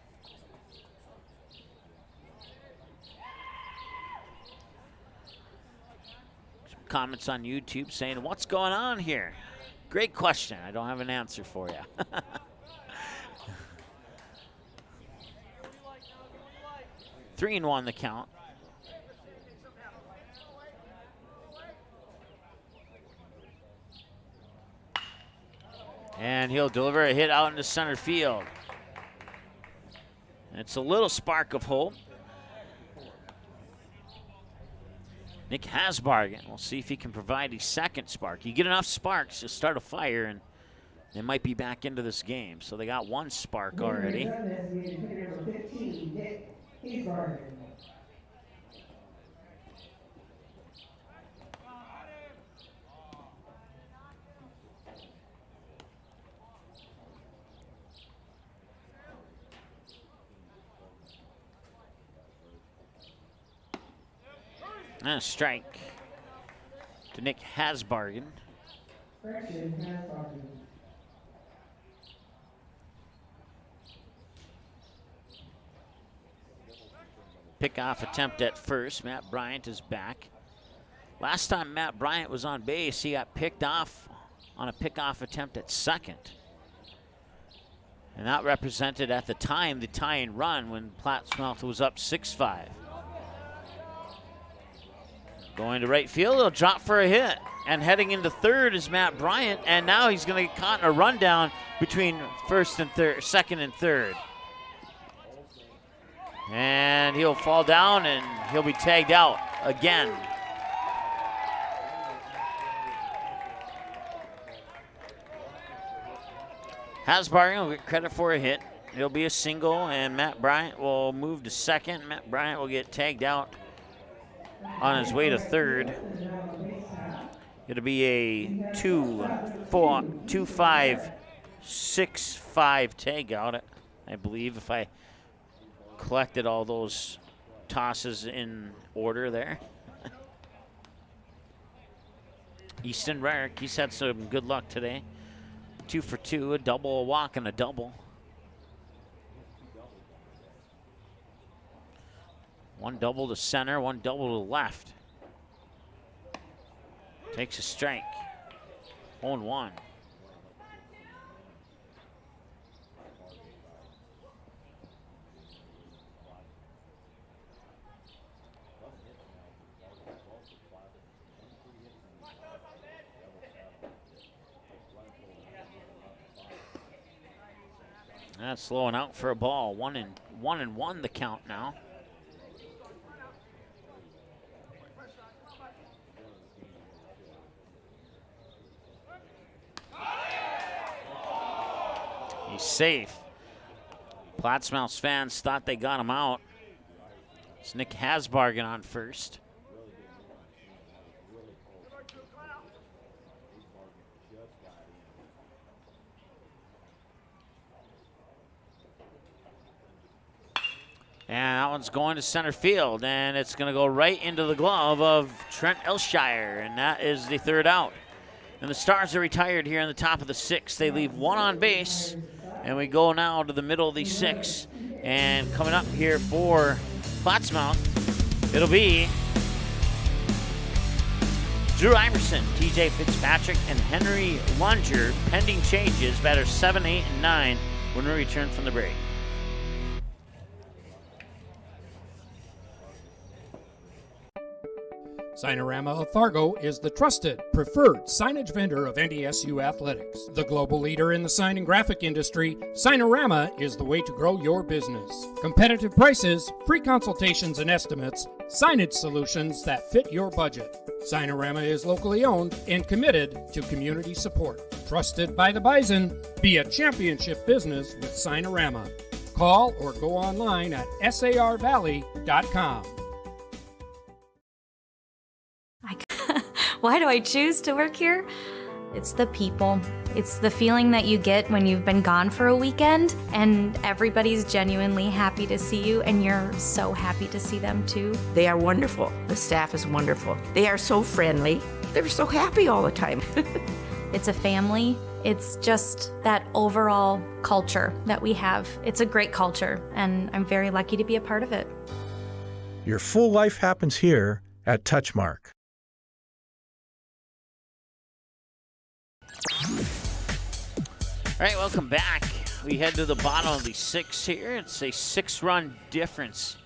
Speaker 2: Some comments on YouTube saying, "What's going on here?" Great question. I don't have an answer for you. 3-1 the count. And he'll deliver a hit out into center field. It's a little spark of hope. Nick Hosbargan. We'll see if he can provide a second spark. You get enough sparks to start a fire, and they might be back into this game. So they got one spark already. And a strike to Nick Hosbargan. Pickoff attempt at first. Matt Bryant is back. Last time Matt Bryant was on base, he got picked off on a pickoff attempt at second. And that represented at the time the tying run when Plattsmouth was up 6-5. Going to right field, he'll drop for a hit. And heading into third is Matt Bryant, and now he's going to get caught in a rundown between second and third. And he'll fall down, and he'll be tagged out again. Hosbargan will get credit for a hit. It'll be a single, and Matt Bryant will move to second. Matt Bryant will get tagged out on his way to third. It'll be a 2-5-6-5 tag out, I believe, if I collected all those tosses in order there. Easton Rarick, he's had some good luck today. 2 for 2, a double, a walk, and a double. One double to center, one double to left. Takes a strike. 0-1. That's slowing out for a ball. 1-1 the count now. He's safe. Plattsmouth fans thought they got him out. It's Nick Hosbargan on first. And that one's going to center field, and it's going to go right into the glove of Trent Elshire, and that is the third out. And the Stars are retired here in the top of the sixth. They leave one on base, and we go now to the middle of the sixth. And coming up here for Plattsmouth, it'll be Drew Iverson, TJ Fitzpatrick, and Henry Lunger, pending changes, batters 7, 8, and 9 when we return from the break.
Speaker 3: Signorama of Fargo is the trusted, preferred signage vendor of NDSU athletics. The global leader in the sign and graphic industry, Signorama is the way to grow your business. Competitive prices, free consultations and estimates, signage solutions that fit your budget. Signorama is locally owned and committed to community support. Trusted by the Bison, be a championship business with Signorama. Call or go online at sarvalley.com.
Speaker 9: Why do I choose to work here? It's the people. It's the feeling that you get when you've been gone for a weekend and everybody's genuinely happy to see you and you're so happy to see them too.
Speaker 10: They are wonderful. The staff is wonderful. They are so friendly. They're so happy all the time.
Speaker 9: It's a family. It's just that overall culture that we have. It's a great culture and I'm very lucky to be a part of it.
Speaker 11: Your full life happens here at Touchmark.
Speaker 2: All right, welcome back. We head to the bottom of the sixth here. It's a 6-run difference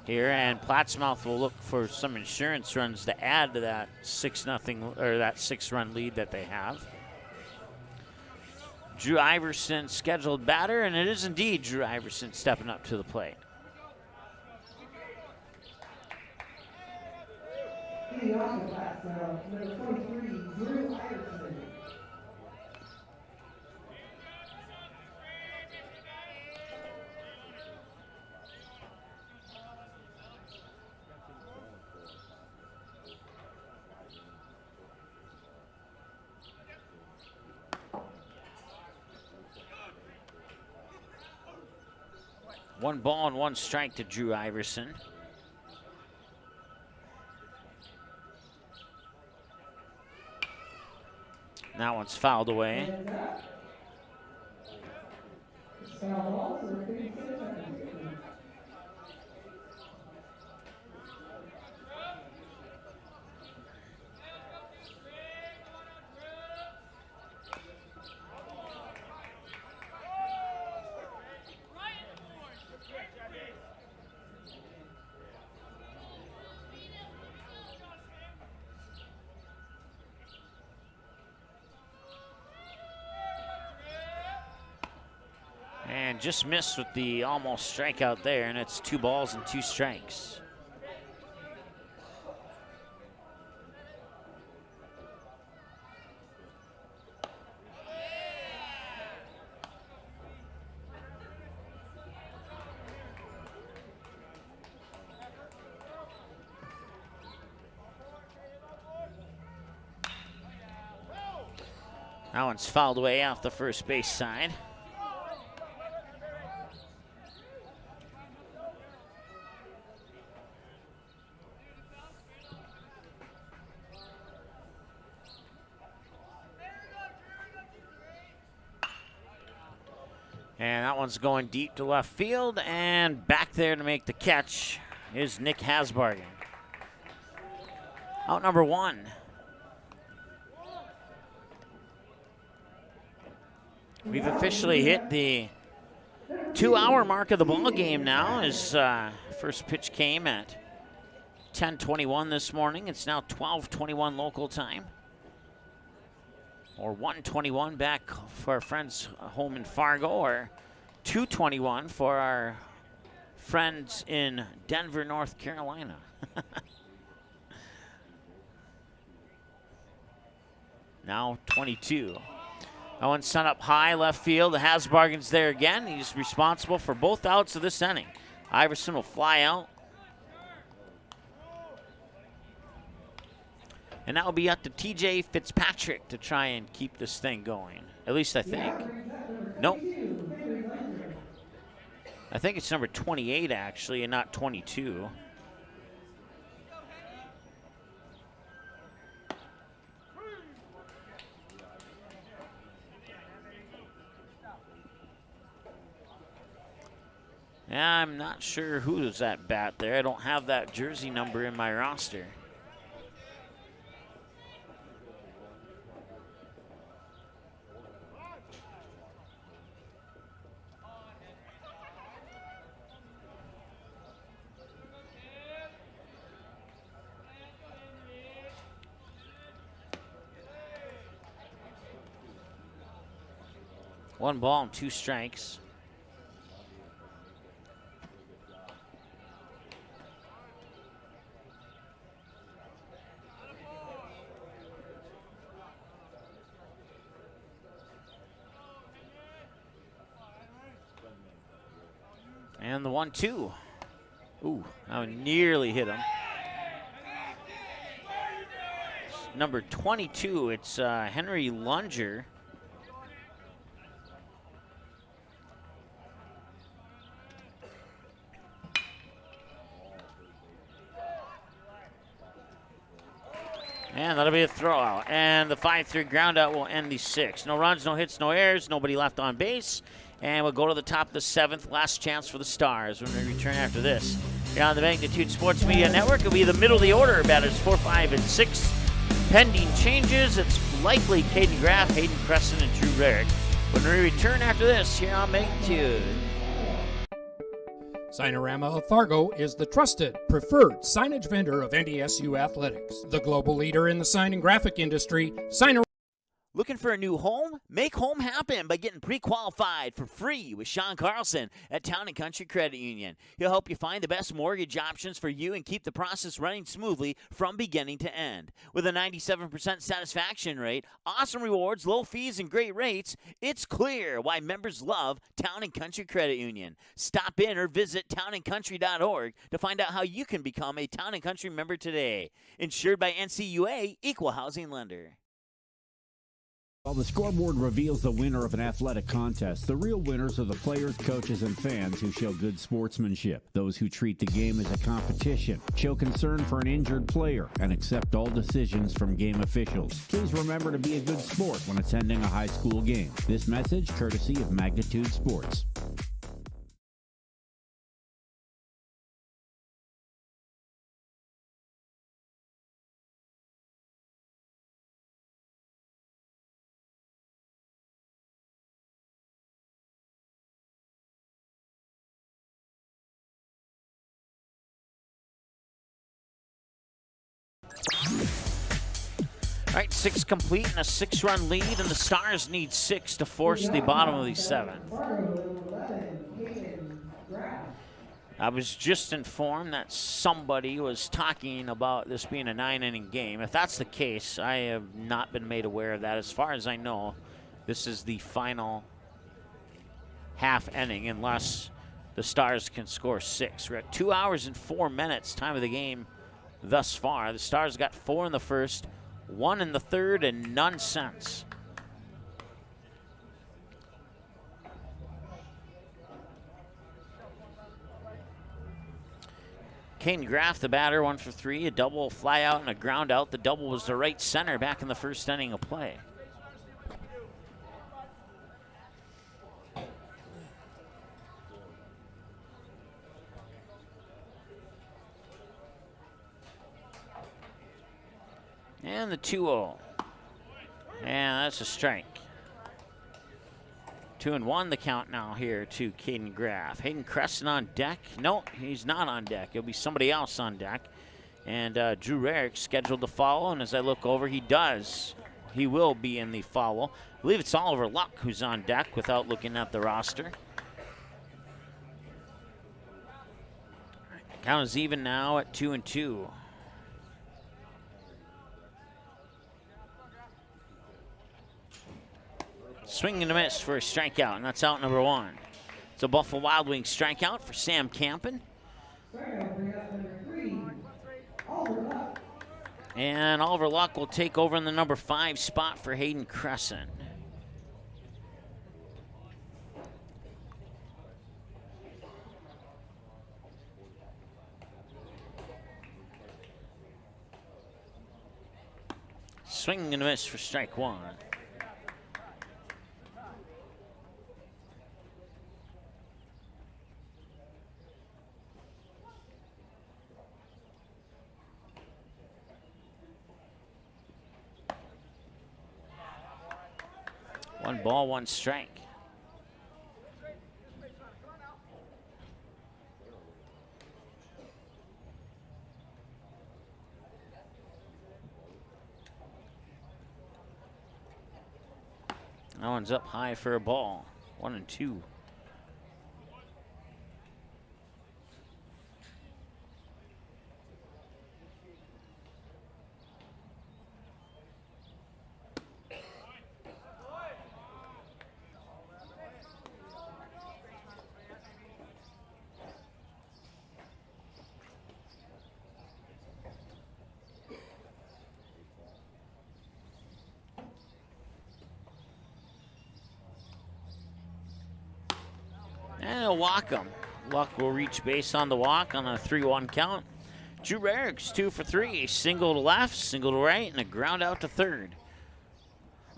Speaker 2: here, and Plattsmouth will look for some insurance runs to add to that 6-0 or that 6-run lead that they have. Drew Iverson, scheduled batter, and it is indeed Drew Iverson stepping up to the plate.
Speaker 6: Leading off the class now, number 23, Drew Iverson.
Speaker 2: One ball and one strike to Drew Iverson. That one's fouled away. And just missed with the almost strikeout there, and it's 2 balls and 2 strikes. That one's fouled away off the first base side. And that one's going deep to left field, and back there to make the catch is Nick Hosbargan. Out number 1. We've officially hit the 2-hour mark of the ball game now, as first pitch came at 10:21 this morning. It's now 12:21 local time, or 1:21 back for our friends home in Fargo, or 2:21 for our friends in Denver, North Carolina. Now 22. That one's sent up high left field. The Hosbargan's there again. He's responsible for both outs of this inning. Iverson will fly out. And that will be up to TJ Fitzpatrick to try and keep this thing going. At least I think. Nope. I think it's number 28, actually, and not 22. Yeah, I'm not sure who's at bat there. I don't have that jersey number in my roster. One ball and 2 strikes. And the 1-2. Ooh, that nearly hit him. Number 22, it's Henry Lunger. And that'll be a throw-out. And the 5-3 ground-out will end the 6th. No runs, no hits, no errors, nobody left on base. And we'll go to the top of the 7th. Last chance for the Stars when we return after this. Here on the Magnitude Sports Media Network, it'll be the middle of the order. Batters 4, 5, and 6. Pending changes, it's likely Caden Graf, Hayden Cressen, and Drew Rarick. When we return after this, here on Magnitude.
Speaker 3: Signorama of Fargo is the trusted, preferred signage vendor of NDSU athletics. The global leader in the sign and graphic industry, Signorama.
Speaker 2: Looking for a new home? Make home happen by getting pre-qualified for free with Sean Carlson at Town & Country Credit Union. He'll help you find the best mortgage options for you and keep the process running smoothly from beginning to end. With a 97% satisfaction rate, awesome rewards, low fees, and great rates, it's clear why members love Town & Country Credit Union. Stop in or visit townandcountry.org to find out how you can become a Town & Country member today. Insured by NCUA, Equal Housing Lender.
Speaker 8: While the scoreboard reveals the winner of an athletic contest, the real winners are the players, coaches, and fans who show good sportsmanship. Those who treat the game as a competition, show concern for an injured player, and accept all decisions from game officials. Please remember to be a good sport when attending a high school game. This message courtesy of Magnitude Sports.
Speaker 2: All right, 6 complete and a 6-run lead, and the Stars need 6 to force the bottom of the 7th. I was just informed that somebody was talking about this being a 9-inning game. If that's the case, I have not been made aware of that. As far as I know, this is the final half inning unless the Stars can score 6. We're at 2 hours and 4 minutes, time of the game thus far. The Stars got 4 in the first, 1 in the third, and none since. Caden Graf, the batter, 1 for 3, a double, a fly out, and a ground out. The double was to right center back in the first inning of play. And the 2-0. And that's a strike. 2-1 the count now here to Caden Graf. Hayden Cressen on deck. No, he's not on deck. It'll be somebody else on deck. And Drew Rarick scheduled to follow. And as I look over, he does. He will be in the follow. I believe it's Oliver Luck who's on deck without looking at the roster. Count is even now at 2-2. Swing and a miss for a strikeout, and that's out number 1. It's a Buffalo Wild Wings strikeout for Sam Campen. And Oliver Luck will take over in the number 5 spot for Hayden Cressen. Swing and a miss for strike 1. One ball, one strike. That one's up high for a ball. 1-2. And he'll walk him. Luck will reach base on the walk on a 3-1 count. Drew Rarick's 2 for 3. A single to left, single to right, and a ground out to third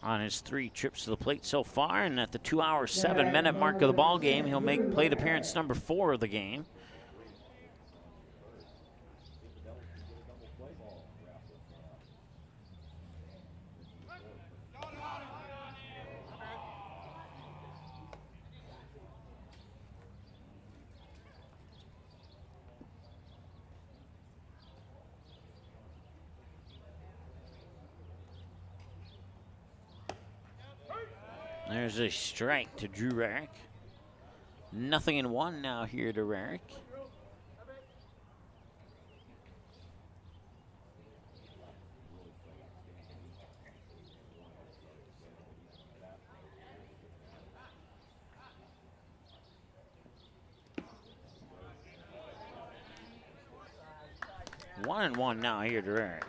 Speaker 2: on his 3 trips to the plate so far. And at the 2-hour, 7-minute mark of the ball game, he'll make plate appearance number 4 of the game. There's a strike to Drew Rarick. 0-1 now here to Rarick. One and one now here to Rarick.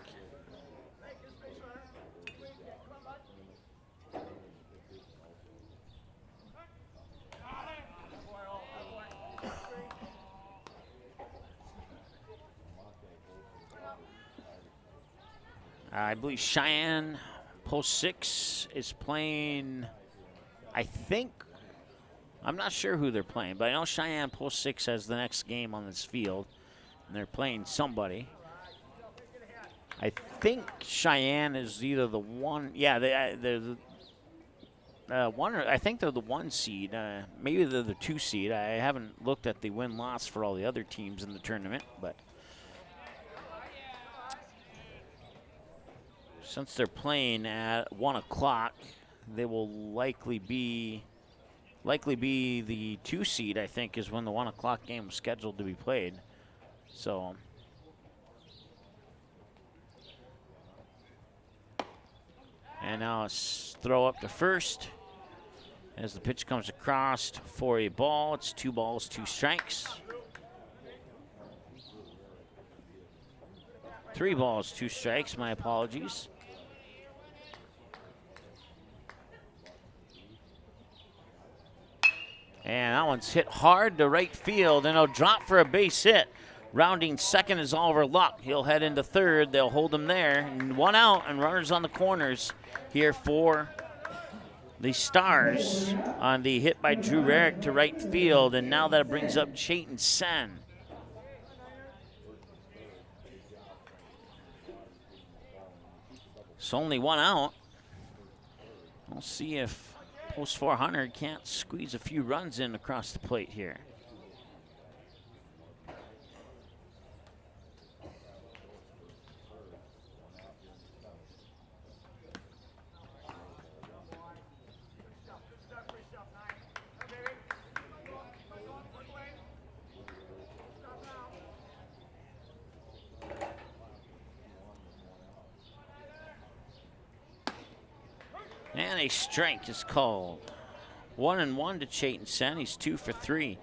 Speaker 2: I believe Cheyenne Post 6 is playing, I'm not sure who they're playing, but I know Cheyenne Post 6 has the next game on this field, and they're playing somebody. I think Cheyenne is either the one, yeah, they're the one, I think they're the 1 seed. Maybe they're the 2 seed. I haven't looked at the win-loss for all the other teams in the tournament, but since they're playing at 1 o'clock, they will likely be the 2 seed, I think, is when the 1 o'clock game was scheduled to be played. So, and now it's throw up to first as the pitch comes across for a ball. It's 2 balls, 2 strikes. 3 balls, 2 strikes, my apologies. And that one's hit hard to right field, and it'll drop for a base hit. Rounding second is Oliver Luck. He'll head into third. They'll hold him there. And 1 out, and runners on the corners here for the Stars on the hit by Drew Rarick to right field. And now that brings up Caden Hinton. It's only 1 out. We'll see if Post 400 can't squeeze a few runs in across the plate here. And a strike is called. 1-1 to Caden Hinton. He's 2 for 3.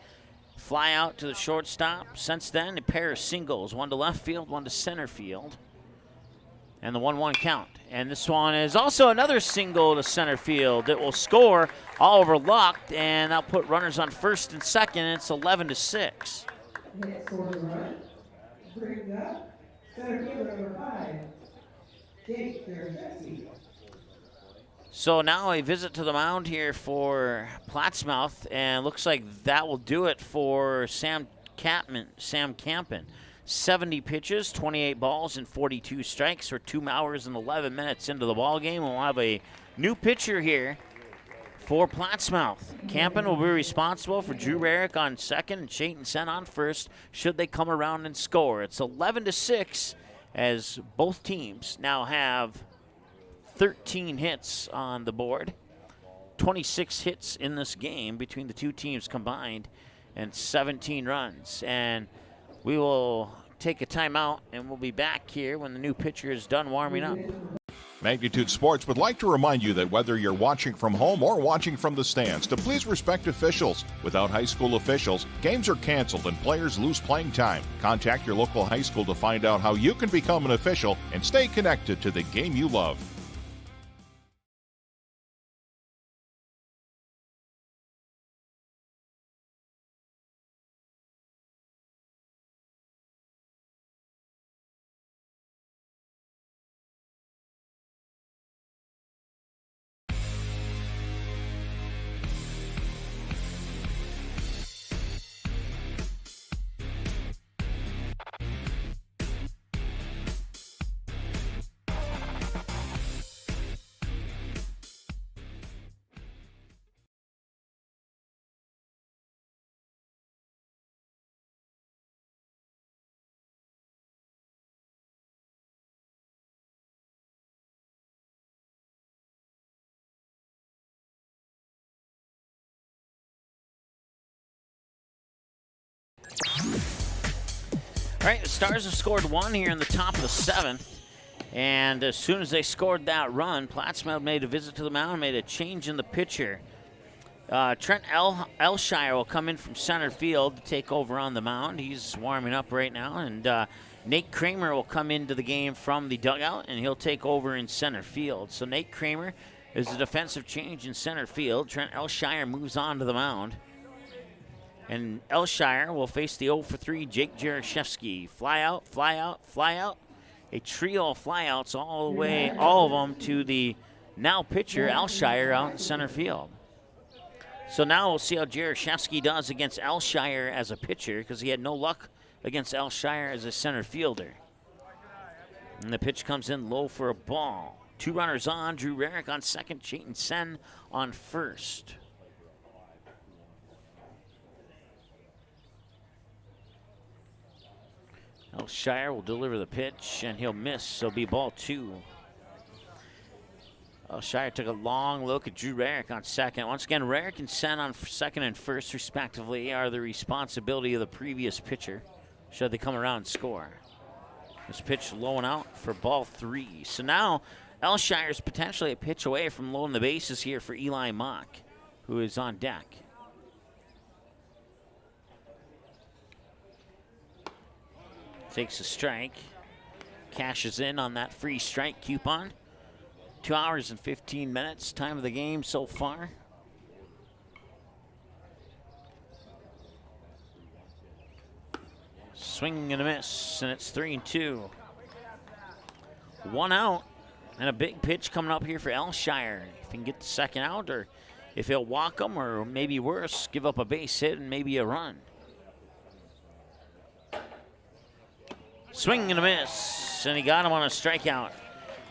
Speaker 2: Fly out to the shortstop. Since then, a pair of singles. 1 to left field, 1 to center field. And the 1-1 count. And this one is also another single to center field. It will score. Oliver Luck, and that'll put runners on first and second. And it's 11-6.
Speaker 6: Next scorer run, bring up center fielder number 5, Jerichevsky.
Speaker 2: So now a visit to the mound here for Plattsmouth, and looks like that will do it for Sam Campen. 70 pitches, 28 balls, and 42 strikes for 2 hours and 11 minutes into the ball game. We'll have a new pitcher here for Plattsmouth. Campen will be responsible for Drew Rarick on second and Caden Hinton on first should they come around and score. It's 11-6 as both teams now have 13 hits on the board. 26 hits in this game between the two teams combined and 17 runs. And we will take a timeout and we'll be back here when the new pitcher is done warming up.
Speaker 4: Magnitude Sports would like to remind you that whether you're watching from home or watching from the stands, to please respect officials. Without high school officials, games are canceled and players lose playing time. Contact your local high school to find out how you can become an official and stay connected to the game you love.
Speaker 2: All right, the Stars have scored 1 here in the top of the 7th. And as soon as they scored that run, Plattsmouth made a visit to the mound, made a change in the pitcher. Trent Elshire will come in from center field to take over on the mound. He's warming up right now. And Nate Kramer will come into the game from the dugout, and he'll take over in center field. So Nate Kramer is the defensive change in center field. Trent Elshire moves on to the mound. And Elshire will face the 0-for-3 Jake Jerichevsky. Fly out, fly out, fly out. A trio of flyouts all the way, all of them to the now pitcher, Elshire, out in center field. So now we'll see how Jerichevsky does against Elshire as a pitcher, because he had no luck against Elshire as a center fielder. And the pitch comes in low for a ball. 2 runners on, Drew Rarick on second, Chayton Sen on first. Elshire will deliver the pitch, and he'll miss, so it'll be ball 2. Elshire took a long look at Drew Rarick on second. Once again, Rarick and Sen on second and first, respectively, are the responsibility of the previous pitcher, should they come around and score. This pitch low and out for ball 3. So now Elshire is potentially a pitch away from loading the bases here for Eli Mock, who is on deck. Takes a strike, cashes in on that free strike coupon. 2 hours and 15 minutes, time of the game so far. Swing and a miss, and it's 3-2. 1 out, and a big pitch coming up here for Elshire. If he can get the second out, or if he'll walk them, or maybe worse, give up a base hit and maybe a run. Swing and a miss, and he got him on a strikeout.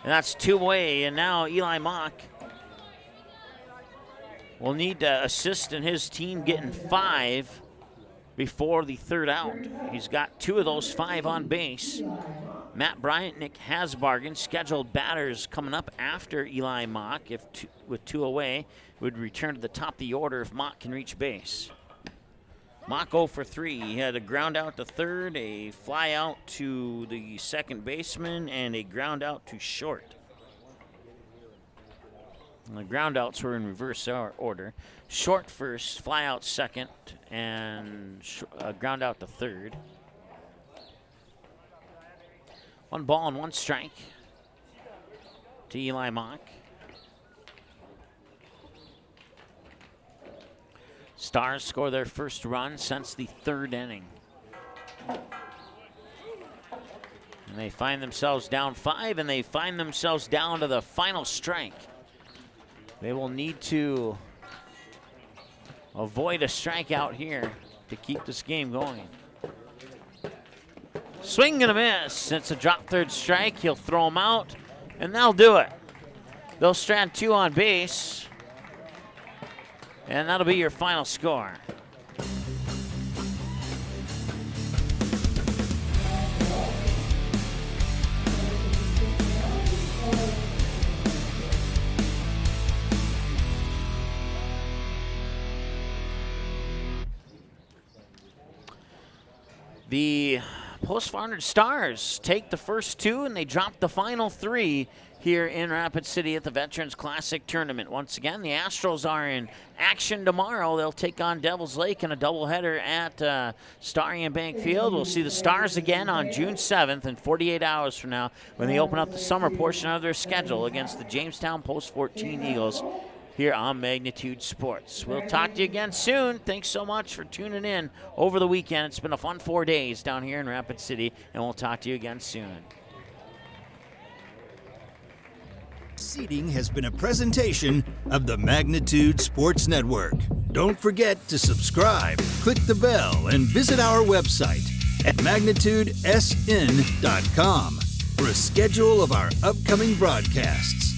Speaker 2: And that's 2 away, and now Eli Mock will need to assist in his team getting 5 before the 3rd out. He's got 2 of those 5 on base. Matt Bryant, Nick Hosbargan, scheduled batters coming up after Eli Mock. With 2 away, would return to the top of the order if Mock can reach base. Mock 0-for-3. He had a ground out to third, a fly out to the second baseman, and a ground out to short. And the ground outs were in reverse order. Short first, fly out second, and ground out to third. 1 ball and 1 strike to Eli Mock. Stars score their first run since the 3rd inning. And they find themselves down 5, and they find themselves down to the final strike. They will need to avoid a strikeout here to keep this game going. Swing and a miss. It's a drop 3rd strike. He'll throw him out, and they'll do it. They'll strand 2 on base. And that'll be your final score. The Post-500 Stars take the first 2, and they drop the final 3 here in Rapid City at the Veterans Classic Tournament. Once again, the Astros are in action tomorrow. They'll take on Devils Lake in a doubleheader at Starry & Bank Field. We'll see the Stars again on June 7th in 48 hours from now when they open up the summer portion of their schedule against the Jamestown Post-14 Eagles here on Magnitude Sports. We'll talk to you again soon. Thanks so much for tuning in over the weekend. It's been a fun 4 days down here in Rapid City, and we'll talk to you again soon.
Speaker 1: Seating has been a presentation of the Magnitude Sports Network. Don't forget to subscribe, click the bell, and visit our website at magnitudesn.com for a schedule of our upcoming broadcasts.